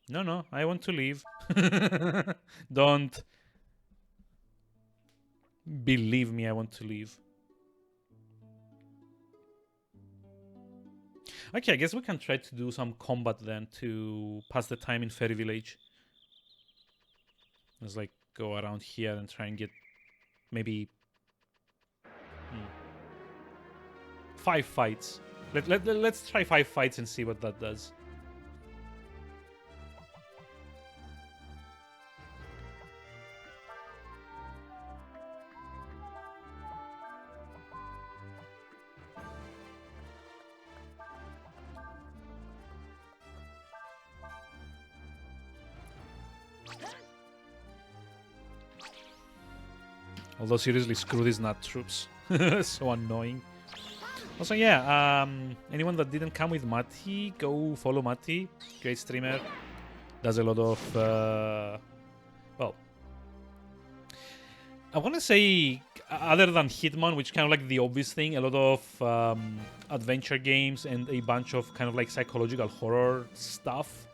No, I want to leave. Don't. Believe me, I want to leave. Okay, I guess we can try to do some combat then to pass the time in Fairy Village. Let's like go around here and try and get maybe 5 fights. Let's try 5 fights and see what that does. Although seriously, screw these nut troops. So annoying. Also, yeah, anyone that didn't come with Mati, go follow Mati. Great streamer. Does a lot of, I want to say, other than Hitman, which is kind of like the obvious thing, a lot of adventure games and a bunch of kind of like psychological horror stuff,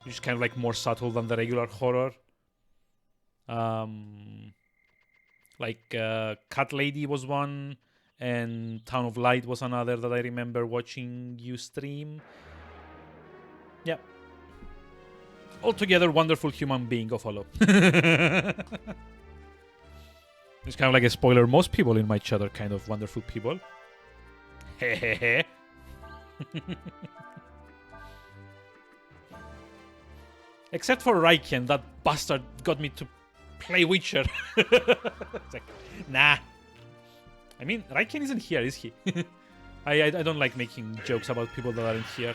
which is kind of like more subtle than the regular horror. Like Cat Lady was one, and Town of Light was another that I remember watching you stream. Yeah. Altogether, wonderful human being, go follow. It's kind of like a spoiler. Most people in my chat are kind of wonderful people. Hehehe. Except for Raiken, that bastard got me to play Witcher. It's like, nah. I mean, Raiken isn't here, is he? I don't like making jokes about people that aren't here.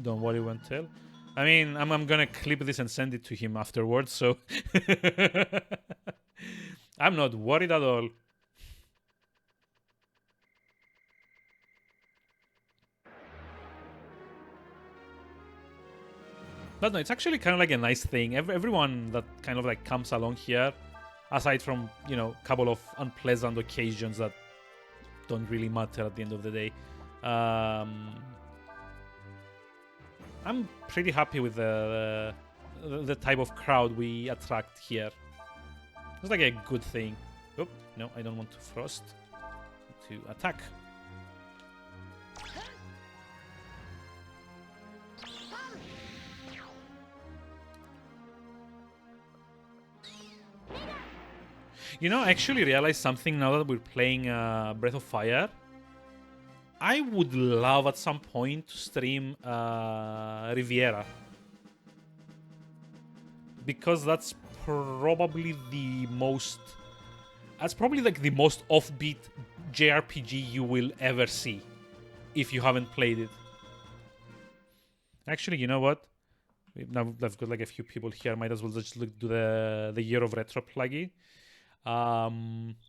Don't worry, won't tell. I mean, I'm gonna clip this and send it to him afterwards, so I'm not worried at all. But no, it's actually kind of like a nice thing. Everyone that kind of like comes along here, aside from, you know, a couple of unpleasant occasions that don't really matter at the end of the day, I'm pretty happy with the type of crowd we attract here. It's like a good thing. Oh, no, I don't want to frost. To attack. You know, I actually realized something now that we're playing Breath of Fire. I would love at some point to stream Riviera. Because that's probably the most... That's probably like the most offbeat JRPG you will ever see. If you haven't played it. Actually, you know what? Now I've got like a few people here. Might as well just look to the Year of Retro plugin.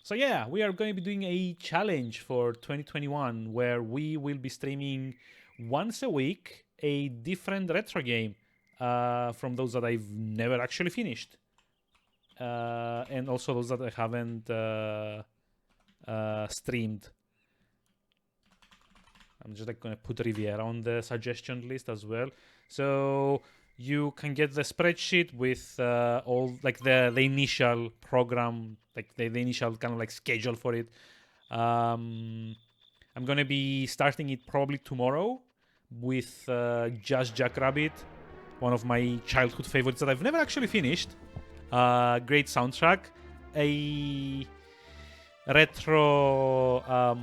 So yeah, we are going to be doing a challenge for 2021 where we will be streaming once a week a different retro game from those that I've never actually finished, and also those that I haven't streamed. I'm just like gonna put Riviera on the suggestion list as well, so you can get the spreadsheet with all like the initial program, like the initial kind of like schedule for it. I'm gonna be starting it probably tomorrow with Just Jackrabbit, one of my childhood favorites that I've never actually finished. Great soundtrack, a retro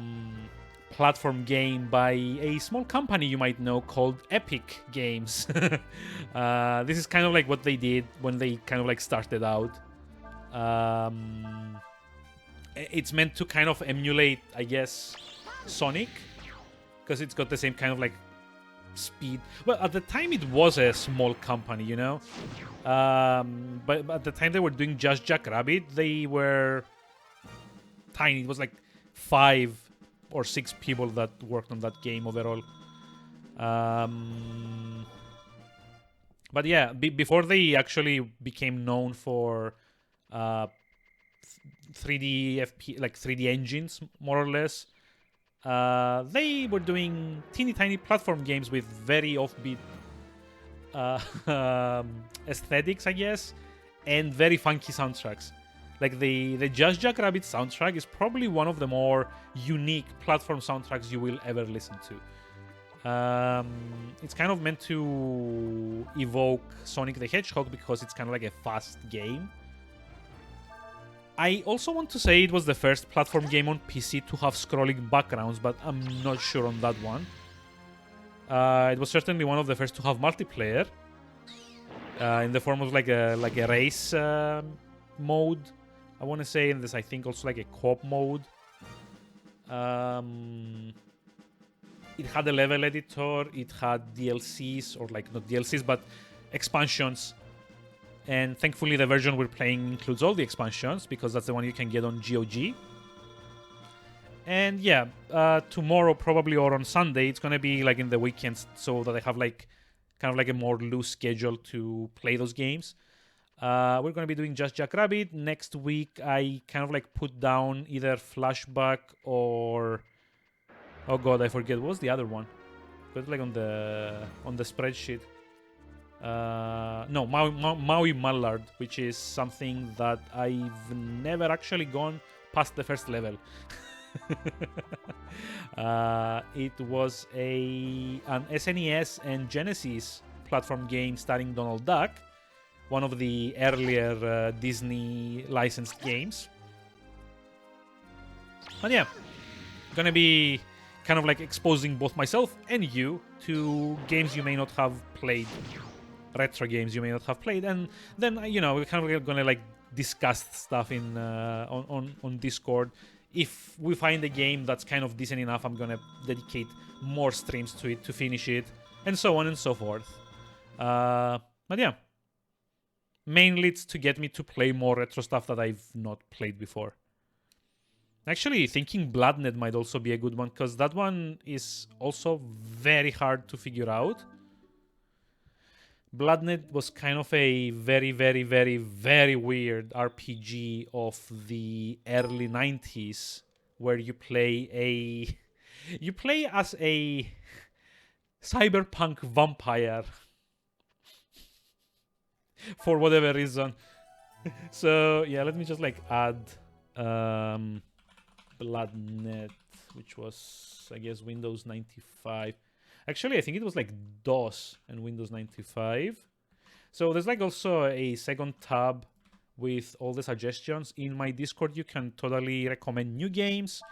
platform game by a small company you might know called Epic Games. This is kind of like what they did when they kind of like started out. It's meant to kind of emulate, I guess, Sonic, because it's got the same kind of like speed. Well, at the time it was a small company, you know, but at the time they were doing Just Jackrabbit, they were tiny. It was like 5 or 6 people that worked on that game overall. But yeah, before they actually became known for 3D FP, like 3D engines, more or less, they were doing teeny tiny platform games with very offbeat aesthetics, I guess, and very funky soundtracks. Like the Just Jackrabbit soundtrack is probably one of the more unique platform soundtracks you will ever listen to. It's kind of meant to evoke Sonic the Hedgehog because it's kind of like a fast game. I also want to say it was the first platform game on PC to have scrolling backgrounds, but I'm not sure on that one. It was certainly one of the first to have multiplayer in the form of like a race mode, I want to say, and there's I think also like a co-op mode. It had a level editor, it had DLCs, or like not DLCs but expansions, and thankfully the version we're playing includes all the expansions because that's the one you can get on GOG. And yeah, tomorrow probably or on Sunday it's gonna be like in the weekends, so that I have like kind of like a more loose schedule to play those games. We're gonna be doing Just Jackrabbit. Next week I kind of like put down either Flashback or, oh god, I forget what was the other one. Got it like on the spreadsheet. No, Maui Mallard, which is something that I've never actually gone past the first level. It was an SNES and Genesis platform game starring Donald Duck, one of the earlier Disney licensed games. But yeah, gonna be kind of like exposing both myself and you to games you may not have played, retro games you may not have played, and then you know we're kind of gonna like discuss stuff in on Discord. If we find a game that's kind of decent enough, I'm gonna dedicate more streams to it to finish it, and so on and so forth. But yeah, mainly it's to get me to play more retro stuff that I've not played before. Actually, thinking Bloodnet might also be a good one, because that one is also very hard to figure out. Bloodnet was kind of a very, very, very, very weird RPG of the early 90s where you play as a cyberpunk vampire for whatever reason. So yeah, let me just like add Bloodnet, which was I guess Windows 95. Actually, I think it was like DOS and Windows 95. So there's like also a second tab with all the suggestions. In my Discord, you can totally recommend new games.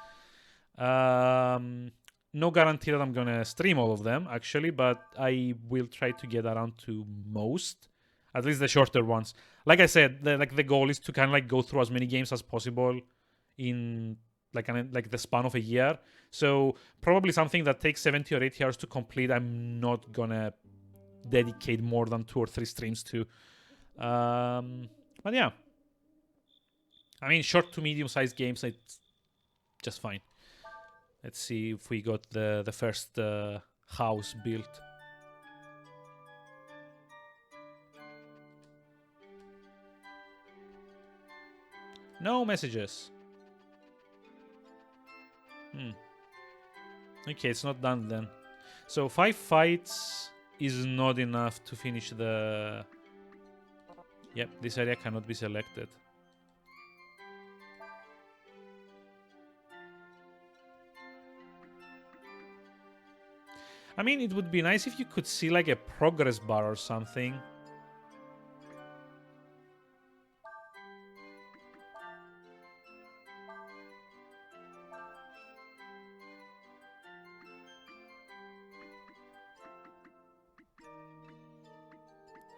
No guarantee that I'm gonna stream all of them, actually, but I will try to get around to most, at least the shorter ones. Like I said, the goal is to kind of like go through as many games as possible in like the span of a year. So probably something that takes 70 or 80 hours to complete, I'm not gonna dedicate more than 2 or 3 streams to. But yeah, I mean, short to medium-sized games, it's just fine. Let's see if we got the first house built. No messages. Okay, it's not done then. So 5 fights is not enough to finish the... Yep, this area cannot be selected. I mean, it would be nice if you could see like a progress bar or something.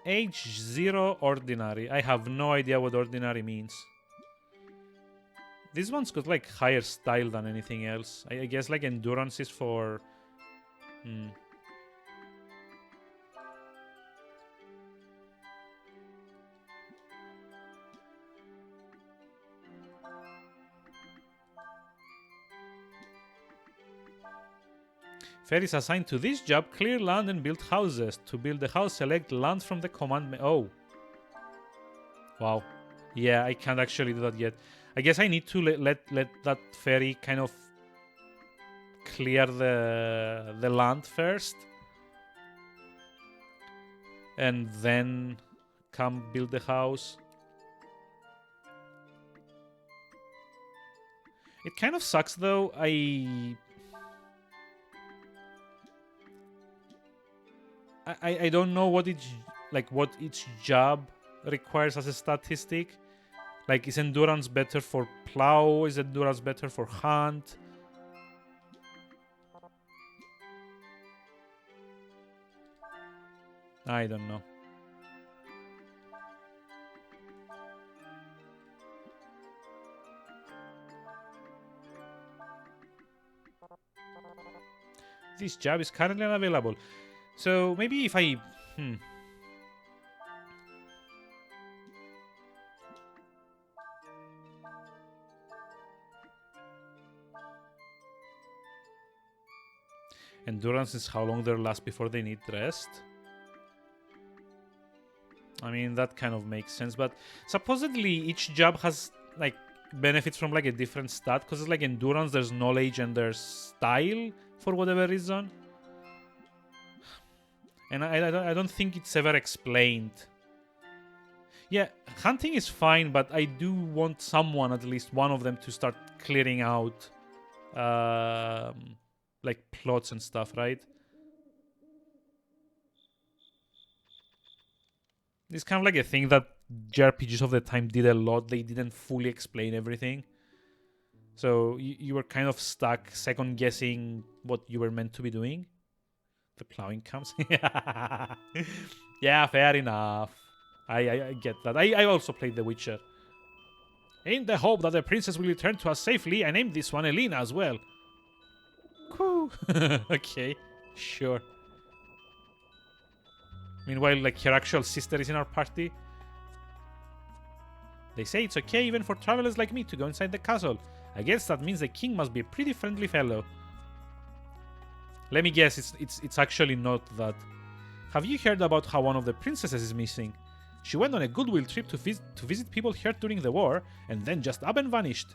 Age 0 ordinary. I have no idea what ordinary means. This one's got like higher style than anything else. I guess like endurance is for... Fairies assigned to this job clear land and build houses. To build a house, select land from the command menu. Oh. Wow. Yeah, I can't actually do that yet. I guess I need to let that fairy kind of clear the land first. And then come build the house. It kind of sucks though. I don't know what each job requires as a statistic. Like, is endurance better for plow? Is endurance better for hunt? I don't know. This job is currently unavailable. So maybe if I... Endurance is how long they'll last before they need rest. I mean, that kind of makes sense. But supposedly each job has like benefits from like a different stat. Because it's like endurance, there's knowledge and there's style for whatever reason. And I don't think it's ever explained. Yeah, hunting is fine, but I do want someone, at least one of them, to start clearing out like plots and stuff, right? It's kind of like a thing that JRPGs of the time did a lot. They didn't fully explain everything. So you were kind of stuck second guessing what you were meant to be doing. The plowing comes. Yeah, fair enough. I get that. I also played The Witcher. In the hope that the princess will return to us safely, I named this one Elena as well. Cool. Okay, sure. Meanwhile, like, her actual sister is in our party. They say it's okay even for travelers like me to go inside the castle. I guess that means the king must be a pretty friendly fellow. Let me guess, it's actually not that. Have you heard about how one of the princesses is missing? She went on a goodwill trip to visit people hurt during the war, and then just up and vanished.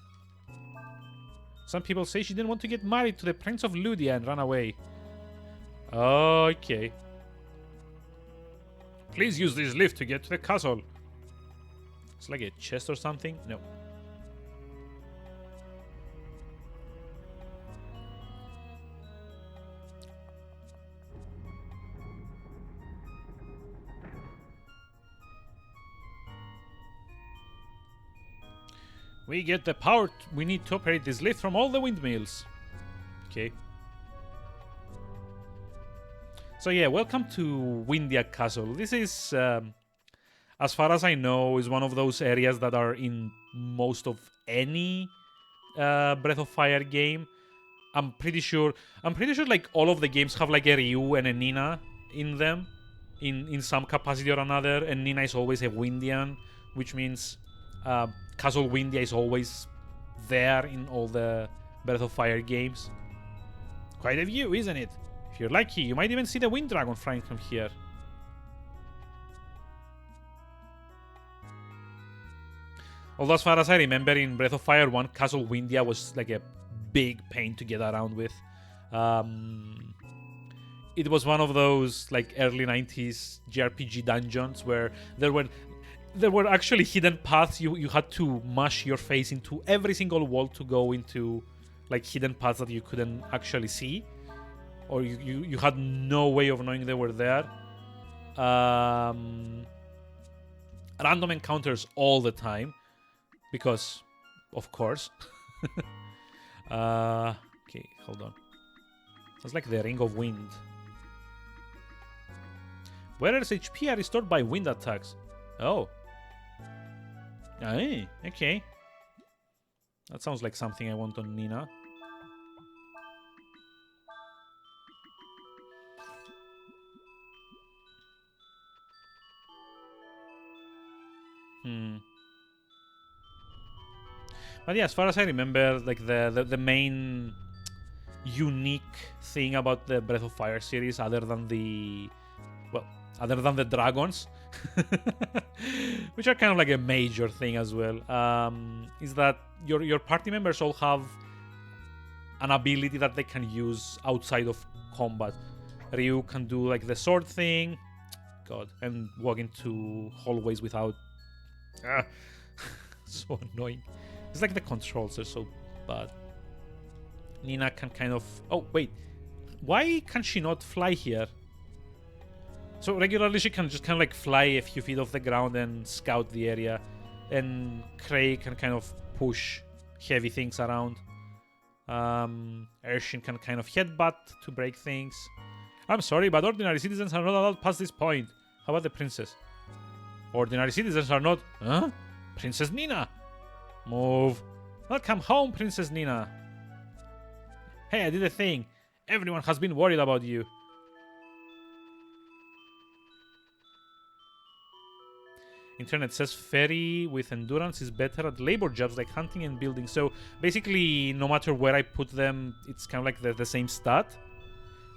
Some people say she didn't want to get married to the Prince of Ludia and ran away. Okay. Please use this lift to get to the castle. It's like a chest or something? No. We get the power we need to operate this lift from all the windmills. Okay. So yeah, welcome to Windia Castle. This is, as far as I know, is one of those areas that are in most of any Breath of Fire game. I'm pretty sure like all of the games have like a Ryu and a Nina in them, in some capacity or another, and Nina is always a Windian, which means Castle Windia is always there in all the Breath of Fire games. Quite a view, isn't it? If you're lucky, you might even see the Wind Dragon flying from here. Although as far as I remember, in Breath of Fire 1, Castle Windia was like a big pain to get around with. It was one of those like early 90s JRPG dungeons where there were actually hidden paths. You had to mash your face into every single wall to go into like hidden paths that you couldn't actually see, or you had no way of knowing they were there. Random encounters all the time, because of course. Okay, hold on. It's like the Ring of Wind. Wearer's HP are restored by wind attacks. Oh. Aye, okay. That sounds like something I want on Nina. But yeah, as far as I remember, like the main unique thing about the Breath of Fire series, other than the dragons, which are kind of like a major thing as well, is that your party members all have an ability that they can use outside of combat. Ryu can do like the sword thing, God, and walk into hallways without. So annoying. It's like the controls are so bad. Nina can kind of. Oh wait, why can she not fly here? So regularly she can just kind of like fly a few feet off the ground and scout the area, and Cray can kind of push heavy things around. Urshin can kind of headbutt to break things. I'm sorry, but ordinary citizens are not allowed past this point. How about the princess? Ordinary citizens are not... Huh? Princess Nina! Move. Welcome home, Princess Nina. Hey, I did a thing. Everyone has been worried about you. Internet says fairy with endurance is better at labor jobs like hunting and building. So basically, no matter where I put them, it's kind of like the same stat.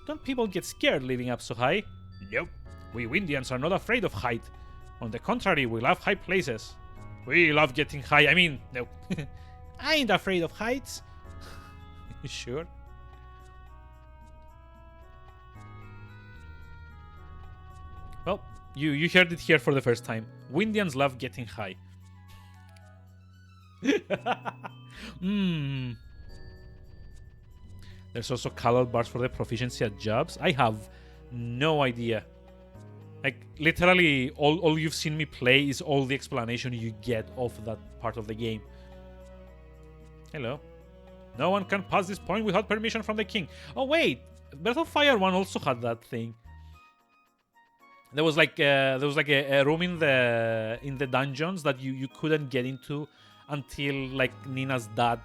Don't people get scared living up so high? Nope. We Windians are not afraid of height. On the contrary, we love high places. We love getting high. I mean, no. I ain't afraid of heights. You sure? Well, you heard it here for the first time. Windians love getting high. There's also color bars for the proficiency at jobs. I have no idea. Like, literally, all you've seen me play is all the explanation you get of that part of the game. Hello. No one can pass this point without permission from the king. Oh, wait. Breath of Fire 1 also had that thing. There was like a room in the dungeons that you couldn't get into until like Nina's dad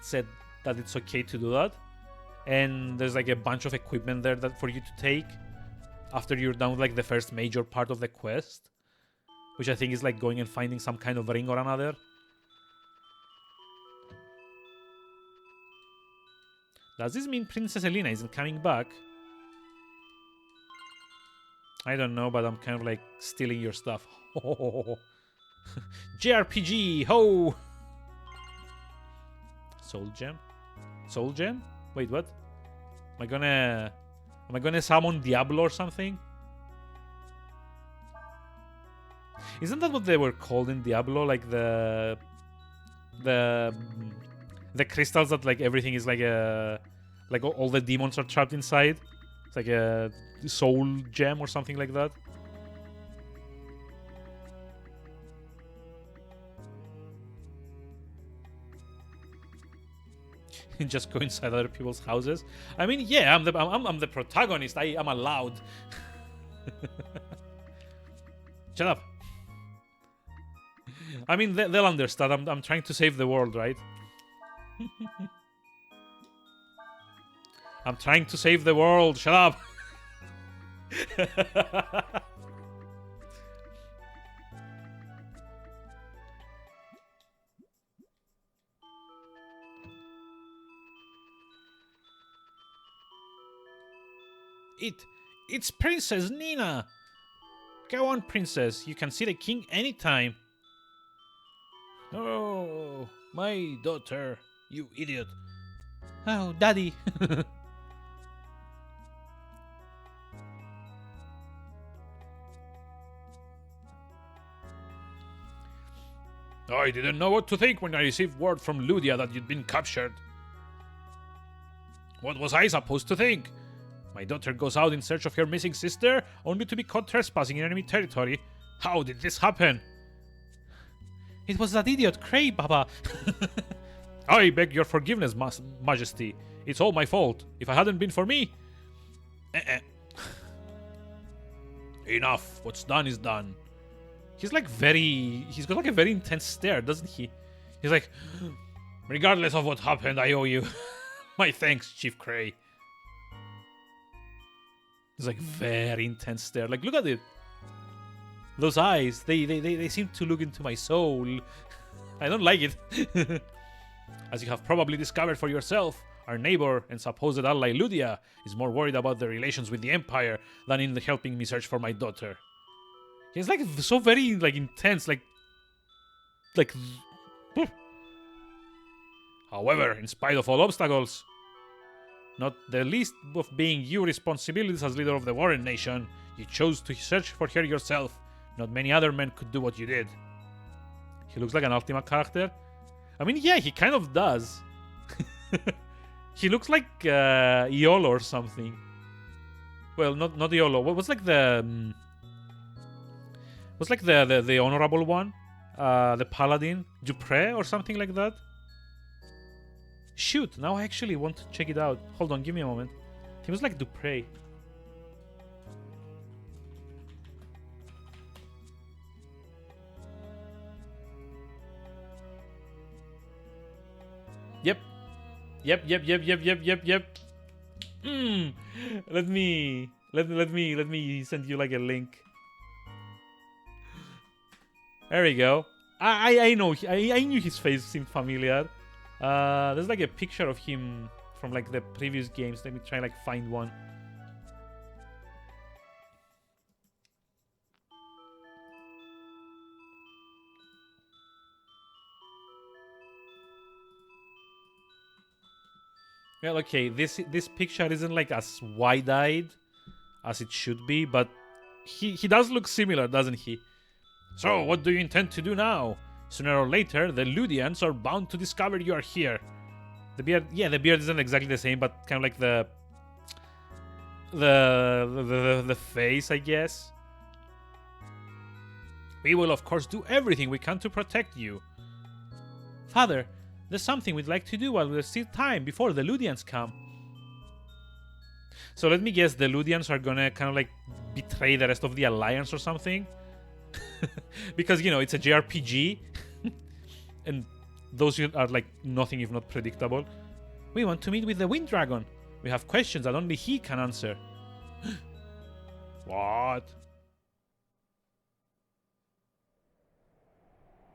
said that it's okay to do that. And there's like a bunch of equipment there that for you to take after you're done with like the first major part of the quest, which I think is like going and finding some kind of ring or another. Does this mean Princess Elena isn't coming back? I don't know, but I'm kind of like stealing your stuff. JRPG, ho! Soul gem? Soul gem? Wait, what? Am I gonna summon Diablo or something? Isn't that what they were called in Diablo? Like the crystals that like everything is like a like all the demons are trapped inside. It's like a soul gem or something like that. Just go inside other people's houses. I mean, yeah, I'm the protagonist. I'm allowed. Shut up. I mean, they'll understand. I'm trying to save the world, right? I'm trying to save the world. Shut up. It's Princess Nina. Go on, Princess. You can see the king anytime. Oh, my daughter. You idiot. Oh, Daddy. I didn't know what to think when I received word from Ludia that you'd been captured. What was I supposed to think? My daughter goes out in search of her missing sister, only to be caught trespassing in enemy territory. How did this happen? It was that idiot Cray, Baba. I beg your forgiveness, Majesty. It's all my fault. If I hadn't been for me... Enough. What's done is done. He's like he's got like a very intense stare, doesn't he? He's like, regardless of what happened, I owe you my thanks, Chief Cray. It's like very intense stare. Like, look at it. Those eyes, they seem to look into my soul. I don't like it. As you have probably discovered for yourself, our neighbor and supposed ally Ludia is more worried about the relations with the Empire than in helping me search for my daughter. He's like so very like intense, like. However, in spite of all obstacles, not the least of being your responsibilities as leader of the Warren Nation, you chose to search for her yourself. Not many other men could do what you did. He looks like an Ultima character. I mean, yeah, he kind of does. He looks like Iolo or something. Well, not Iolo. What's like the the honorable one? The paladin, Dupre or something like that. Shoot! Now I actually want to check it out. Hold on, give me a moment. He was like Dupre. Yep. Let me send you like a link. There we go. I know. I knew his face seemed familiar. There's like a picture of him from like the previous games. Let me try and like find one. Well, okay, this picture isn't like as wide-eyed as it should be, but he does look similar, doesn't he? So, what do you intend to do now? Sooner or later, the Ludians are bound to discover you are here. The beard, yeah, the beard isn't exactly the same, but kind of like the face, I guess. We will, of course, do everything we can to protect you. Father, there's something we'd like to do while there's still time before the Ludians come. So let me guess, the Ludians are gonna kind of like betray the rest of the Alliance or something? Because, you know, it's a JRPG. And those are like nothing if not predictable. We want to meet with the Wind Dragon. We have questions that only he can answer. What?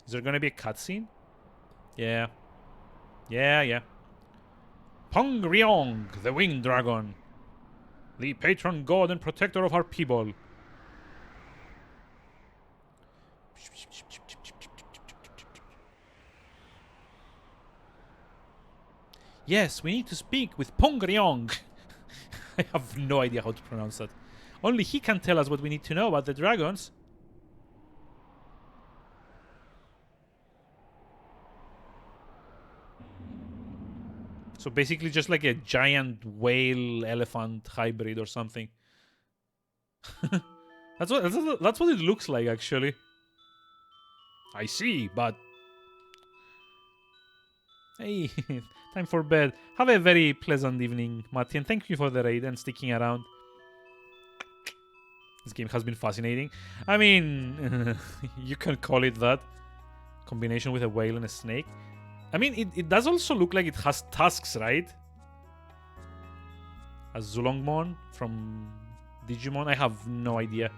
Is there gonna be a cutscene? Yeah. Yeah. Pong Ryong, the Wind Dragon. The patron god and protector of our people. Yes, we need to speak with Pongryong. I have no idea how to pronounce that. Only he can tell us what we need to know about the dragons. So basically just like a giant whale elephant hybrid or something. that's what it looks like, actually. I see, but hey, time for bed. Have a very pleasant evening, Matti, and thank you for the raid and sticking around. This game has been fascinating. I mean, you can call it that. Combination with a whale and a snake. I mean, it does also look like it has tusks, right? As Zulongmon from Digimon. I have no idea.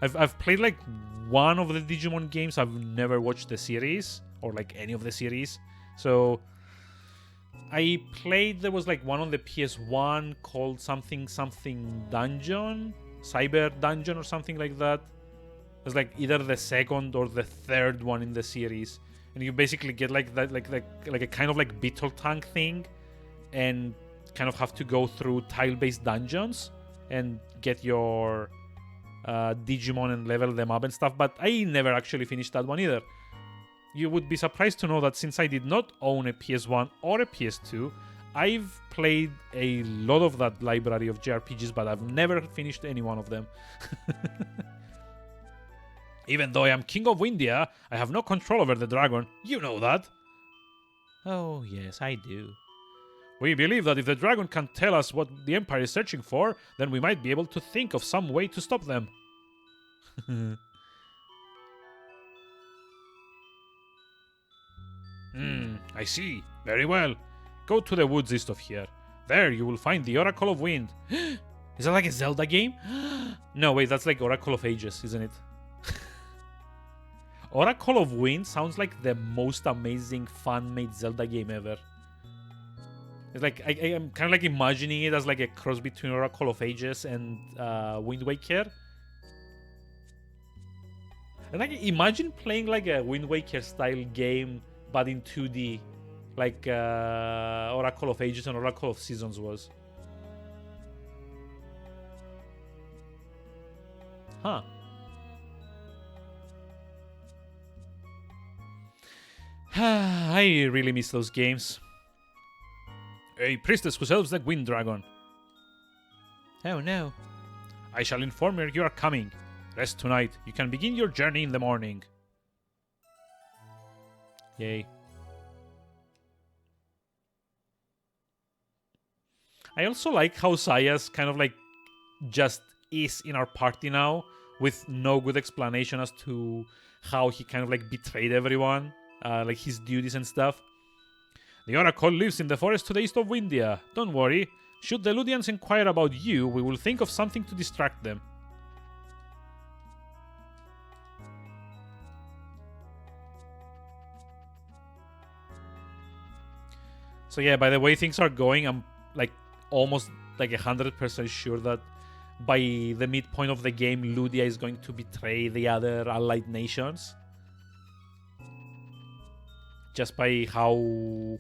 I've played like one of the Digimon games. I've never watched the series or like any of the series. So I played, there was like one on the PS1 called something dungeon, cyber dungeon or something like that. It was like either the second or the third one in the series, and you basically get like that, like a kind of like beetle tank thing, and kind of have to go through tile-based dungeons and get your Digimon and level them up and stuff. But I never actually finished that one either. You would be surprised to know that since I did not own a PS1 or a PS2, I've played a lot of that library of JRPGs, but I've never finished any one of them. Even though I am king of India, I have no control over the dragon. You know that. Oh, yes, I do. We believe that if the dragon can tell us what the Empire is searching for, then we might be able to think of some way to stop them. I see. Very well. Go to the woods east of here. There you will find the Oracle of Wind. Is that like a Zelda game? No, wait, that's like Oracle of Ages, isn't it? Oracle of Wind sounds like the most amazing fan-made Zelda game ever. It's like, I'm kind of like imagining it as like a cross between Oracle of Ages and Wind Waker. And like, imagine playing like a Wind Waker style game, but in 2D, like Oracle of Ages and Oracle of Seasons was. Huh. I really miss those games. A priestess who serves the Wind Dragon. Oh no. I shall inform her you are coming. Rest tonight. You can begin your journey in the morning. Yay. I also like how Saya's kind of like just is in our party now with no good explanation as to how he kind of like betrayed everyone, like his duties and stuff. The Oracle lives in the forest to the east of Windia. Don't worry. Should the Ludians inquire about you, we will think of something to distract them. So yeah, by the way things are going, I'm like almost like 100% sure that by the midpoint of the game, Ludia is going to betray the other allied nations. Just by how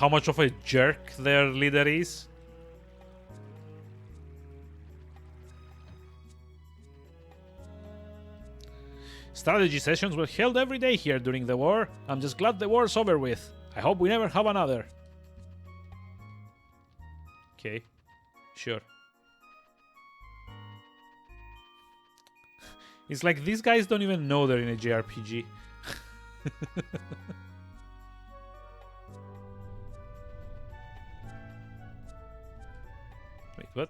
much of a jerk their leader is. Strategy sessions were held every day here during the war. I'm just glad the war's over with. I hope we never have another. Okay, sure. It's like these guys don't even know they're in a JRPG. Wait, what?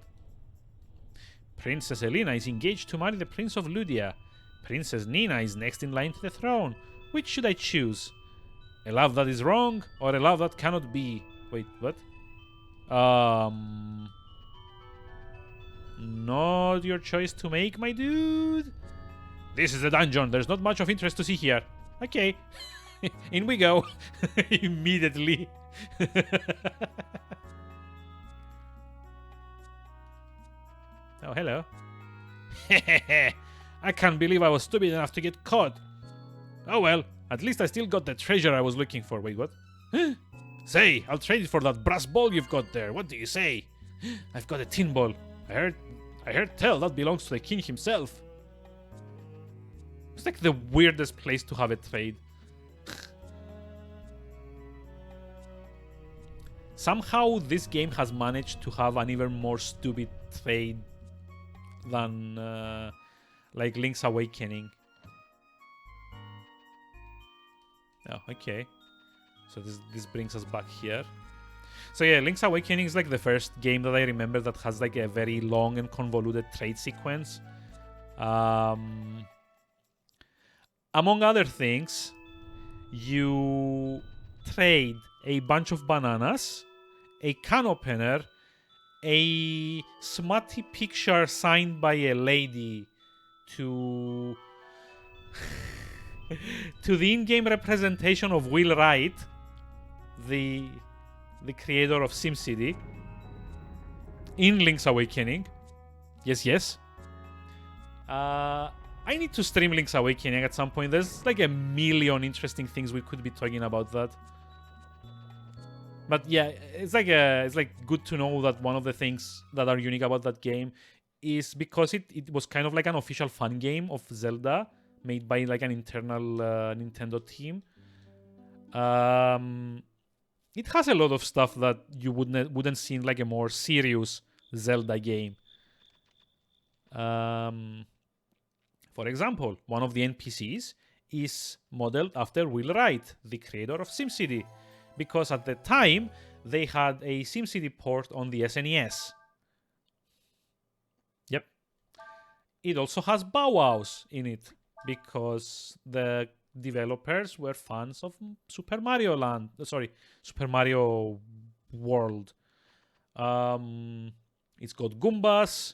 Princess Elena is engaged to marry the Prince of Ludia. Princess Nina is next in line to the throne. Which should I choose? A love that is wrong or a love that cannot be? Wait, what? Not your choice to make, my dude. This is the dungeon. There's not much of interest to see here. Okay. In we go. Immediately. Oh, hello. I can't believe I was stupid enough to get caught. Oh well, at least I still got the treasure I was looking for. Wait, what? Say, I'll trade it for that brass ball you've got there. What do you say? I've got a tin ball. I heard tell that belongs to the king himself. It's like the weirdest place to have a trade. Somehow this game has managed to have an even more stupid trade than like Link's Awakening. Oh, okay. So this brings us back here. So yeah, Link's Awakening is like the first game that I remember that has like a very long and convoluted trade sequence. Among other things, you trade a bunch of bananas, a can opener, a smutty picture signed by a lady to to the in-game representation of Will Wright, the creator of SimCity, in Link's Awakening. Yes. I need to stream Link's Awakening at some point. There's like a million interesting things we could be talking about that. But yeah, it's like good to know that one of the things that are unique about that game is because it was kind of like an official fan game of Zelda made by like an internal Nintendo team. It has a lot of stuff that you wouldn't see in like a more serious Zelda game. For example, one of the NPCs is modeled after Will Wright, the creator of SimCity, because at the time they had a SimCity port on the SNES. Yep. It also has Bow Wows in it because the developers were fans of Super Mario Land. Super Mario World. It's got Goombas.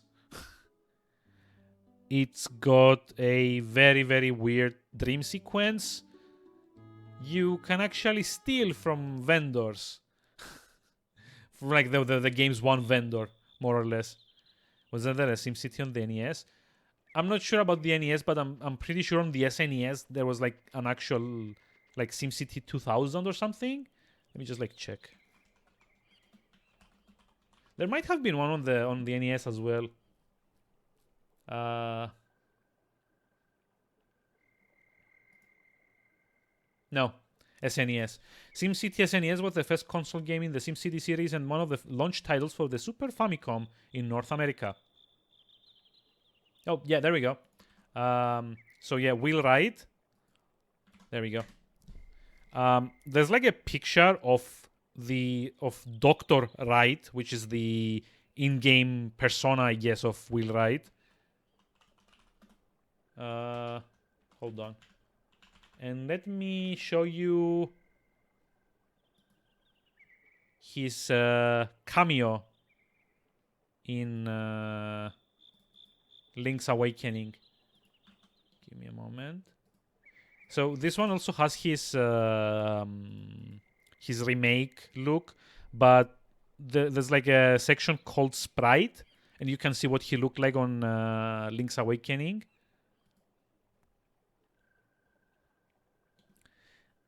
It's got a very, very weird dream sequence. You can actually steal from vendors. From like the game's one vendor, more or less. Was there a SimCity on the NES? I'm not sure about the NES, but I'm pretty sure on the SNES there was like an actual like SimCity 2000 or something. Let me just like check. There might have been one on the NES as well. No, SNES. SimCity SNES was the first console game in the SimCity series and one of the launch titles for the Super Famicom in North America. Oh, yeah, there we go. So yeah, Will Wright. There we go. There's like a picture of Dr. Wright, which is the in-game persona, I guess, of Will Wright. Hold on. And let me show you his cameo in Link's Awakening. Give me a moment. So this one also has his remake look, but there's like a section called Sprite, and you can see what he looked like on Link's Awakening.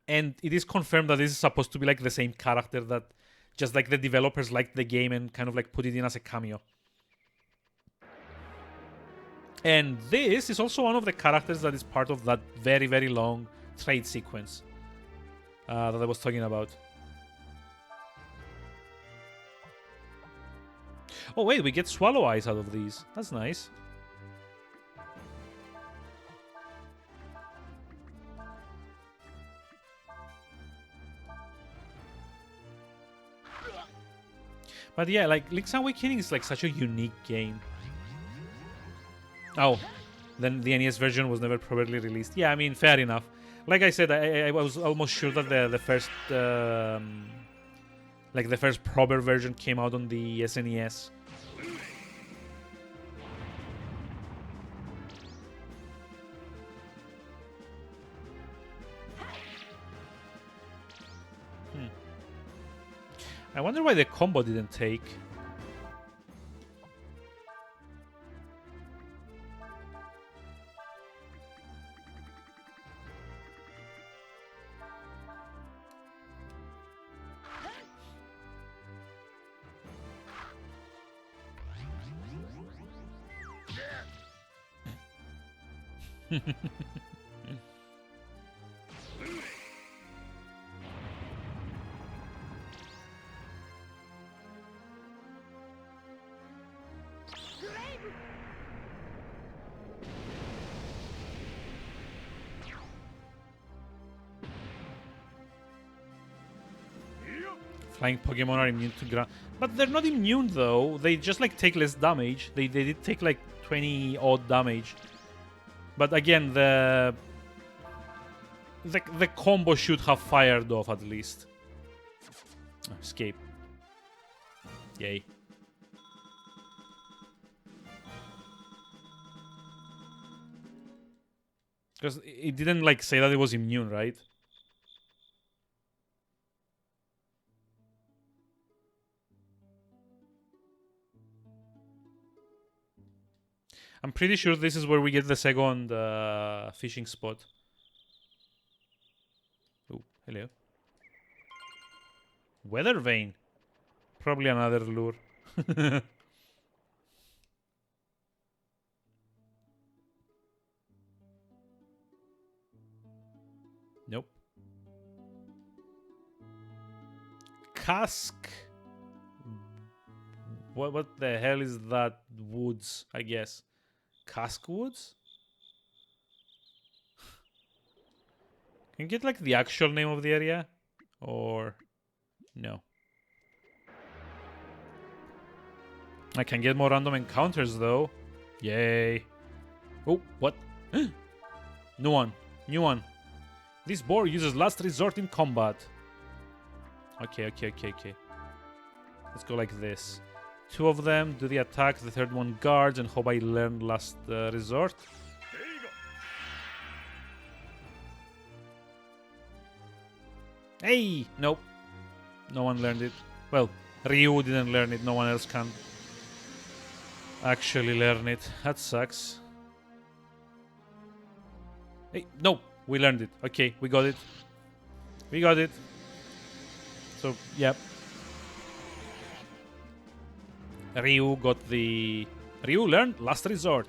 And it is confirmed that this is supposed to be like the same character, that just like the developers liked the game and kind of like put it in as a cameo. And this is also one of the characters that is part of that very, very long trade sequence that I was talking about. Oh wait, we get Swallow Eyes out of these. That's nice. But yeah, like Link's Awakening is like such a unique game. Oh, then the NES version was never properly released. Yeah, I mean, fair enough. Like I said, I was almost sure that the first like the first proper version came out on the SNES. I wonder why the combo didn't take. Flying Pokemon are immune to ground. But they're not immune though. They just like take less damage. They did take like 20 odd damage. But again, the combo should have fired off at least. Escape. Yay. Because it didn't like say that it was immune, right? I'm pretty sure this is where we get the second fishing spot. Oh, hello. Weather Vane. Probably another lure. Nope. Cask. What the hell is that? Woods, I guess. Cask Woods? Can you get like the actual name of the area? Or no? I can get more random encounters though. Yay. Oh, what? New one. New one. This boar uses last resort in combat. Okay. Let's go like this. 2 of them do the attack, the 3rd one guards, and hope I learn last resort. Hey! Nope. No one learned it. Well, Ryu didn't learn it, no one else can actually learn it. That sucks. Hey, no! We learned it. Okay, we got it. We got it. So, yep. Ryu got the... Ryu learned last resort.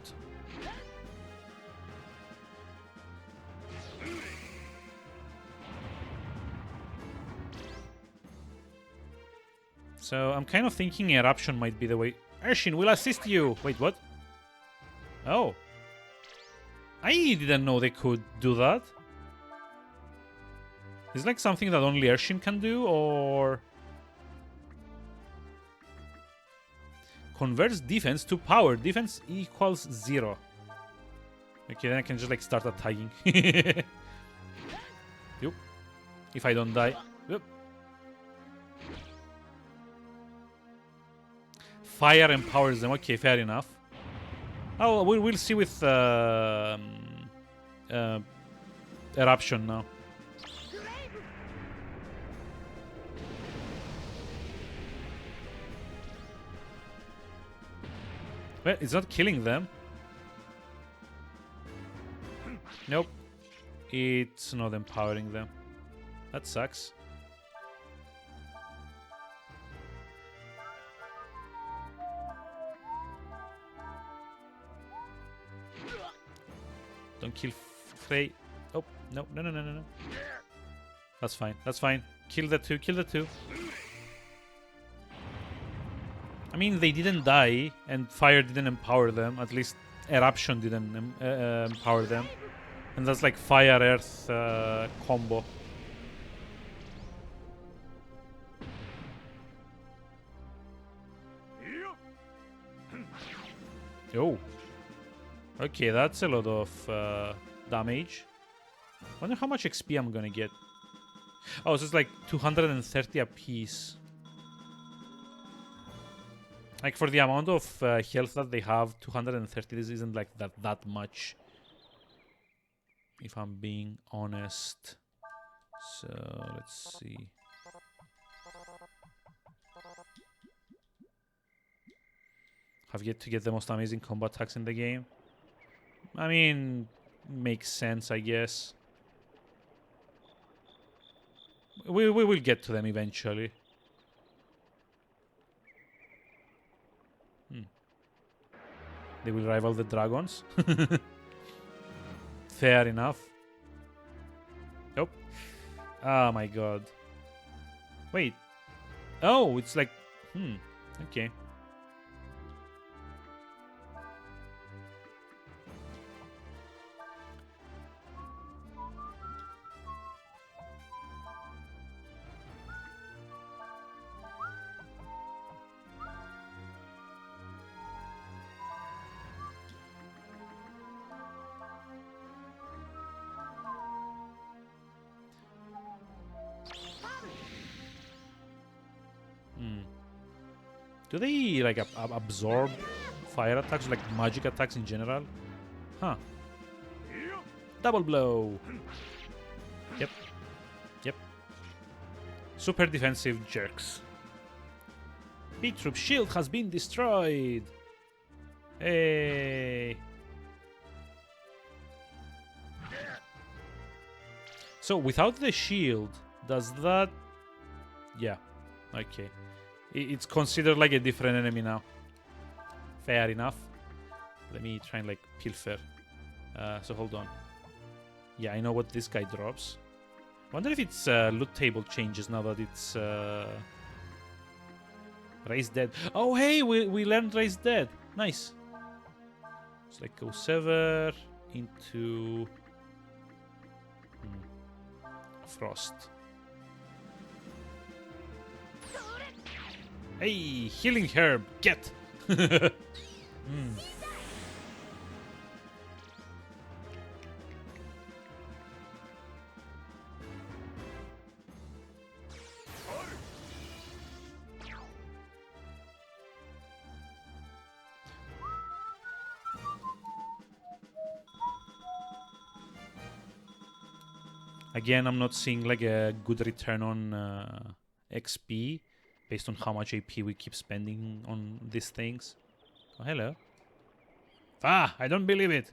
So I'm kind of thinking Eruption might be the way. Urshin will assist you. Wait, what? Oh. I didn't know they could do that. Is it like something that only Urshin can do, or... Converts defense to power. Defense equals 0. Okay, then I can just like start attacking. Yep. If I don't die. Yep. Fire empowers them. Okay, fair enough. Oh, we'll see with Eruption now. Well, it's not killing them. Nope. It's not empowering them. That sucks. Don't kill Frey. Oh, no. That's fine. That's fine. Kill the 2. Kill the 2. I mean, they didn't die, and fire didn't empower them. At least Eruption didn't empower them. And that's like fire-earth combo. Oh. Okay, that's a lot of damage. Wonder how much XP I'm gonna get. Oh, so it's like 230 apiece. Like for the amount of health that they have, 230 this isn't like that much. If I'm being honest. So let's see. Have yet to get the most amazing combat attacks in the game. I mean, makes sense, I guess. We will get to them eventually. They will rival the dragons. Fair enough. Nope. Oh my god. Wait. Oh, it's like... Okay. Do they like absorb fire attacks, like magic attacks in general? Huh. Double blow. Yep. Yep. Super defensive jerks. B-Troop shield has been destroyed. Hey. So without the shield, does that... Yeah. Okay. It's considered like a different enemy now. Fair enough. Let me try and like pilfer. So hold on. Yeah, I know what this guy drops. Wonder if its loot table changes now that it's Raise Dead. Oh hey, we learned Raise Dead. Nice. It's like go Sever into Frost. Hey, healing herb, get! Again, I'm not seeing like a good return on XP based on how much AP we keep spending on these things. Oh, hello. Ah, I don't believe it.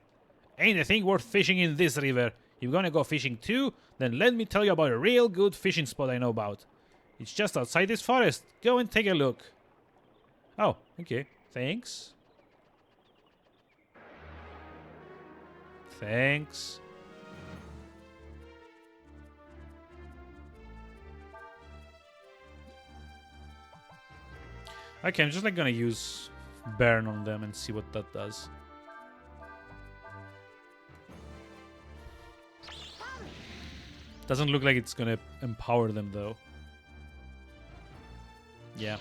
Ain't a thing worth fishing in this river. You gonna go fishing too? Then let me tell you about a real good fishing spot I know about. It's just outside this forest. Go and take a look. Oh, okay. Thanks. Thanks. Okay, I'm just like gonna use burn on them and see what that does. Doesn't look like it's gonna empower them though. Yeah.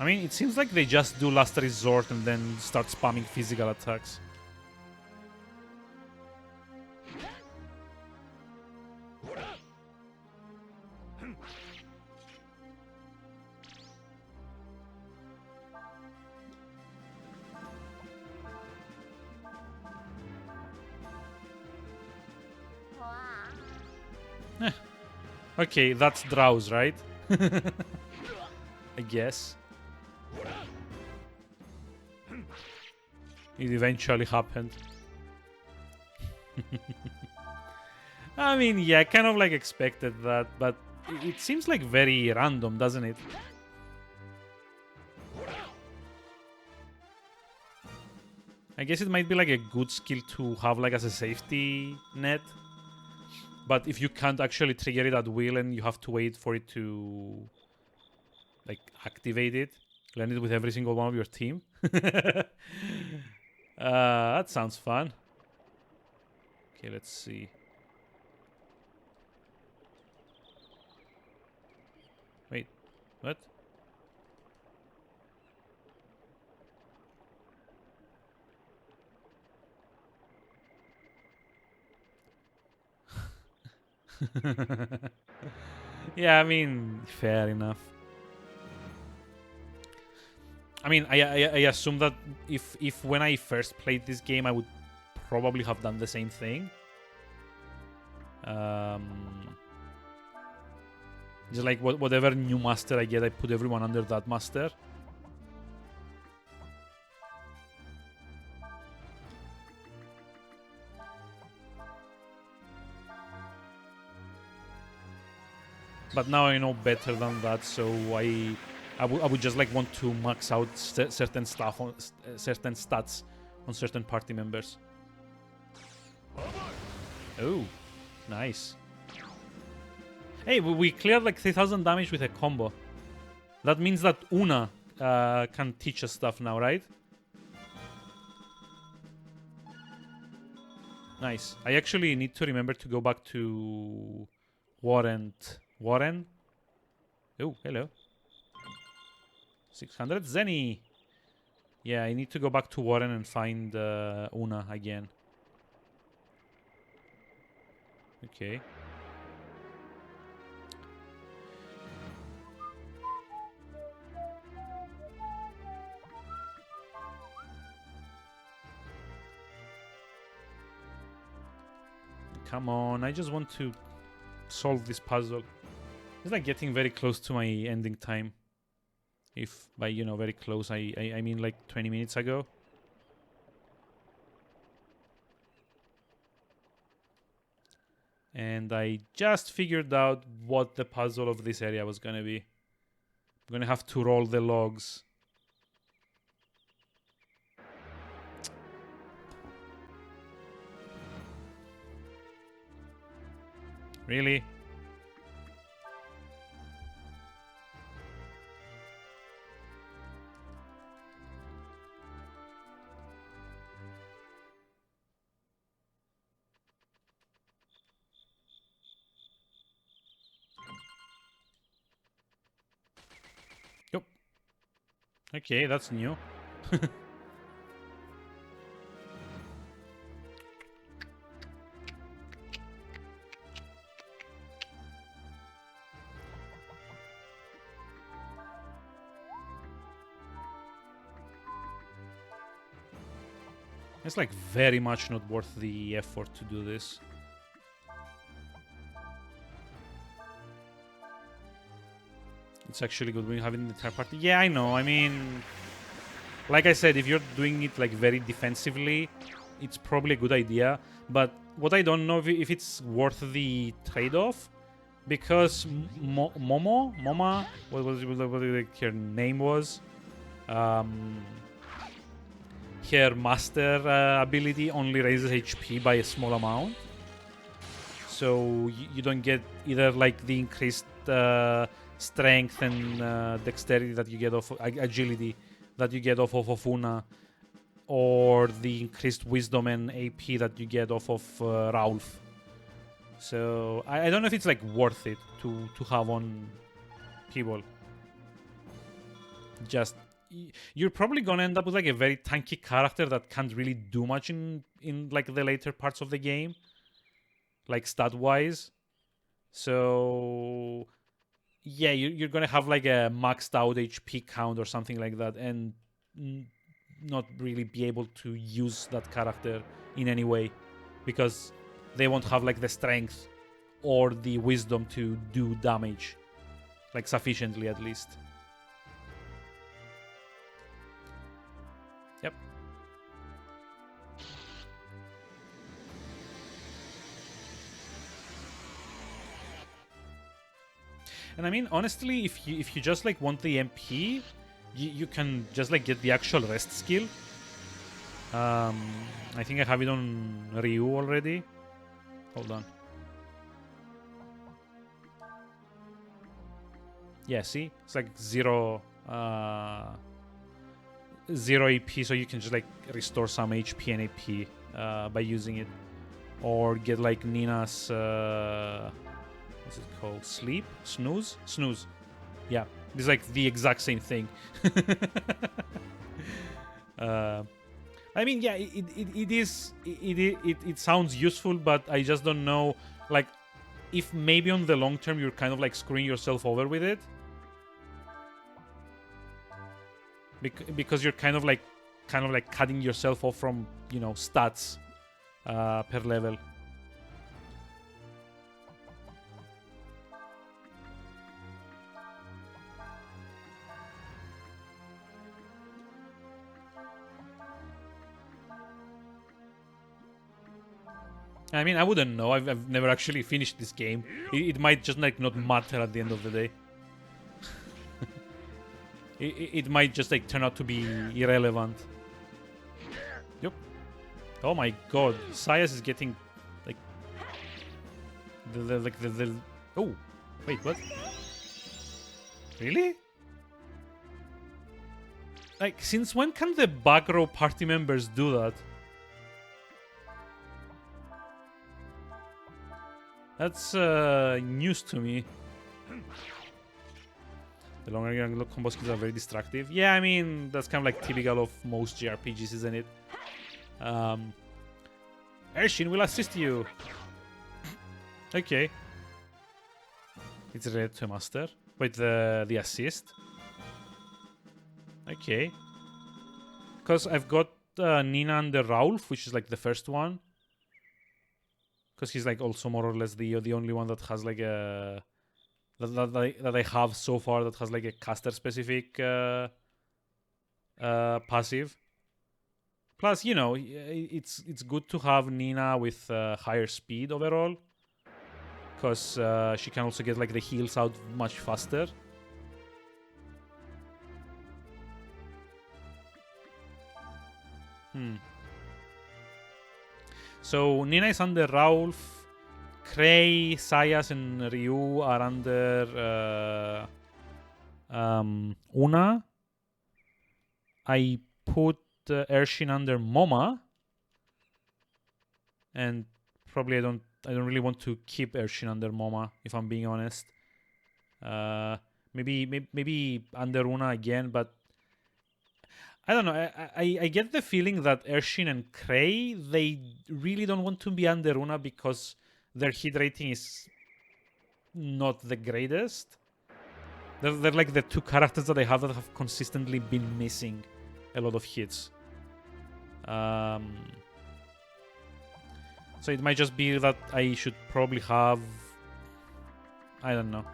I mean, it seems like they just do last resort and then start spamming physical attacks. Okay, that's Drowse, right? I guess. It eventually happened. I mean, yeah, kind of like expected that, but it seems like very random, doesn't it? I guess it might be like a good skill to have like as a safety net. But if you can't actually trigger it at will and you have to wait for it to like activate it, learn it with every single one of your team. That sounds fun. Okay, let's see. Wait, what? Yeah, I mean, fair enough. I mean, I assume that if when I first played this game, I would probably have done the same thing. Just like whatever new master I get, I put everyone under that master. But now I know better than that, so I would just like want to max out certain stuff on certain stats on certain party members. Oh, nice. Hey, we cleared like 3,000 damage with a combo. That means that Una can teach us stuff now, right? Nice. I actually need to remember to go back to Warren. Warren? Oh, hello. 600 Zenny. Yeah, I need to go back to Warren and find Una again. Okay. Come on, I just want to solve this puzzle. It's like getting very close to my ending time. If by, you know, very close, I mean like 20 minutes ago. And I just figured out what the puzzle of this area was gonna be. I'm gonna have to roll the logs. Really? Yep. Okay, that's new. It's like very much not worth the effort to do this. It's actually good when you have it in the third party. Yeah, I know. I mean, like I said, if you're doing it like very defensively, it's probably a good idea. But what I don't know if it's worth the trade-off, because Moma, what her name was? Her master ability only raises HP by a small amount, so you don't get either like the increased strength and dexterity that you get off agility that you get off of Una, or the increased wisdom and AP that you get off of Raulf. So I don't know if it's like worth it to have on people. Just you're probably gonna end up with like a very tanky character that can't really do much in like the later parts of the game, like stat wise. So yeah, you're gonna have like a maxed out HP count or something like that, and not really be able to use that character in any way, because they won't have like the strength or the wisdom to do damage, like sufficiently at least. Yep. And I mean, honestly, if you just like want the MP, you can just like get the actual rest skill. I think I have it on Ryu already. Hold on. Yeah, see? It's like zero AP, so you can just like restore some HP and AP by using it. Or get like Nina's what's it called? Sleep? Snooze? Snooze. Yeah. It's like the exact same thing. I mean, yeah, it sounds useful, but I just don't know, like, if maybe on the long term you're kind of like screwing yourself over with it, because you're kind of like cutting yourself off from, you know, stats per level. I mean, I wouldn't know. I've never actually finished this game. It might just like not matter at the end of the day. it might just like turn out to be irrelevant. Yep. Oh my god, Sias is getting like the oh, wait, what? Really? Like, since when can the back row party members do that? That's news to me. The longer you unlock combo skills are very destructive. Yeah, I mean, that's kind of like typical of most JRPGs, isn't it? Ershin will assist you. Okay. It's related to a master. Wait, the assist? Okay. Because I've got Nina and the Raulf, which is like the first one. Because he's like also more or less the only one that has like a... That I have so far that has like a caster specific passive. Plus, you know, it's good to have Nina with higher speed overall, because she can also get like the heals out much faster. So Nina is under Raulf. Krei, Sayas, and Ryu are under Una. I put Ershin under Moma, and probably I don't really want to keep Ershin under Moma, if I'm being honest. Maybe under Una again, but I don't know. I get the feeling that Ershin and Krei, they really don't want to be under Una because their hit rating is not the greatest. They're like the two characters that I have that have consistently been missing a lot of hits. So it might just be that I should probably have... I don't know.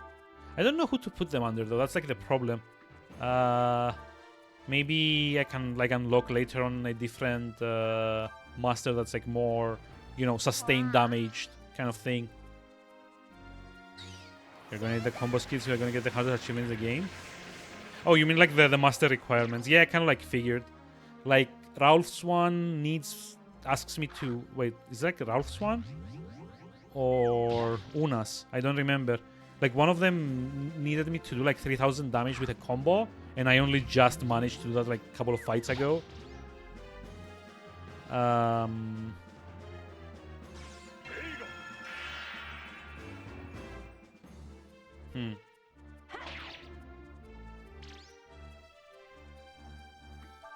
I don't know who to put them under though. That's like the problem. Maybe I can like unlock later on a different master that's like more, you know, sustained damaged kind of thing. You're gonna need the combo skills, so you're gonna get the hardest achievement in the game. Oh, you mean like the master requirements? Yeah, I kind of like figured. Like Ralph's one asks me to wait. Is that like Ralph's one or Una's? I don't remember. Like one of them needed me to do like 3,000 damage with a combo, and I only just managed to do that like a couple of fights ago.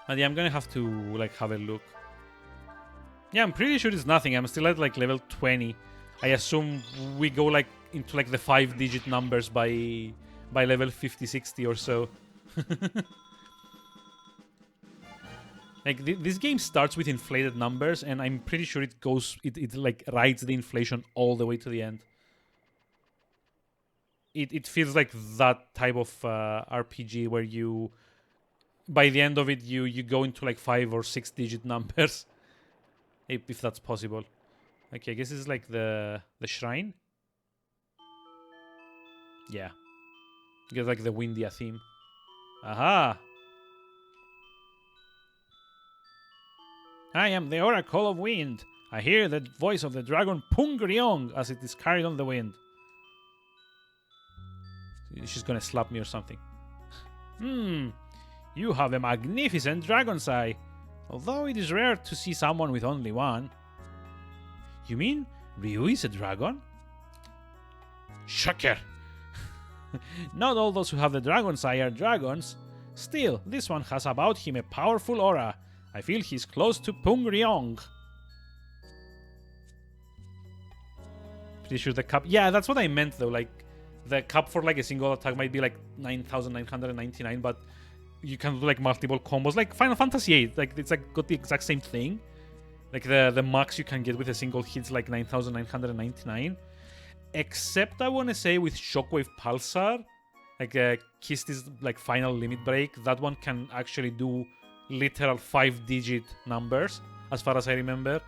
And yeah, I'm gonna have to like have a look. Yeah, I'm pretty sure it's nothing. I'm still at like level 20. I assume we go like into like the 5-digit numbers by level 50, 60 or so. Like this game starts with inflated numbers, and I'm pretty sure it like rides the inflation all the way to the end. It feels like that type of RPG where you, by the end of it, you go into like 5 or 6-digit numbers, if that's possible. Okay, I guess this is like the shrine. Yeah, you get like the Windia theme. Aha! I am the Oracle of Wind. I hear the voice of the dragon Pungryong as it is carried on the wind. She's gonna slap me or something. You have a magnificent dragon's eye, although it is rare to see someone with only one. You mean Ryu is a dragon? Shocker! Not all those who have the dragon's eye are dragons. Still, this one has about him a powerful aura. I feel he's close to Pungryong. Pretty sure the cap... Yeah, that's what I meant though, like... The cap for like a single attack might be like 9,999, but you can do like multiple combos, like Final Fantasy VIII. Like it's like got the exact same thing. Like the max you can get with a single hit's like 9,999. Except I want to say with Shockwave Pulsar, like Kisty's like final limit break, that one can actually do literal 5-digit numbers, as far as I remember.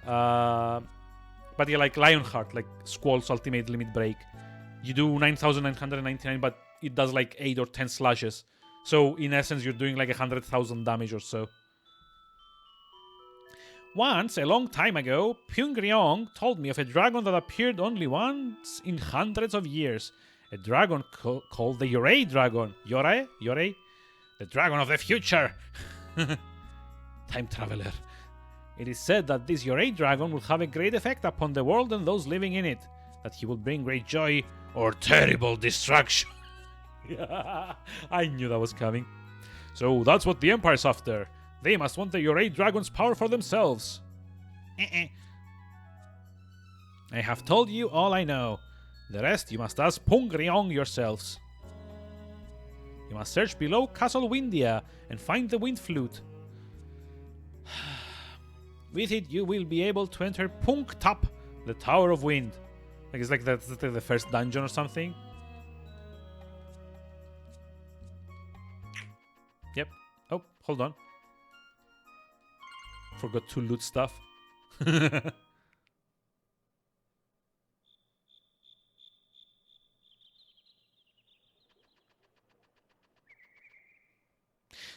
But yeah, like Lionheart, like Squall's ultimate limit break. You do 9,999, but it does like 8 or 10 slashes. So in essence, you're doing like 100,000 damage or so. Once, a long time ago, Pyongryong told me of a dragon that appeared only once in hundreds of years. A dragon called the Yorei dragon. Yorei? Yorei? The dragon of the future! Time traveler. It is said that this Yorei dragon will have a great effect upon the world and those living in it. That he will bring great joy or terrible destruction. I knew that was coming. So that's what the Empire's after. They must want the Yorei dragon's power for themselves. I have told you all I know. The rest you must ask Pyongryong yourselves. You must search below Castle Windia and find the wind flute. With it, you will be able to enter Punktap, the Tower of Wind. Like it's like that's the first dungeon or something. Yep. Oh, hold on. Forgot to loot stuff.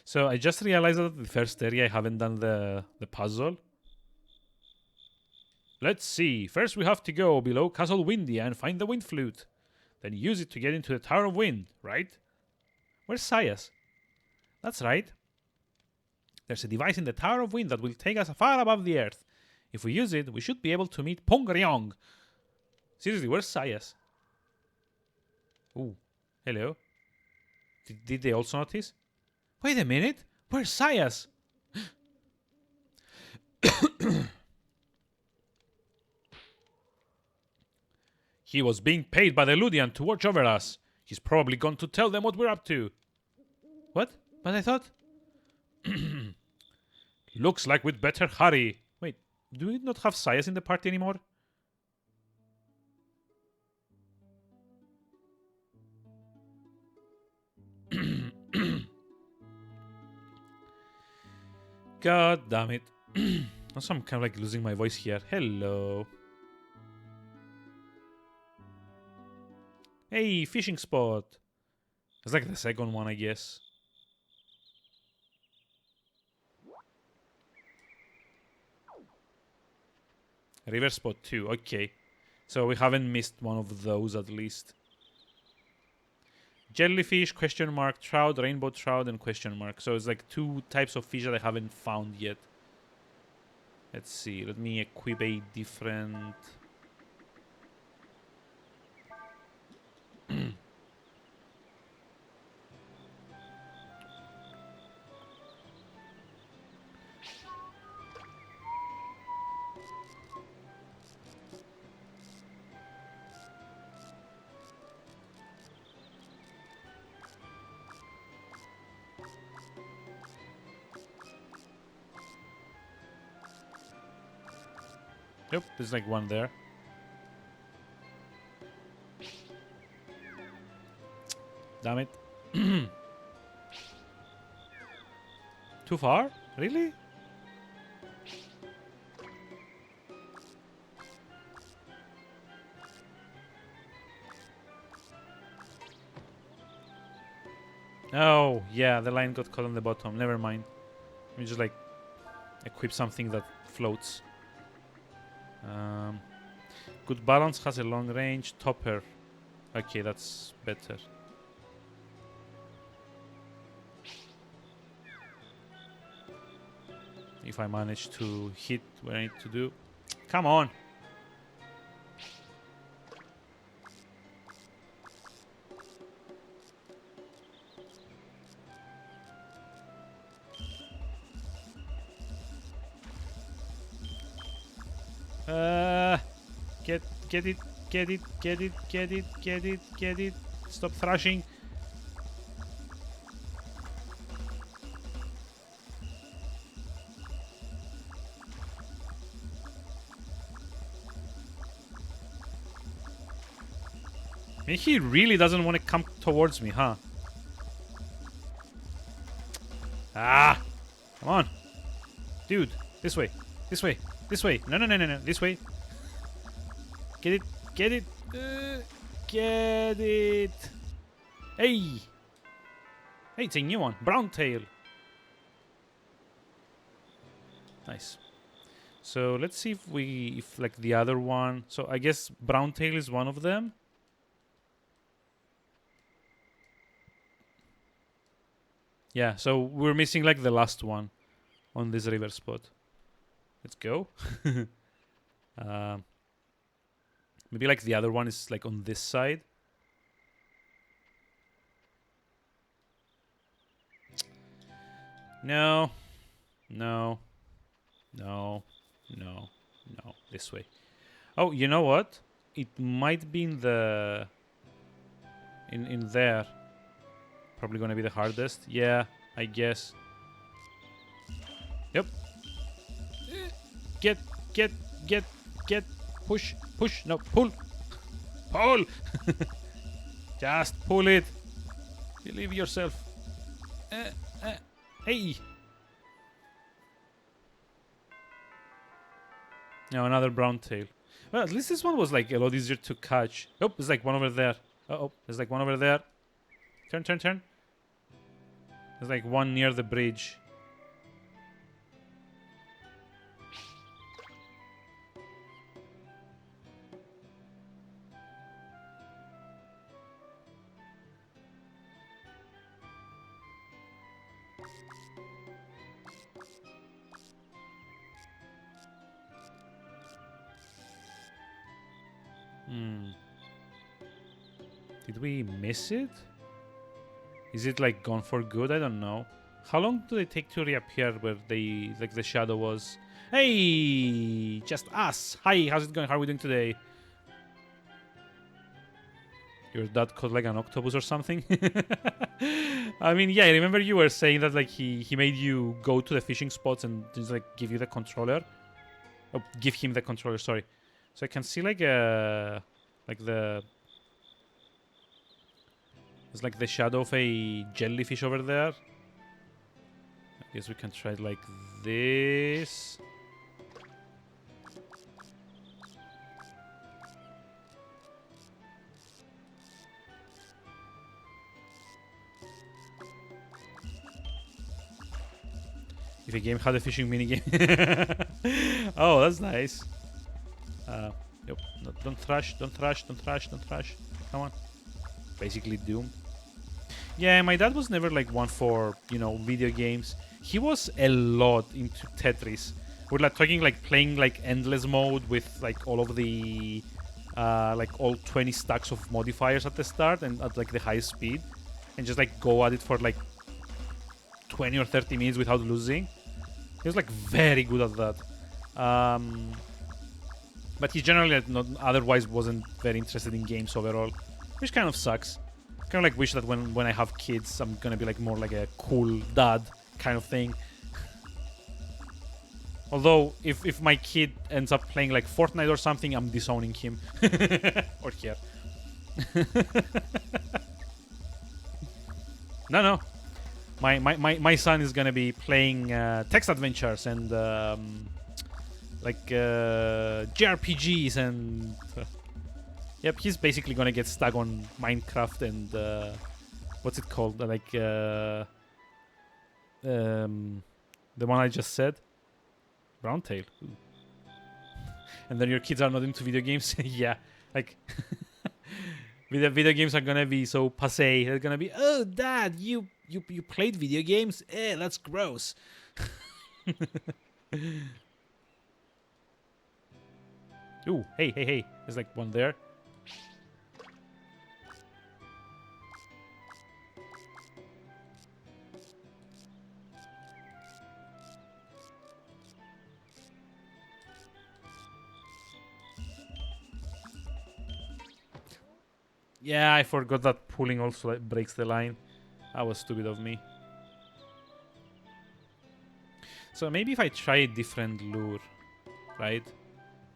So I just realized that the first area I haven't done the puzzle. Let's see. First we have to go below Castle Windia and find the wind flute. Then use it to get into the Tower of Wind, right? Where's Sias? That's right. There's a device in the Tower of Wind that will take us far above the earth. If we use it, we should be able to meet Pyongryong. Seriously, where's Sias? Ooh, hello. Did they also notice? Wait a minute. Where's Sias? He was being paid by the Ludian to watch over us. He's probably gone to tell them what we're up to. What? But I thought... Looks like we'd better hurry. Wait, do we not have Sias in the party anymore? God damn it. Also, I'm kind of like losing my voice here. Hello. Hey, fishing spot. It's like the second one, I guess. River spot 2, okay. So we haven't missed one of those at least. Jellyfish, question mark, trout, rainbow trout, and question mark. So it's like 2 types of fish that I haven't found yet. Let's see, let me equip a different... Yep, there's like one there. Damn it. Too far? Really? Oh, yeah, the line got caught on the bottom. Never mind. Let me just like equip something that floats. Good balance, has a long range. Topper. Okay, that's better. If I manage to hit what I need to do. Come on! Get it, get it, get it, get it, get it, get it. Stop thrashing. I mean, he really doesn't want to come towards me, huh? Ah! Come on. Dude, this way. This way. This way. No, no, no, no, no. This way. Get it. Get it. Get it. Hey. Hey, it's a new one. Brown tail. Nice. So let's see if like the other one. So I guess Browntail is one of them. Yeah, so we're missing like the last one on this river spot. Let's go. Maybe like the other one is like on this side. No. No. No. No. No. This way. Oh, you know what? It might be in the... In there. Probably gonna be the hardest. Yeah, I guess. Yep. Get. Push. No, pull. Pull. Just pull it. Believe yourself. Hey. Now another brown tail. Well, at least this one was like a lot easier to catch. Oh, there's like one over there. Uh-oh, there's like one over there. Turn. There's like one near the bridge. Did we miss it? Is it like gone for good? I don't know. How long do they take to reappear where they like the shadow was? Hey, just us. Hi, how's it going? How are we doing today? Your dad caught like an octopus or something? I mean, yeah, I remember you were saying that like he made you go to the fishing spots and just like give you the controller. Oh, give him the controller, sorry. So I can see like the there's like the shadow of a jellyfish over there. I guess we can try it like this. If a game had a fishing minigame. Oh, that's nice. Yep. No, don't thrash. Come on. Basically Doom. Yeah, my dad was never like one for, you know, video games. He was a lot into Tetris. We're like talking like playing like endless mode with like all of the like all 20 stacks of modifiers at the start and at like the highest speed, and just like go at it for like 20 or 30 minutes without losing. He was like very good at that. But he generally not, otherwise wasn't very interested in games overall, which kind of sucks. Kind of like wish that when I have kids, I'm gonna be like more like a cool dad kind of thing. Although if my kid ends up playing like Fortnite or something, I'm disowning him or her. No. My son is gonna be playing text adventures and like JRPGs and yep, he's basically gonna get stuck on Minecraft and what's it called? Like the one I just said, Browntail. And then your kids are not into video games. Yeah, like video games are gonna be so passé. They're gonna be, oh, Dad, you played video games? That's gross. Ooh, hey. There's like one there. Yeah, I forgot that pulling also like breaks the line. That was stupid of me. So maybe if I try a different lure, right?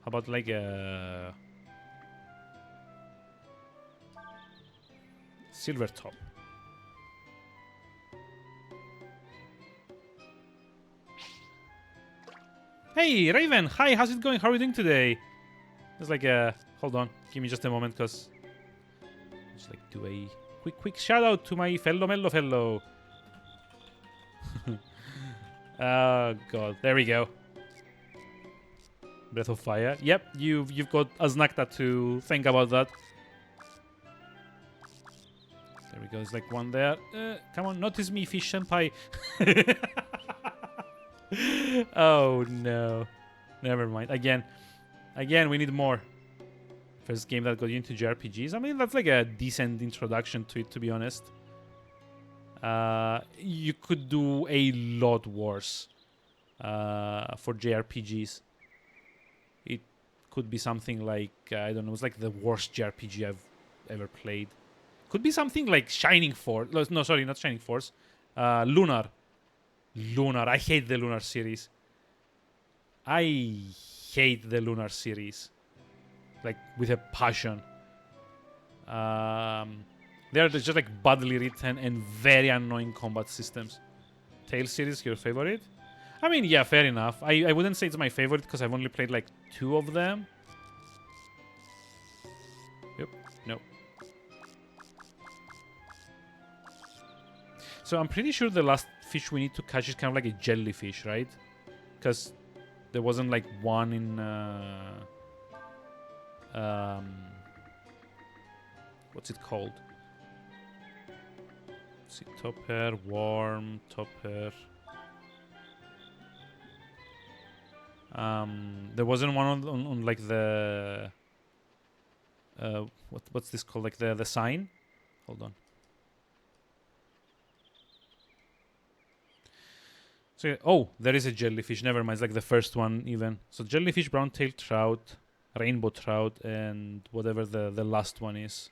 How about like a silver top? Hey, Raven! Hi, how's it going? How are you doing today? It's like a... Hold on, give me just a moment, because... Just like do a quick shout out to my mellow fellow. Oh god, there we go. Breath of Fire. Yep, you've got Aznakta to think about that. There we go. There's like one there. Come on, notice me, fish senpai. Oh no. Never mind. Again, we need more. First game that got you into JRPGs. I mean, that's like a decent introduction to it, to be honest. You could do a lot worse for JRPGs. It could be something like, I don't know, it's like the worst JRPG I've ever played. Could be something like Shining Force. No, sorry, not Shining Force. Lunar. I hate the Lunar series. I hate the Lunar series. Like, with a passion. They're just like badly written and very annoying combat systems. Tales series, your favorite? I mean, yeah, fair enough. I wouldn't say it's my favorite because I've only played like 2 of them. Yep, no. So I'm pretty sure the last fish we need to catch is kind of like a jellyfish, right? Because there wasn't like one in... what's it called? Let's see, topper, worm, topper. There wasn't one on like the... what's this called? Like the sign? Hold on. So, oh, there is a jellyfish. Never mind. It's like the first one even. So jellyfish, brown-tailed trout, rainbow trout, and whatever the last one is.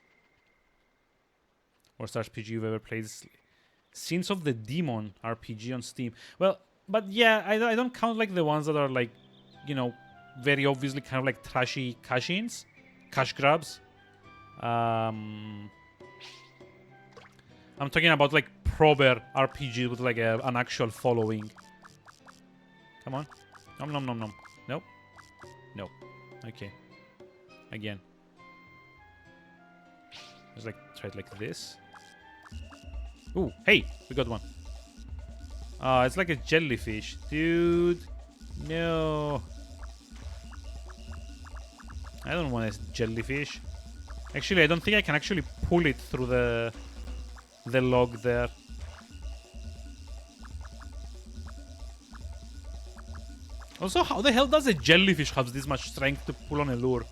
Worst RPG you've ever played. Sins of the Demon RPG on Steam. Well, but yeah, I don't count like the ones that are like, you know, very obviously kind of like trashy cash-ins, cash grabs. I'm talking about like proper RPG with like an actual following. Come on. Nom nom nom nom. Nope. Nope. Okay. Again. Just like try it like this. Ooh, hey, we got one. It's like a jellyfish. Dude. No. I don't want a jellyfish. Actually, I don't think I can actually pull it through the log there. Also, how the hell does a jellyfish have this much strength to pull on a lure?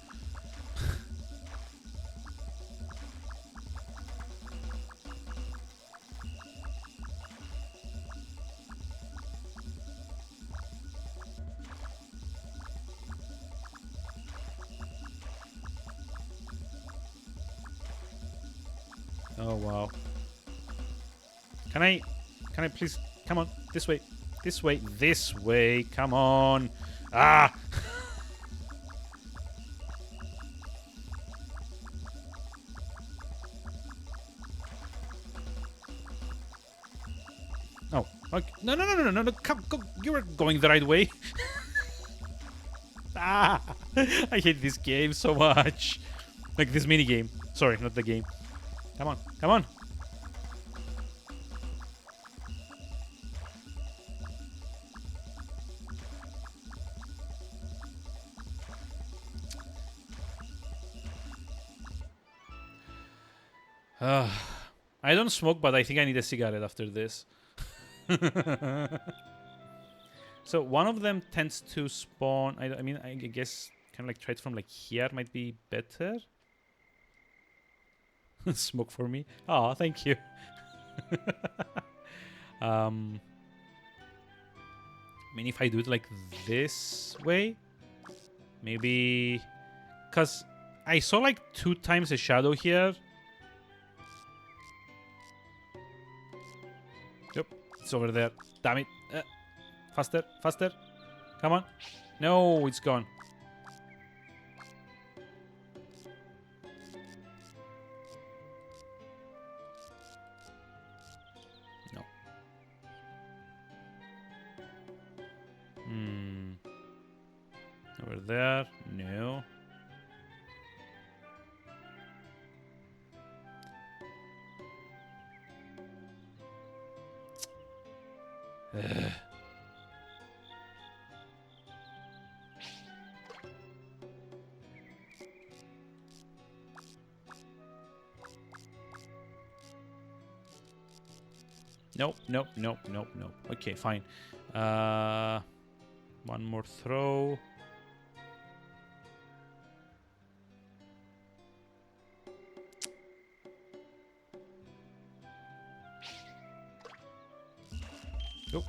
Oh wow. Can I please come on this way, this way, come on. Ah. Oh, okay. No, come, go. You were going the right way. Ah, I hate this game so much. Like this mini game. Sorry, not the game. Come on, come on. I don't smoke, but I think I need a cigarette after this. So one of them tends to spawn. I mean, I guess kind of like try it from like here might be better. Smoke for me. Oh, thank you. I mean, if I do it like this way, maybe, cause I saw like 2 times a shadow here. Yep, it's over there. Damn it. Faster, faster. Come on. No, it's gone. No. Over there. No. Nope, nope, nope, nope, nope. Okay, fine. One more throw. Oh.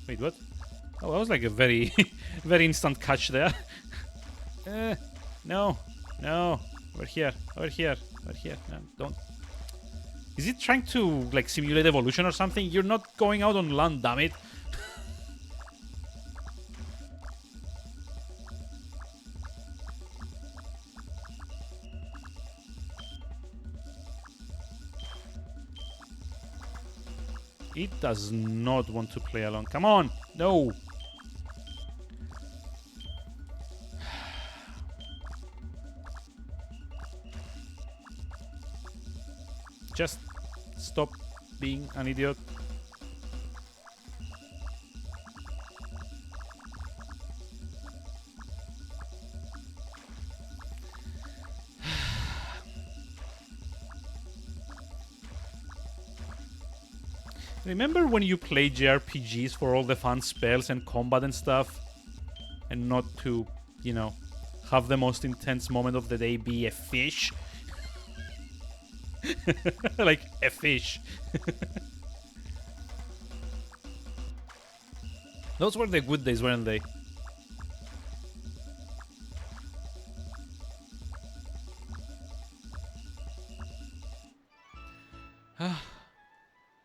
Wait, what? Oh, that was like a very, very instant catch there. No, no. Over here, over here, over here. No, don't. Is it trying to like simulate evolution or something? You're not going out on land, damn it. It does not want to play along. Come on, no. Just stop being an idiot. Remember when you play JRPGs for all the fun spells and combat and stuff? And not to, you know, have the most intense moment of the day be a fish? Like a fish. Those were the good days, weren't they?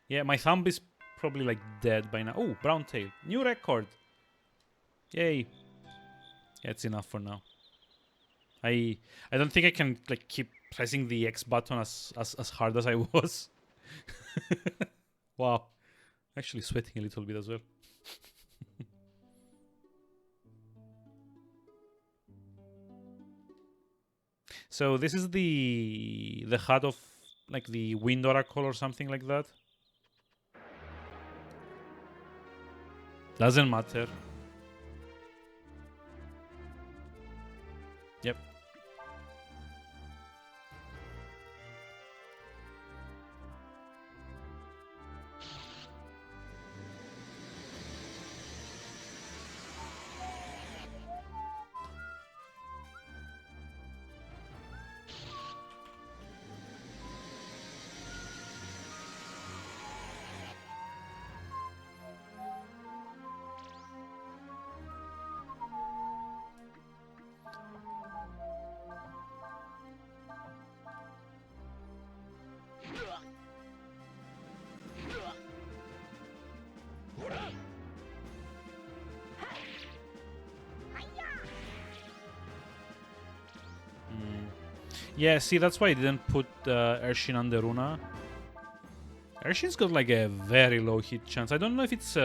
Yeah, my thumb is probably like dead by now. Oh, brown tail. New record. Yay. Yeah, it's enough for now. I don't think I can like keep pressing the X button as hard as I was. Wow. Actually sweating a little bit as well. So this is the hut of like the Wind Oracle or something like that. Doesn't matter. Yep. Yeah, see, that's why I didn't put Urshin under Runa. Urshin's got like a very low hit chance. I don't know if it's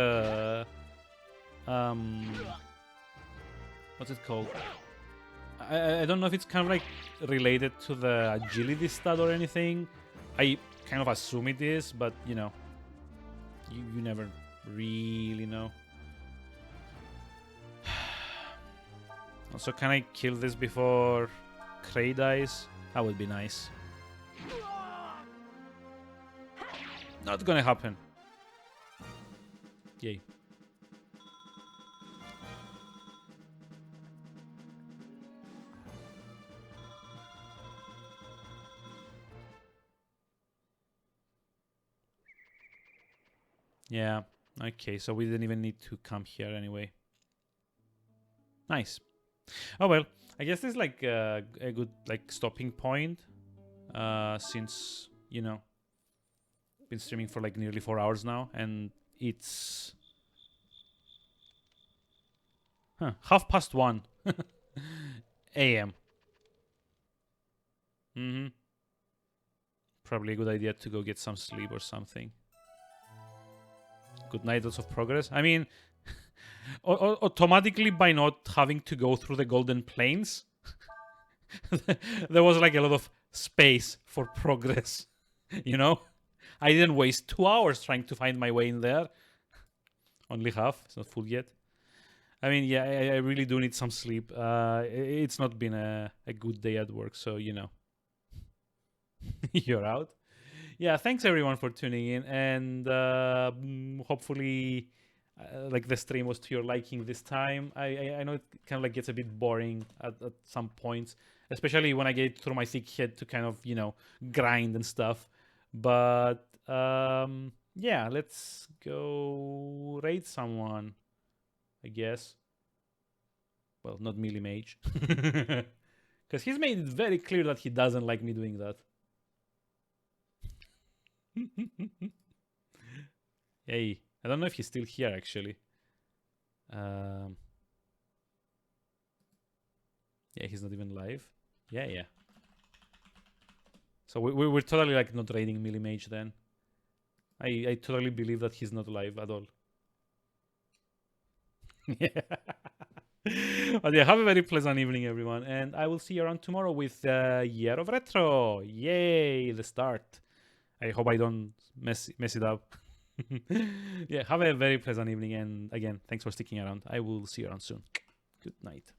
what's it called? I don't know if it's kind of like related to the agility stat or anything. I kind of assume it is, but you know, you never really know. Also, can I kill this before Cray dies? That would be nice. Not gonna happen. Yay. Yeah, okay, so we didn't even need to come here anyway. Nice. Oh well, I guess this is like a good like stopping point, since, you know, been streaming for like nearly 4 hours now, and it's 1:30 a.m. Probably a good idea to go get some sleep or something. Good night, lots of progress. I mean, automatically by not having to go through the Golden Plains, there was like a lot of space for progress, you know? I didn't waste 2 hours trying to find my way in there. Only half. It's not full yet. I mean, yeah, I really do need some sleep. It's not been a good day at work, so, you know. You're out. Yeah, thanks everyone for tuning in, and hopefully, like the stream was to your liking this time. I know it kind of like gets a bit boring at some points, especially when I get through my thick head to kind of grind and stuff. But yeah, let's go raid someone, I guess. Well, not Melee Mage, because he's made it very clear that he doesn't like me doing that. Hey, I don't know if he's still here actually. Um, yeah, he's not even live. Yeah, yeah. So we're totally like not raiding Melee Mage then. I totally believe that he's not live at all. Yeah. But yeah, have a very pleasant evening, everyone, and I will see you around tomorrow with Year of Retro. Yay, the start. I hope I don't mess it up. Yeah, have a very pleasant evening, and again, thanks for sticking around. I will see you around soon. Good night.